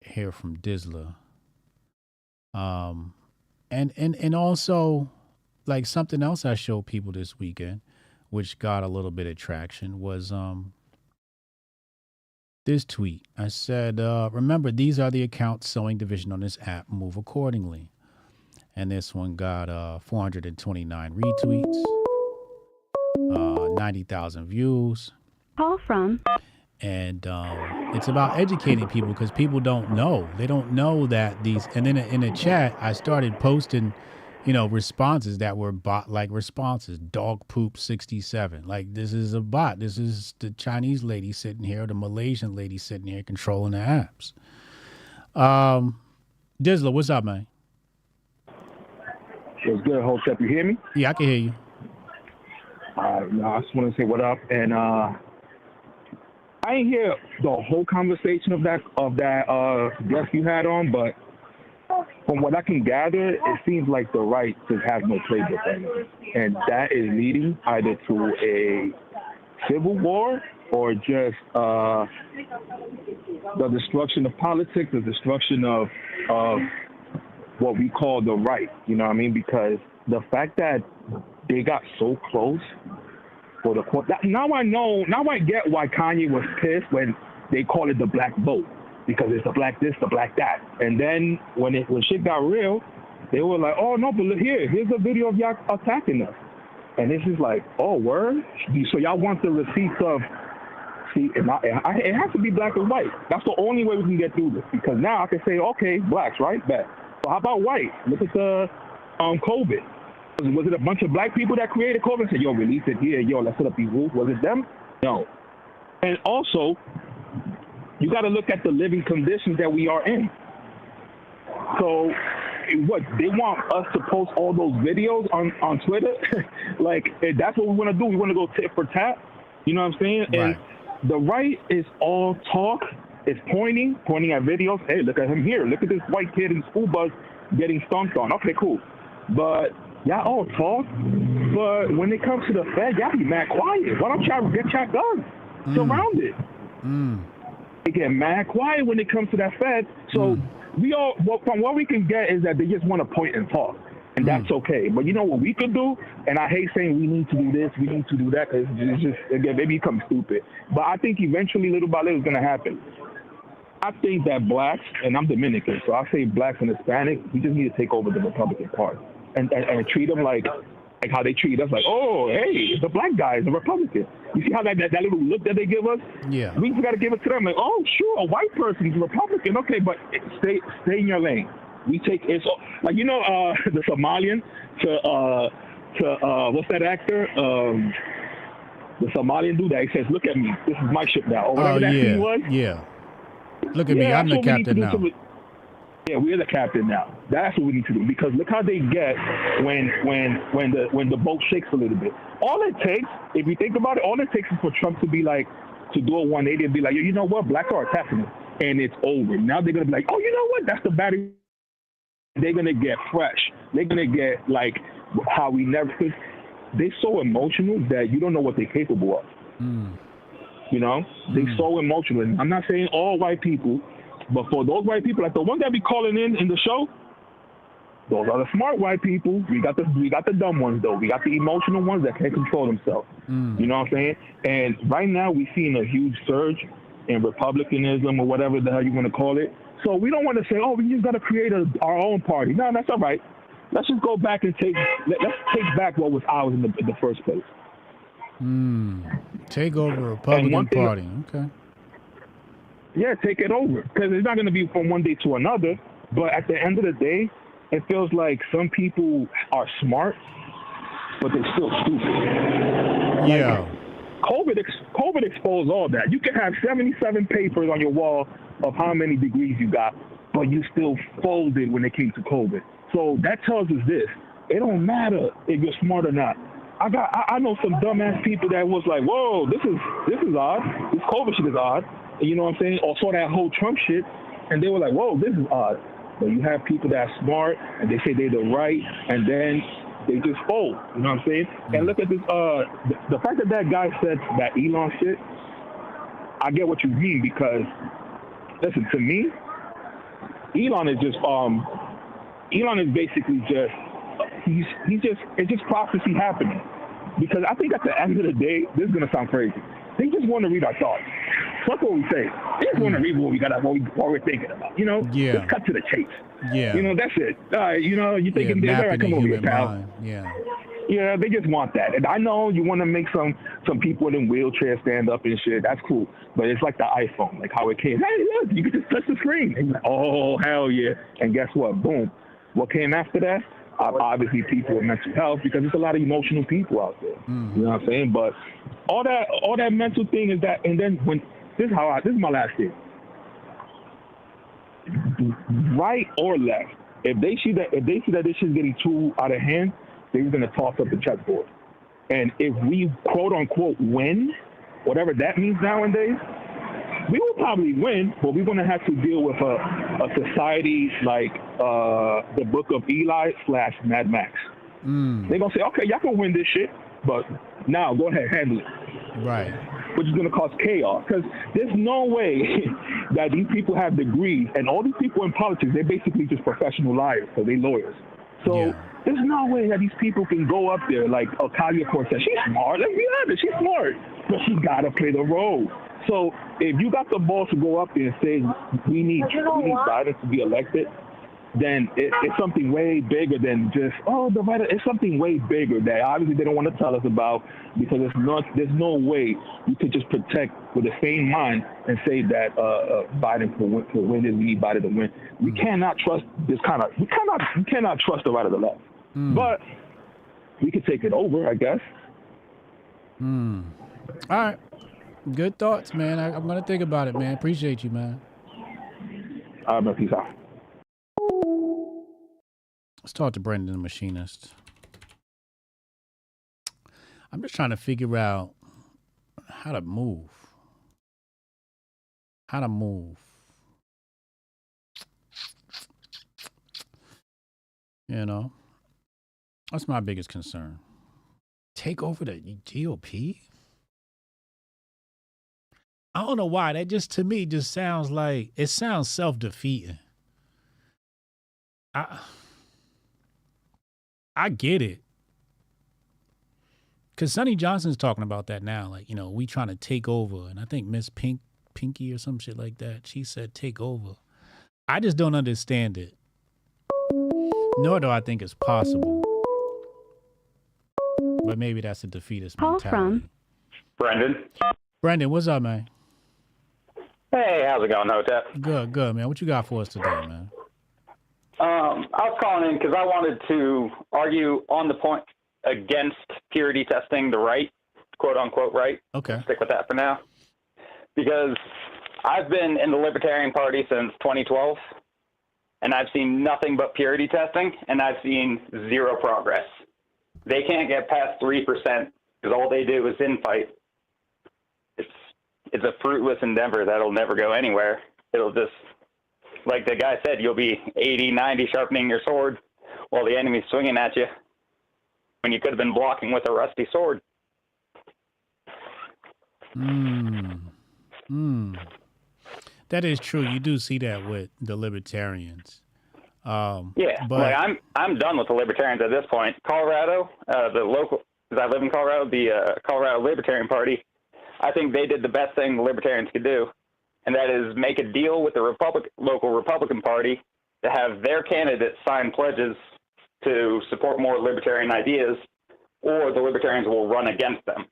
I: hear from Dizzler. And also, like something else I showed people this weekend, which got a little bit of traction, was this tweet. I said, remember, these are the accounts sowing division on this app. Move accordingly. And this one got 429 retweets, 90,000 views.
E: Call from.
I: And it's about educating people because people don't know. They don't know that these. And then in the chat, I started posting, you know, responses that were bot-like responses. Dog poop 67. Like, this is a bot. This is the Chinese lady sitting here, the Malaysian lady sitting here controlling the apps. Dizzler, what's up, man?
M: It's good, Hotep. You hear me?
I: Yeah, I can hear you.
M: No, I just want to say what up. And I didn't hear the whole conversation of that guest you had on, but from what I can gather, it seems like the right just has no playbook right now. And that is leading either to a civil war or just the destruction of politics, the destruction of what we call the right. You know what I mean? Because the fact that they got so close for the court. Now I get why Kanye was pissed when they call it the black vote. Because it's the black this, the black that. And then when shit got real, they were like, oh, no, but look here's a video of y'all attacking us. And this is like, oh, word? So y'all want the receipts of, see, it has to be black and white. That's the only way we can get through this. Because now I can say, okay, blacks, right? Bet. So how about white? Look at the COVID. Was it a bunch of black people that created COVID and said, yo, release it here, yo, let's set up these rules? Was it them? No. And also, you got to look at the living conditions that we are in.
N: So what, they want us to post all those videos on Twitter? Like, that's what we want to do. We want to go tit for tat. You know what I'm saying?
I: Right.
N: And the right is all talk. It's pointing at videos. Hey, look at him here. Look at this white kid in school bus getting stomped on. Okay, cool. But y'all all talk. But when it comes to the Fed, y'all be mad quiet. Why don't y'all get y'all guns? Surround it. They get mad quiet when it comes to that Fed. So we all, from what we can get is that they just want to point and talk. And that's okay. But you know what we could do? And I hate saying we need to do this, we need to do that, because it's just, again, they become stupid. But I think eventually, little by little, it's going to happen. I think that blacks, and I'm Dominican, so I say blacks and Hispanic, we just need to take over the Republican Party and treat them like how they treat us, like, oh, hey, the black guy is a Republican. You see how that little look that they give us?
I: Yeah.
N: We just got to give it to them, like, oh, sure, a white person is a Republican. Okay, but stay in your lane. We take it, so, like, you know, the Somalian to what's that actor? The Somalian dude that he says, look at me, this is my ship now. Or whatever that scene was.
I: Yeah. Look at me, I'm the captain now.
N: Yeah, we're the captain now. That's what we need to do, because look how they get when the boat shakes a little bit. All it takes, if you think about it, all it takes is for Trump to be like, to do a 180 and be like, you know what, blacks are attacking us, and it's over. Now they're gonna be like, oh, you know what, that's the battery. They're gonna get fresh. They're gonna get like how we never. Cause they're so emotional that you don't know what they're capable of. You know, they're so emotional. And I'm not saying all white people, but for those white people, like the ones that be calling in the show, those are the smart white people. We got the dumb ones though. We got the emotional ones that can't control themselves. You know what I'm saying? And right now we're seeing a huge surge in republicanism or whatever the hell you want to call it. So we don't want to say, oh, we just got to create our own party. No, that's all right. Let's just go back and let's take back what was ours in the first place.
I: Take over Republican Party. Okay.
N: Yeah, take it over, because it's not going to be from one day to another. But at the end of the day, it feels like some people are smart, but they're still stupid.
I: Yeah.
N: Like, COVID exposed all that. You can have 77 papers on your wall of how many degrees you got, but you still folded when it came to COVID. So that tells us this: it don't matter if you're smart or not. I know some dumbass people that was like, whoa, this is odd. This COVID shit is odd. And you know what I'm saying? Or saw that whole Trump shit, and they were like, whoa, this is odd. But you have people that are smart, and they say they're the right, and then they just fold. You know what I'm saying? And look at this. The fact that guy said that Elon shit, I get what you mean, because listen, to me, Elon is just Elon is basically just it's just prophecy happening. Because I think at the end of the day, this is gonna sound crazy, they just want to read our thoughts. That's what we say. They just want to read what we're thinking about. You know, let's cut to the chase.
I: Yeah,
N: you know, that's it. You know, you're thinking, all right, come over here, pal. Yeah, they just want that. And I know you want to make some people in wheelchairs stand up and shit. That's cool. But it's like the iPhone, like how it came. Hey, look, you can just touch the screen. And you're like, oh, hell yeah. And guess what? Boom. What came after that? Obviously, people with mental health, because there's a lot of emotional people out there. You know what I'm saying? But all that mental thing is that, and then when this is my last thing. Right or left, if they see that this shit's getting too out of hand, they're gonna toss up the chessboard. And if we quote unquote win, whatever that means nowadays, we will probably win, but we're gonna have to deal with a society like the Book of Eli / Mad Max. They're gonna say, okay, y'all can win this shit, but now go ahead, handle it.
I: Right.
N: Which is going to cause chaos, because there's no way that these people have degrees, and all these people in politics, they're basically just professional liars, so they're lawyers. So there's no way that these people can go up there like Ocasio-Cortez. She's smart. Let's be honest, she's smart, but she got to play the role. So if you got the balls to go up there and say we need Biden to be elected, then it's something way bigger than just, the right. It's something way bigger that obviously they don't want to tell us about, because there's no way you could just protect with the same mind and say that Biden will win this. We need Biden to win. We cannot trust this kind of. We cannot trust the right or the left. But we could take it over, I guess.
I: All right. Good thoughts, man. I'm gonna think about it, man. Appreciate you, man.
N: Peace out.
I: Let's talk to Brendan, the machinist. I'm just trying to figure out how to move. How to move. You know, that's my biggest concern. Take over the GOP? I don't know why. That just, to me, just sounds like, it sounds self-defeating. I get it. Because Sonny Johnson's talking about that now. Like, you know, we trying to take over. And I think Miss Pinky or some shit like that, she said take over. I just don't understand it. Nor do I think it's possible. But maybe that's a defeatist mentality.
E: From
P: Brendan.
I: Brendan, what's up, man?
P: Hey, how's it going, Hotep?
I: Good, man. What you got for us today, man?
P: I was calling in because I wanted to argue on the point against purity testing the right, quote unquote right.
I: Okay.
P: Stick with that for now. Because I've been in the Libertarian Party since 2012, and I've seen nothing but purity testing, and I've seen zero progress. They can't get past 3% because all they do is infight. It's a fruitless endeavor that'll never go anywhere. It'll just, like the guy said, you'll be 80, 90 sharpening your sword while the enemy's swinging at you when you could have been blocking with a rusty sword.
I: That is true. You do see that with the libertarians.
P: Yeah,
I: but
P: like I'm done with the libertarians at this point. Colorado, the local, because I live in Colorado, the Colorado Libertarian Party, I think they did the best thing the libertarians could do, and that is make a deal with the local Republican Party to have their candidates sign pledges to support more libertarian ideas, or the libertarians will run against them.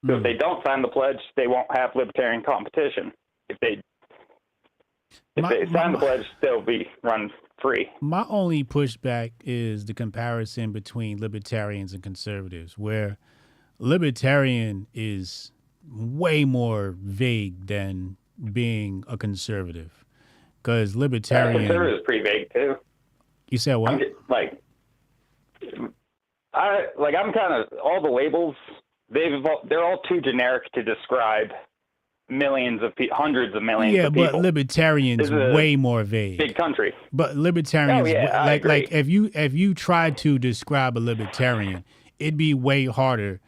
P: So if they don't sign the pledge, they won't have libertarian competition. If they sign the pledge, they'll be run free.
I: My only pushback is the comparison between libertarians and conservatives, where libertarian is way more vague than being a conservative. Because libertarian...
P: conservative is pretty vague, too.
I: You said what?
P: I'm kind of... All the labels, they're all too generic to describe millions of people, hundreds of millions of people.
I: Yeah, but libertarians way more vague.
P: Big country.
I: But libertarians,
P: like
I: if you tried to describe a libertarian, it'd be way harder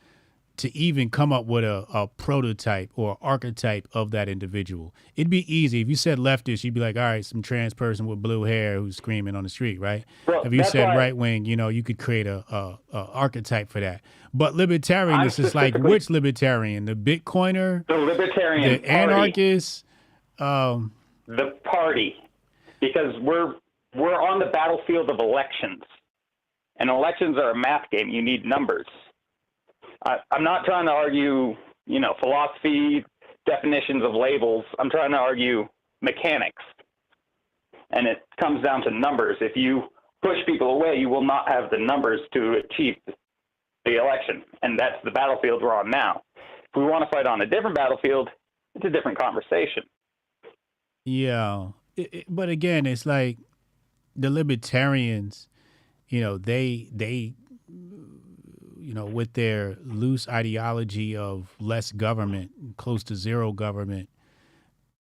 I: to even come up with a prototype or archetype of that individual. It'd be easy. If you said leftist, you'd be like, all right, some trans person with blue hair who's screaming on the street, right?
P: Well,
I: if you said right wing, you know, you could create a archetype for that. But libertarian is just like, which libertarian? The Bitcoiner?
P: The libertarian
I: the
P: party.
I: Anarchist?
P: The party. Because we're on the battlefield of elections. And elections are a math game. You need numbers. I'm not trying to argue, philosophy, definitions of labels. I'm trying to argue mechanics. And it comes down to numbers. If you push people away, you will not have the numbers to achieve the election. And that's the battlefield we're on now. If we want to fight on a different battlefield, it's a different conversation.
I: Yeah. But again, it's like the libertarians, they with their loose ideology of less government, close to zero government,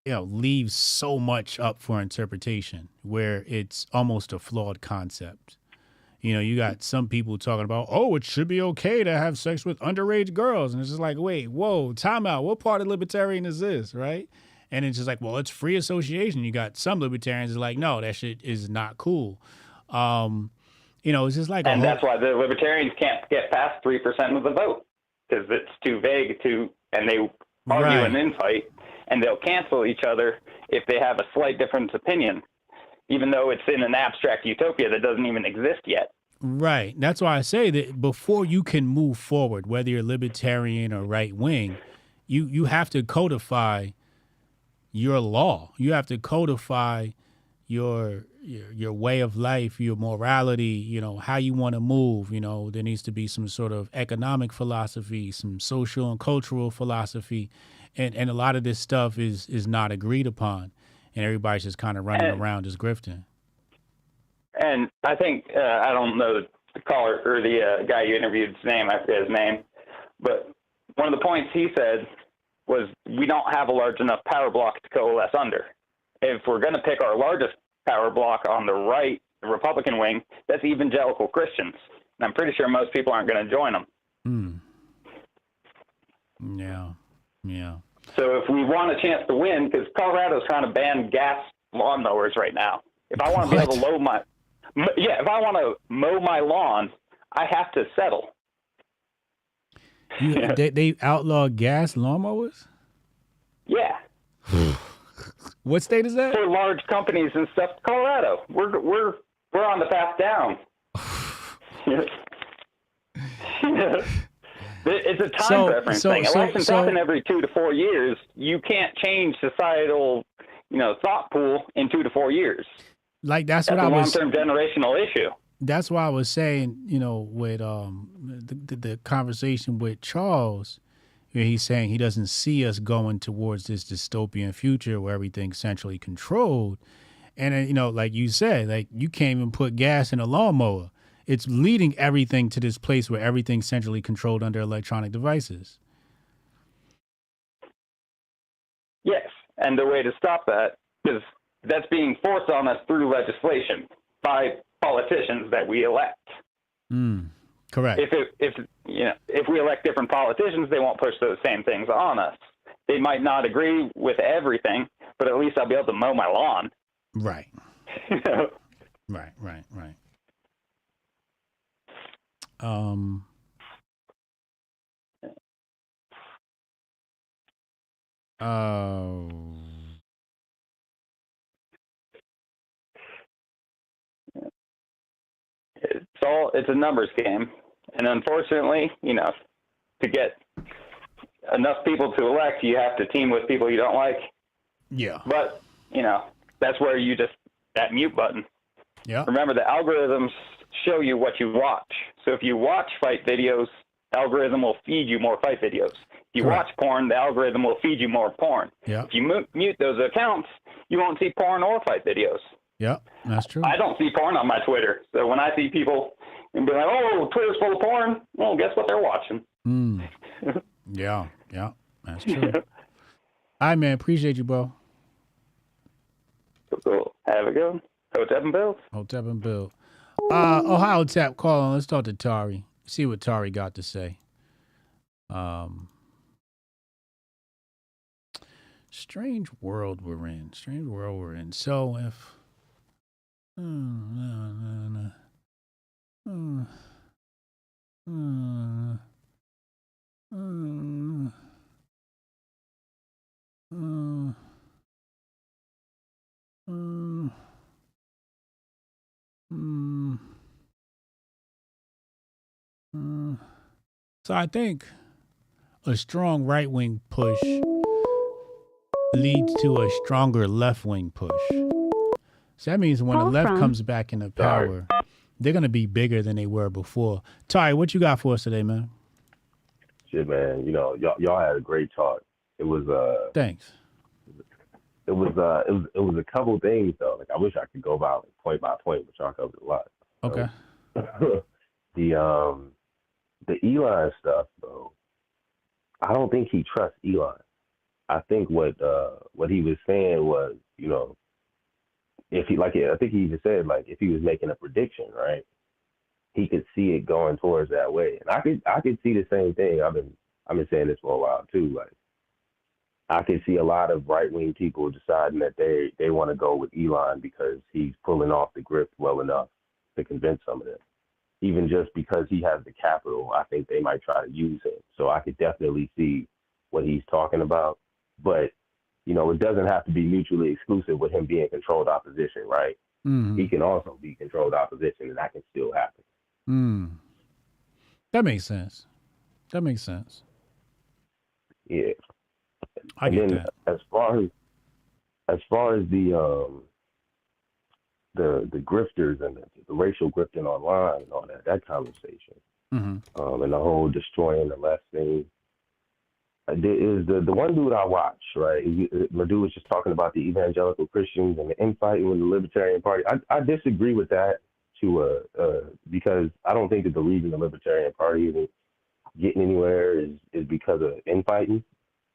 I: leaves so much up for interpretation where it's almost a flawed concept. You got some people talking about, it should be okay to have sex with underage girls. And it's just like, wait, whoa, time out. What part of libertarian is this, right? And it's just like, well, it's free association. You got some libertarians that are like, no, that shit is not cool. It's just like,
P: and that's why the libertarians can't get past 3% of the vote because it's too vague and they argue and infight, and they'll cancel each other if they have a slight difference opinion, even though it's in an abstract utopia that doesn't even exist yet.
I: Right. That's why I say that before you can move forward, whether you're libertarian or right wing, you have to codify your law. You have to codify your way of life, your morality, how you want to move. There needs to be some sort of economic philosophy, some social and cultural philosophy. And a lot of this stuff is not agreed upon. And everybody's just kind of running around just grifting.
P: And I think, I don't know the caller or the guy you interviewed's name, I forget his name, but one of the points he said was we don't have a large enough power block to coalesce under. If we're going to pick our largest power block on the right, the Republican wing, that's evangelical Christians. And I'm pretty sure most people aren't going to join them.
I: Yeah.
P: So if we want a chance to win, because Colorado's trying to ban gas lawnmowers right now. If I want to be able to if I want to mow my lawn, I have to settle.
I: They outlawed gas lawnmowers?
P: Yeah.
I: What state is that?
P: For large companies and stuff, Colorado. We're on the path down. It's a time preference thing. Elections happen every 2 to 4 years. You can't change societal, thought pool in 2 to 4 years.
I: Like that's
P: a
I: what I was.
P: long-term generational issue.
I: That's why I was saying, with the conversation with Charles, where he's saying he doesn't see us going towards this dystopian future where everything's centrally controlled. And then, like you said, like you can't even put gas in a lawnmower. It's leading everything to this place where everything's centrally controlled under electronic devices.
P: Yes, and the way to stop that is that's being forced on us through legislation by politicians that we elect.
I: Correct.
P: If we elect different politicians, they won't push those same things on us. They might not agree with everything, but at least I'll be able to mow my lawn.
I: Right. Right.
P: It's a numbers game, and unfortunately, to get enough people to elect, you have to team with people you don't like.
I: Yeah.
P: But that's where that mute button.
I: Yeah.
P: Remember, the algorithms show you what you watch. So if you watch fight videos, the algorithm will feed you more fight videos. If you watch porn, the algorithm will feed you more porn.
I: Yeah.
P: If you mute those accounts, you won't see porn or fight videos.
I: Yeah, that's true.
P: I don't see porn on my Twitter. So when I see people and be like, oh, Twitter's full of porn, well, guess what they're watching?
I: Yeah, that's true. All right, man. Appreciate you, bro.
P: Cool. Have a good one. Hotep and Bill.
I: Hotep and Bill. Ohio Tap, call on. Let's talk to Tari. See what Tari got to say. Strange world we're in. So if So I think a strong right-wing push leads to a stronger left-wing push. So that means when the left comes back into power, they're going to be bigger than they were before. Ty, what you got for us today, man?
Q: Shit, man. Y'all had a great talk. It was
I: thanks.
Q: It was a couple things though. Like I wish I could go about point by point, but y'all covered a lot.
I: Okay.
Q: The Elon stuff though, I don't think he trusts Elon. I think what he was saying was, if he I think he even said if he was making a prediction, right? He could see it going towards that way, and I could see the same thing. I've been saying this for a while too. I could see a lot of right-wing people deciding that they want to go with Elon because he's pulling off the grift well enough to convince some of them. Even just because he has the capital, I think they might try to use him. So I could definitely see what he's talking about. But, it doesn't have to be mutually exclusive with him being controlled opposition, right?
I: Mm-hmm.
Q: He can also be controlled opposition, and that can still happen.
I: That makes sense.
Q: Yeah.
I: I get that.
Q: As far as the grifters and the racial grifting online and all that conversation, and the whole destroying the left thing, is the one dude I watch, right? My dude was just talking about the evangelical Christians and the infighting with the Libertarian Party. I disagree with that. to because I don't think that the reason the Libertarian Party isn't getting anywhere is because of infighting.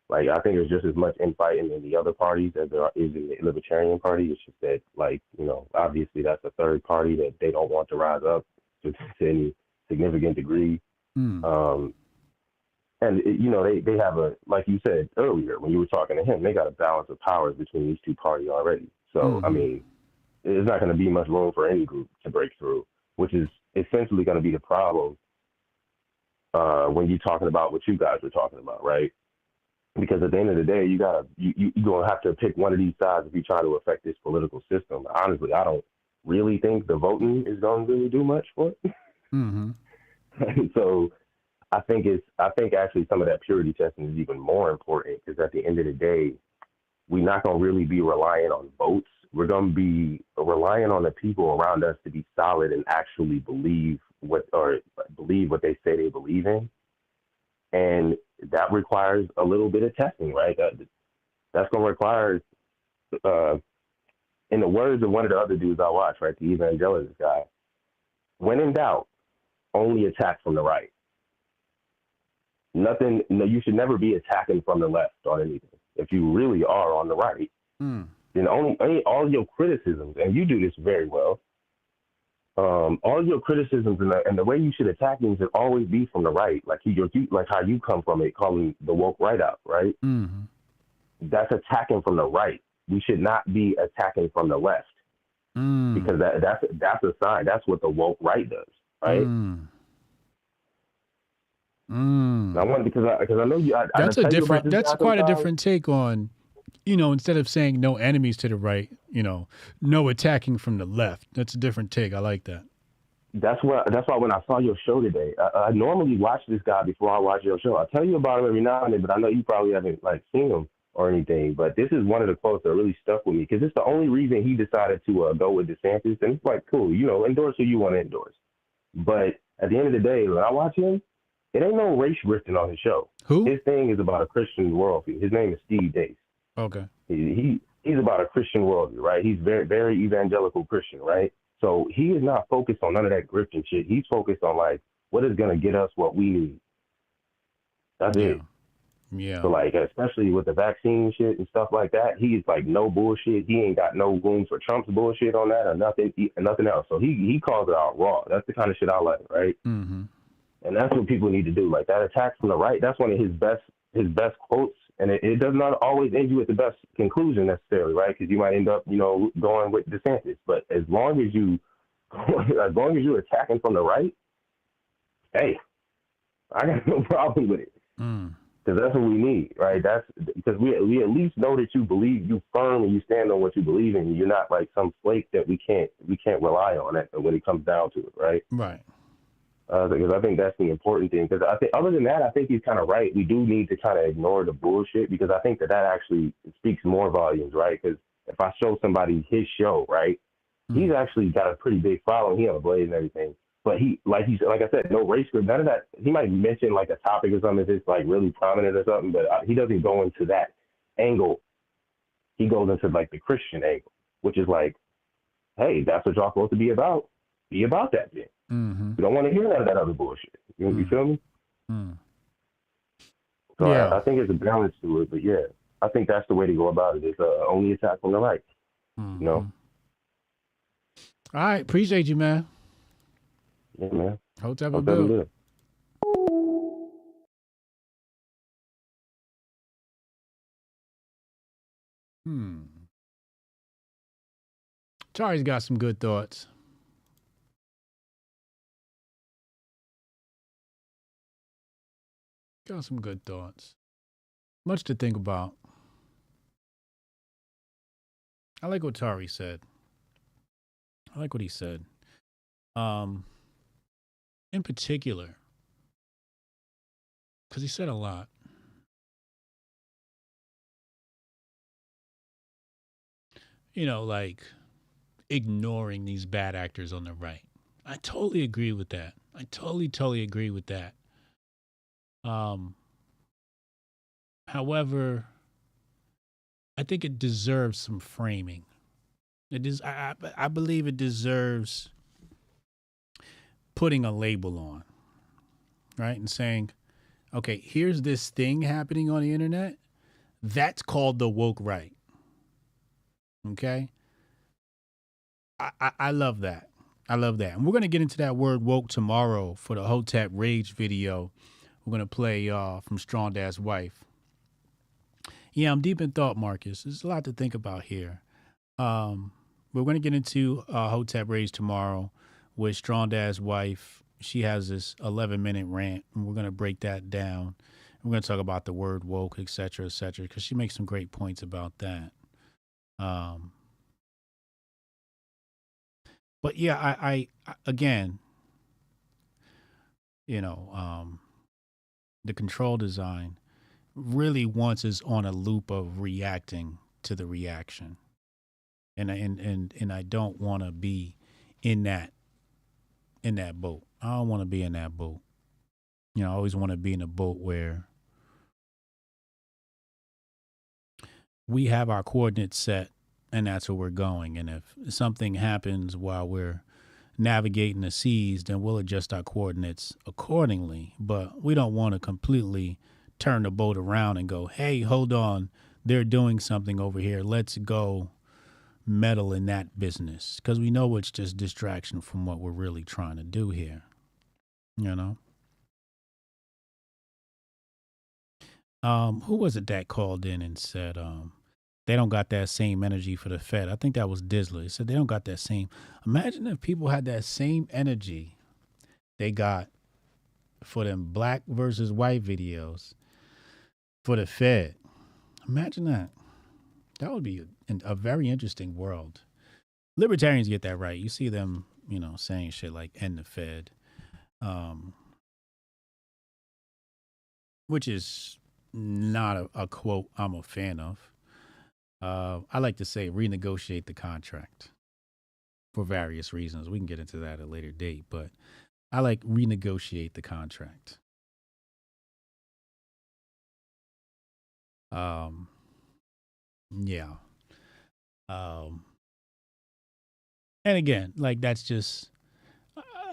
Q: Like, I think there's just as much infighting in the other parties as there is in the Libertarian Party. It's just that, like, you know, obviously that's a third party that they don't want to rise up to any significant degree. And, you know, they have a, like you said earlier when you were talking to him, they got a balance of powers between these two parties already. So, I mean, there's not going to be much room for any group to break through, which is essentially going to be the problem when you're talking about what you guys were talking about, right? Because at the end of the day, you're going to have to pick one of these sides if you try to affect this political system. Honestly, I don't really think the voting is going to really do much for it. So I think actually some of that purity testing is even more important, because at the end of the day, we're not going to really be relying on votes. We're going to be relying on the people around us to be solid and actually believe what they say they believe in. And that requires a little bit of testing, right? That's going to require, in the words of one of the other dudes I watch, right, the evangelist guy, when in doubt, only attack from the right. You should never be attacking from the left on anything. If you really are on the right, then only all your criticisms, and you do this very well, all your criticisms and the way you should attack things should always be from the right, like like how you come from it, calling the woke right out, right? That's attacking from the right. We should not be attacking from the left, because that's a sign. That's what the woke right does, right? I wanted because I know you.
I: That's quite a different take on, you know, instead of saying no enemies to the right, you know, no attacking from the left. That's a different take. I like that.
Q: That's why when I saw your show today, I normally watch this guy before I watch your show. I tell you about him every now and then, but I know you probably haven't like seen him or anything. But this is one of the quotes that really stuck with me, because it's the only reason he decided to go with DeSantis. And it's like, cool, you know, endorse who you want to endorse. But at the end of the day, when I watch him, it ain't no race grifting on his show.
I: Who?
Q: His thing is about a Christian worldview. His name is Steve Dace.
I: Okay.
Q: He's about a Christian worldview, right? He's very, very evangelical Christian, right? So he is not focused on none of that grifting shit. He's focused on, like, what is going to get us what we need. That's it.
I: Yeah.
Q: So, like, especially with the vaccine shit and stuff like that, he's like, no bullshit. He ain't got no room for Trump's bullshit on that or nothing else. So he calls it out raw. That's the kind of shit I like, right? And that's what people need to do. Like, that attack from the right, that's one of his best quotes. And it does not always end you at the best conclusion necessarily, right? Because you might end up, you know, going with DeSantis. But as long as you're attacking from the right, hey, I got no problem with it. Because that's what we need, right? That's because we at least know that you believe, you firm, and you stand on what you believe in. You're not like some flake that we can't rely on it when it comes down to it, right?
I: Right.
Q: Because I think that's the important thing. Because I think, other than that, I think he's kind of right. We do need to kind of ignore the bullshit, because I think that actually speaks more volumes, right? Because if I show somebody his show, right, he's actually got a pretty big following. He on a Blaze and everything. But like I said, no race group, none of that. He might mention like a topic or something if it's like really prominent or something, but he doesn't go into that angle. He goes into like the Christian angle, which is like, hey, that's what y'all supposed to be about. Be about that thing. We don't want to hear none of that other bullshit. You feel me? So
I: Yeah.
Q: I think there's a balance to it, but yeah, I think that's the way to go about it. It's only attack from the right. You know?
I: All right. Appreciate you, man.
Q: Yeah, man.
I: Hotep a bill. Tari's got some good thoughts. Got some good thoughts. Much to think about. I like what Tari said. I like what he said. In particular, because he said a lot. You know, like ignoring these bad actors on the right. I totally agree with that. I totally agree with that. However, I think it deserves some framing. It is. I believe it deserves putting a label on, right? And saying, okay, here's this thing happening on the internet. That's called the woke right. Okay? I love that. I love that. And we're going to get into that word woke tomorrow for the Hotep Rage video. We're going to play from Strong Dad's Wife. Yeah, I'm deep in thought, Marcus. There's a lot to think about here. We're going to get into Hotep Rage tomorrow with Strong Dad's Wife. She has this 11-minute rant, and we're going to break that down. We're going to talk about the word woke, et cetera, because she makes some great points about that. But yeah, I again, the control design really wants us on a loop of reacting to the reaction. And I don't want to be in that boat. I don't want to be in that boat. I always want to be in a boat where we have our coordinates set and that's where we're going. And if something happens while we're navigating the seas, then we'll adjust our coordinates accordingly. But we don't want to completely turn the boat around and go, hey, hold on, they're doing something over here. Let's go meddle in that business, because we know it's just distraction from what we're really trying to do here. Who was it that called in and said they don't got that same energy for the Fed? I think that was Dizzler. He said they don't got that same. Imagine if people had that same energy they got for them black versus white videos for the Fed. Imagine that. That would be a very interesting world. Libertarians get that right. You see them, saying shit like end the Fed, which is not a quote I'm a fan of. I like to say renegotiate the contract for various reasons. We can get into that at a later date, but I like renegotiate the contract. Yeah. And again, like that's just,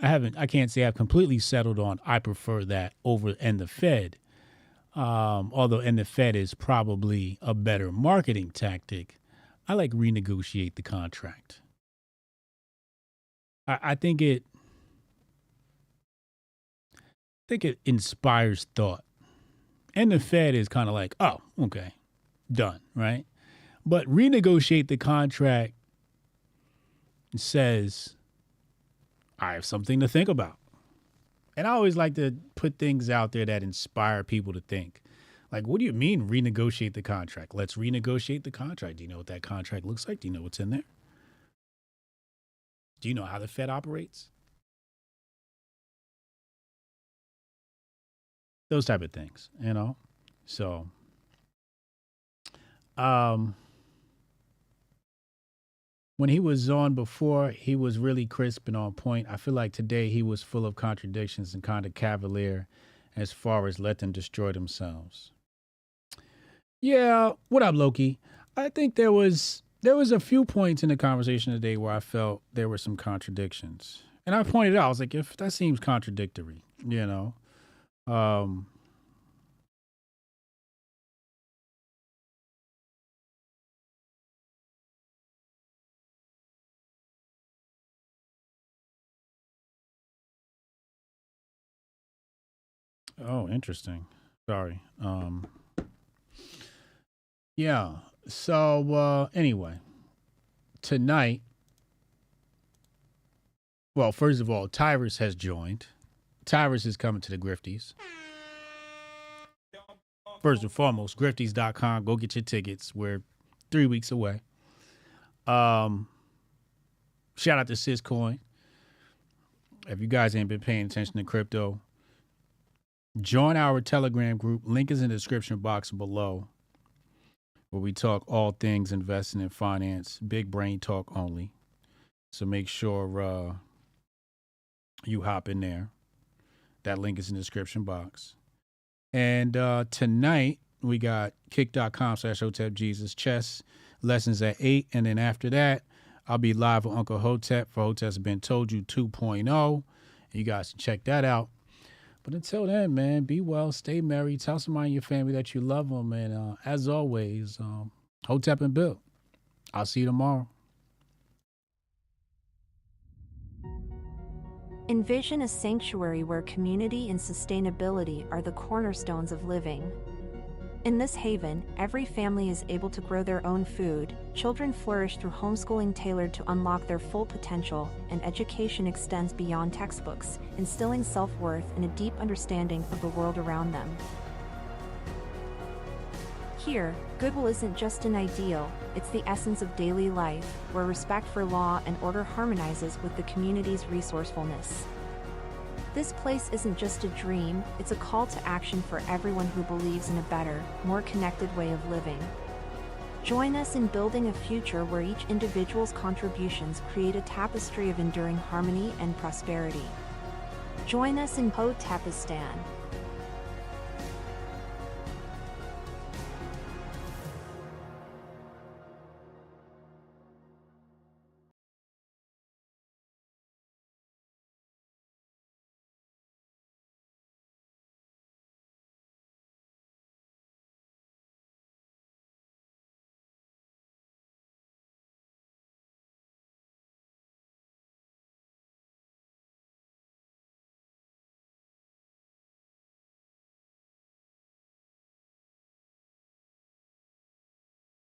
I: I can't say I've completely settled on, I prefer that over end the Fed. Although end the Fed is probably a better marketing tactic, I like renegotiate the contract. I think it inspires thought. And the Fed is kind of like, oh, okay, done, right? But renegotiate the contract says, I have something to think about. And I always like to put things out there that inspire people to think. Like, what do you mean renegotiate the contract? Let's renegotiate the contract. Do you know what that contract looks like? Do you know what's in there? Do you know how the Fed operates? Those type of things, So, when he was on before, he was really crisp and on point. I feel like today he was full of contradictions and kind of cavalier as far as let them destroy themselves. Yeah, what up, Loki? I think there was a few points in the conversation today where I felt there were some contradictions. And I pointed out, I was like, if that seems contradictory, Oh, interesting. Sorry. Yeah. So anyway, tonight, well, first of all, Tyrus has joined. Tyrus is coming to the Grifties. First and foremost, grifties.com. Go get your tickets. We're 3 weeks away. Shout out to Syscoin. If you guys ain't been paying attention to crypto, join our Telegram group. Link is in the description box below, where we talk all things investing in finance, big brain talk only. So make sure you hop in there. That link is in the description box. And tonight we got kick.com/Hotep Jesus chess lessons at 8. And then after that, I'll be live with Uncle Hotep for Hotep's Been Told You 2.0. You guys can check that out. But until then, man, be well, stay merry, tell somebody in your family that you love them, and as always, Hotep and Bill. I'll see you tomorrow.
B: Envision a sanctuary where community and sustainability are the cornerstones of living. In this haven, every family is able to grow their own food, children flourish through homeschooling tailored to unlock their full potential, and education extends beyond textbooks, instilling self-worth and a deep understanding of the world around them. Here, goodwill isn't just an ideal, it's the essence of daily life, where respect for law and order harmonizes with the community's resourcefulness. This place isn't just a dream, it's a call to action for everyone who believes in a better, more connected way of living. Join us in building a future where each individual's contributions create a tapestry of enduring harmony and prosperity. Join us in Hotepistan,